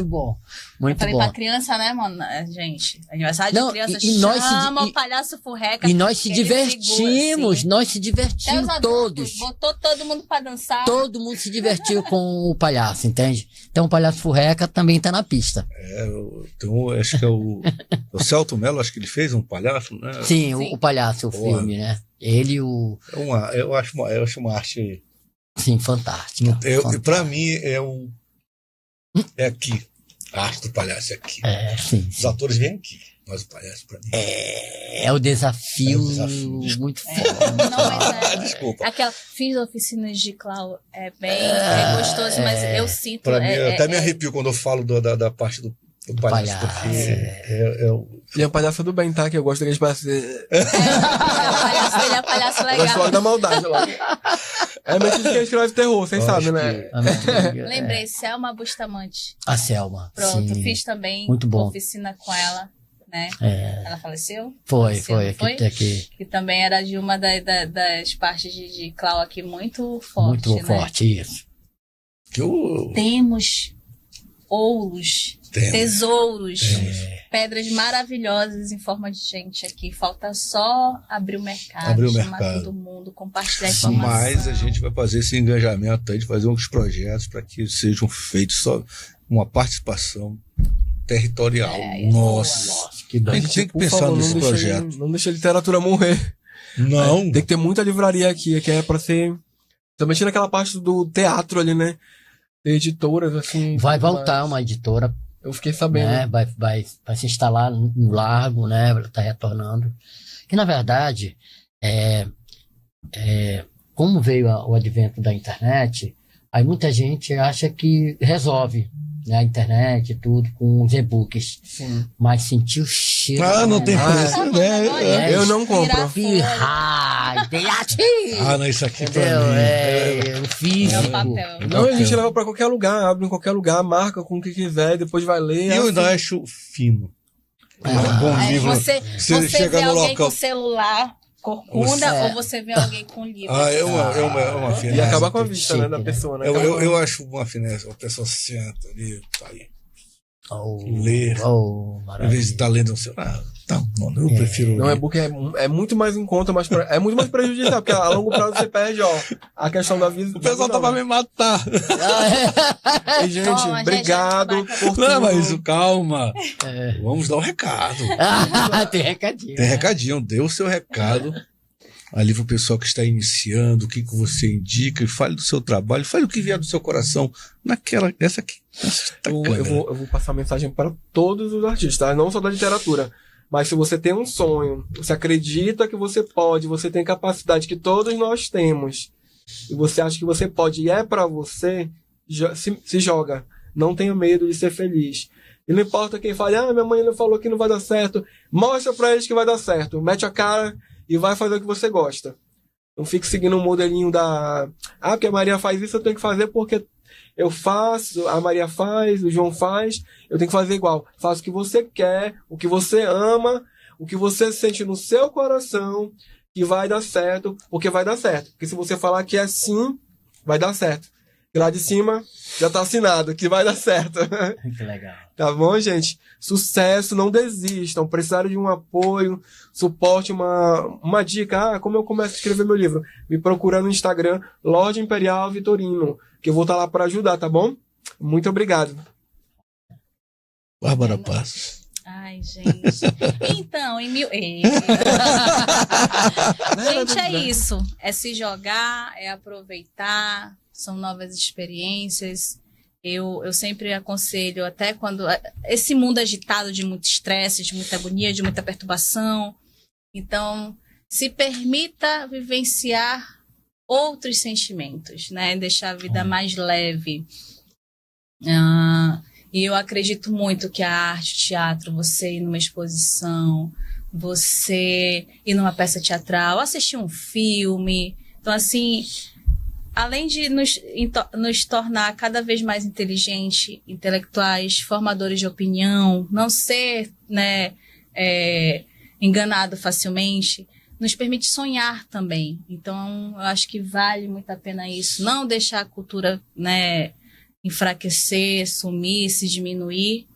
bom. Muito falei bom. pra criança, né, mano? Gente, aniversário de criança, chama o Palhaço Furreca. E nós se divertimos, assim. Nós se divertimos todos. Botou todo mundo pra dançar. Todo mundo se divertiu com o palhaço, entende? Então o Palhaço Furreca também tá na pista. Então, acho que é o Celto Mello, acho que ele fez um palhaço, né? Sim. O palhaço, o filme, né? Ele e o... Eu acho uma arte... Sim, fantástica. Pra mim, é aqui. A arte do palhaço é aqui. Sim. Os atores vêm aqui, mas o palhaço pra mim... É o desafio, muito forte. Desculpa. Fiz oficinas de clown, é gostoso, mas eu sinto... Pra mim, eu até me arrepio quando eu falo da parte do palhaço, porque E é o palhaço do bem, tá? Que eu gosto daqueles palhaços. O palhaço dele é palhaço legal. Eu gosto logo da maldade logo. É mentira que escreve terror, vocês sabem, né? Lembrei, Selma Bustamante. A Selma. Pronto, sim. Fiz também muito bom. Oficina com ela, né? Ela faleceu? Foi. Aqui. Que também era de uma das partes de clown aqui muito forte. Muito forte, isso. Temos ouros, tesouros, pedras maravilhosas em forma de gente aqui. Falta só abrir o mercado, chamar todo mundo, compartilhar a informação. Mas a gente vai fazer esse engajamento aí de fazer uns projetos para que sejam feitos só uma participação territorial. Nossa, que bom. A gente tem que pensar nesse projeto. Não deixa a literatura morrer. Não. Tem que ter muita livraria aqui, que é para ser... Também tinha naquela parte do teatro ali, né? Editoras, assim. Vai voltar uma editora. Eu fiquei sabendo. Né? Vai se instalar no Largo, né? Tá retornando. Que, na verdade, como veio o advento da internet, aí muita gente acha que resolve, né, a internet e tudo com os e-books. Sim. Mas sentir o cheiro... não tem preço, né? Eu não compro. Não, isso aqui entendeu? Pra mim. O físico. Não, a gente leva pra qualquer lugar, abre em qualquer lugar, marca com o que quiser, depois vai ler. E eu ainda acho fino. Um bom livro. Você vê alguém com celular... corcunda ou você vê alguém com livro? É uma finesse. E acaba com a vista, né, da pessoa, né? Eu acho uma finesse. A pessoa senta ali, tá aí. ler. Em vez de estar lendo no seu. Eu prefiro. Não, e-book é muito mais em conta, mas é muito mais prejudicial, porque a longo prazo você perde, a questão da vida. O pessoal tá pra me matar. E, gente, obrigado por tudo. Não, mas calma. Vamos dar um recado. Tem recadinho. Tem recadinho. Dê o seu recado ali pro pessoal que está iniciando, o que você indica, e fale do seu trabalho, fale o que vier do seu coração essa aqui. Eu vou passar mensagem para todos os artistas, não só da literatura. Mas se você tem um sonho, você acredita que você pode, você tem capacidade que todos nós temos, e você acha que você pode e é pra você, se joga. Não tenha medo de ser feliz. E não importa quem fale, minha mãe não falou que não vai dar certo. Mostra pra eles que vai dar certo. Mete a cara e vai fazer o que você gosta. Não fique seguindo um modelinho porque a Maria faz isso, eu tenho que fazer porque eu faço, a Maria faz, o João faz, eu tenho que fazer igual. Faça o que você quer, o que você ama, o que você sente no seu coração, que vai dar certo, porque vai dar certo. Porque se você falar que é sim, vai dar certo. E lá de cima, já tá assinado, que vai dar certo. Que legal. Tá bom, gente? Sucesso, não desistam. Precisaram de um apoio, suporte, uma dica. Como eu começo a escrever meu livro? Me procura no Instagram, Lorde Imperial Vitorino, que eu vou estar lá para ajudar, tá bom? Muito obrigado. Bárbara Passos. Ai, gente. Então, gente, é isso. É se jogar, é aproveitar, são novas experiências. Eu sempre aconselho, até quando... Esse mundo agitado de muito estresse, de muita agonia, de muita perturbação. Então, se permita vivenciar outros sentimentos, né? Deixar a vida mais leve. E eu acredito muito que a arte, o teatro, você ir numa exposição, você ir numa peça teatral, assistir um filme. Então, assim, além de nos tornar cada vez mais inteligentes, intelectuais, formadores de opinião, não ser, né, enganado facilmente, nos permite sonhar também. Então, eu acho que vale muito a pena isso. Não deixar a cultura, né, enfraquecer, sumir, se diminuir.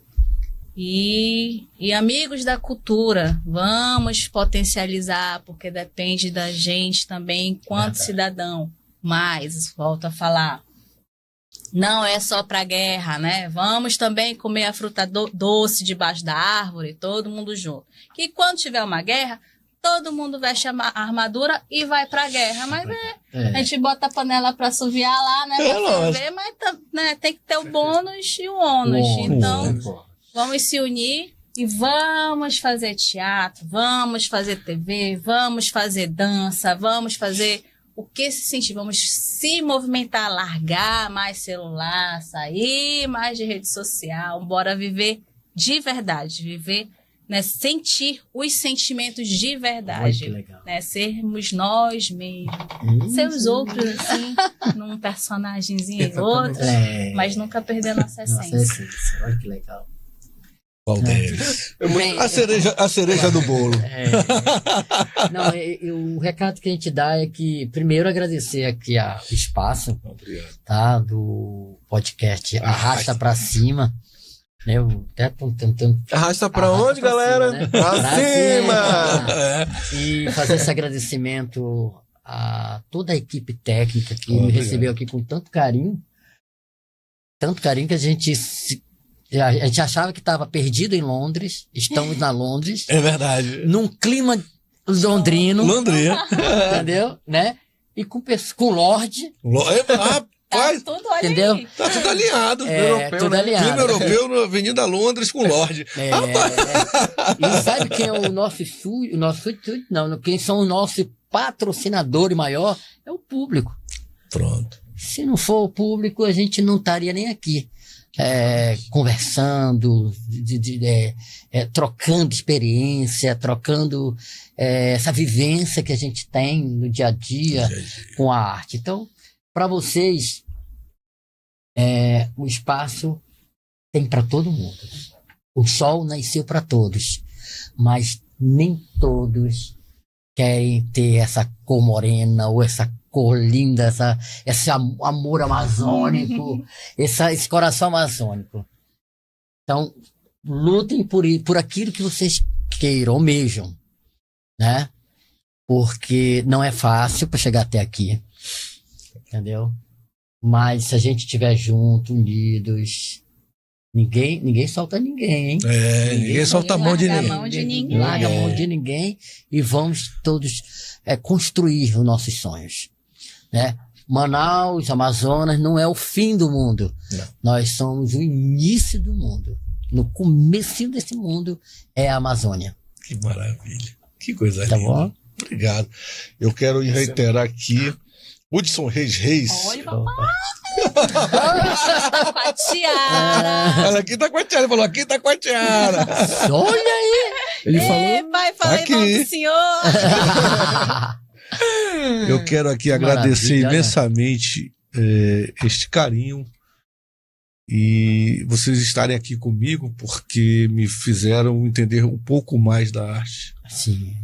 E amigos da cultura, vamos potencializar, porque depende da gente também, enquanto cidadão. Mas, volto a falar, não é só para guerra, né? Vamos também comer a fruta doce debaixo da árvore, todo mundo junto. Que quando tiver uma guerra, todo mundo veste a armadura e vai pra guerra. Mas a gente bota a panela pra assoviar lá, né? Pra ferver, mas né, tem que ter o bônus e o ônus. Então, vamos se unir e vamos fazer teatro, vamos fazer TV, vamos fazer dança, vamos fazer o que se sentir. Vamos se movimentar, largar mais celular, sair mais de rede social, bora viver de verdade, viver, né, sentir os sentimentos de verdade, né, sermos nós mesmos, ser os outros, assim, num personagemzinho e outro, mas nunca perder nossa essência. Olha que legal. Qual deles? A cereja do bolo. Não, o recado que a gente dá é que, primeiro, agradecer aqui o espaço, tá, do podcast Arrasta Pra Cima. Eu até tô tentando... Arrasta pra onde, galera? Cima, né? Pra cima! E fazer esse agradecimento a toda a equipe técnica que me recebeu aqui com tanto carinho que a gente achava que estava perdido em Londres. Estamos na Londres. É verdade. Num clima londrino. Entendeu? Né? E com Lorde. Rapaz, entendeu? Tá tudo alinhado. Tudo alinhado. Filme europeu na Avenida Londres com Lorde. E sabe quem é o nosso estúdio? Quem são o nosso patrocinador maior? É o público. Pronto. Se não for o público, a gente não estaria nem aqui. Conversando, trocando experiência, trocando essa vivência que a gente tem no dia a dia com a arte. Então, para vocês, o espaço tem para todo mundo. O sol nasceu para todos, mas nem todos querem ter essa cor morena ou essa cor linda, esse amor amazônico, esse coração amazônico. Então, lutem por aquilo que vocês queiram, almejam, né? Porque não é fácil para chegar até aqui, entendeu? Mas se a gente estiver junto, unidos, ninguém solta ninguém, hein? Ninguém solta a mão de ninguém. Larga a mão de ninguém e vamos todos construir os nossos sonhos, né? Manaus, Amazonas não é o fim do mundo. Não. Nós somos o início do mundo. No comecinho desse mundo é a Amazônia. Que maravilha. Que coisa Tá linda. bom? Obrigado. Eu quero reiterar aqui. Hudson Reis. Olha, papai. Com a tiara. Ela aqui tá com a tiara. Falou, aqui tá com a tiara. Olha aí! Ele falou. Pai, fala Aqui. em nome do senhor. Eu quero aqui agradecer imensamente este carinho e vocês estarem aqui comigo porque me fizeram entender um pouco mais da arte. Sim.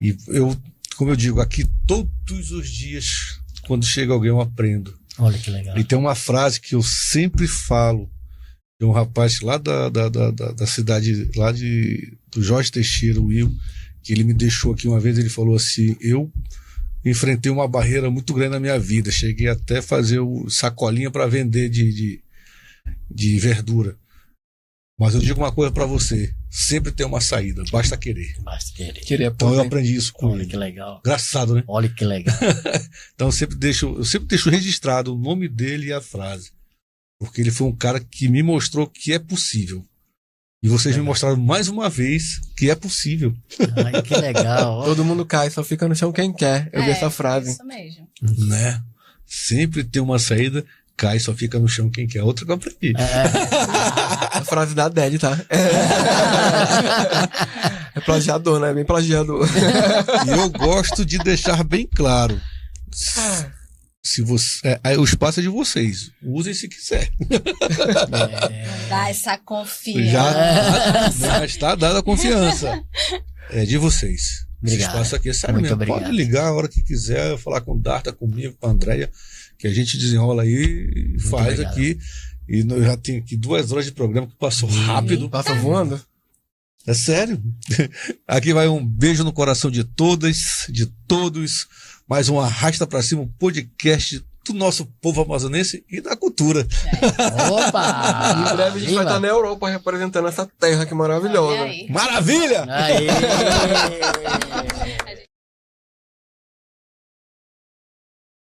E eu, como eu digo, aqui todos os dias, quando chega alguém, eu aprendo. Olha que legal. E tem uma frase que eu sempre falo, de um rapaz lá da cidade, lá do Jorge Teixeira, o Will, que ele me deixou aqui uma vez, ele falou assim, eu enfrentei uma barreira muito grande na minha vida, cheguei até a fazer sacolinha para vender de verdura. Mas eu digo uma coisa para você, sempre tem uma saída, basta querer. Basta querer. Então eu aprendi isso com Olha ele. que legal. Engraçado, né? Olha que legal. Então eu sempre deixo registrado o nome dele e a frase. Porque ele foi um cara que me mostrou que é possível. E vocês me mostraram mais uma vez que é possível. Ai, que legal. Todo mundo cai, só fica no chão quem quer. Eu vi essa frase. Isso mesmo. Né? Sempre tem uma saída, cai, só fica no chão quem quer. Outra que eu aprendi. A frase da Adele, tá? É plagiador, né? Bem plagiador. E eu gosto de deixar bem claro. Se você, o espaço é de vocês. Usem se quiser. Dá essa confiança. Já está dada a confiança. É de vocês. Obrigado. Esse espaço aqui é sério Muito mesmo. obrigado. Pode ligar a hora que quiser, falar com o Darta, comigo, com a Andréia, que a gente desenrola aí e faz obrigado. aqui. E eu já tenho aqui 2 horas de programa que passou rápido. Passa voando? É sério. Aqui vai um beijo no coração de todas, de todos. Mais um Arrasta Pra Cima, um podcast do nosso povo amazonense e da cultura. Opa! Em breve a gente vai estar na Europa representando essa terra que maravilhosa. Olha aí. Maravilha! Aí.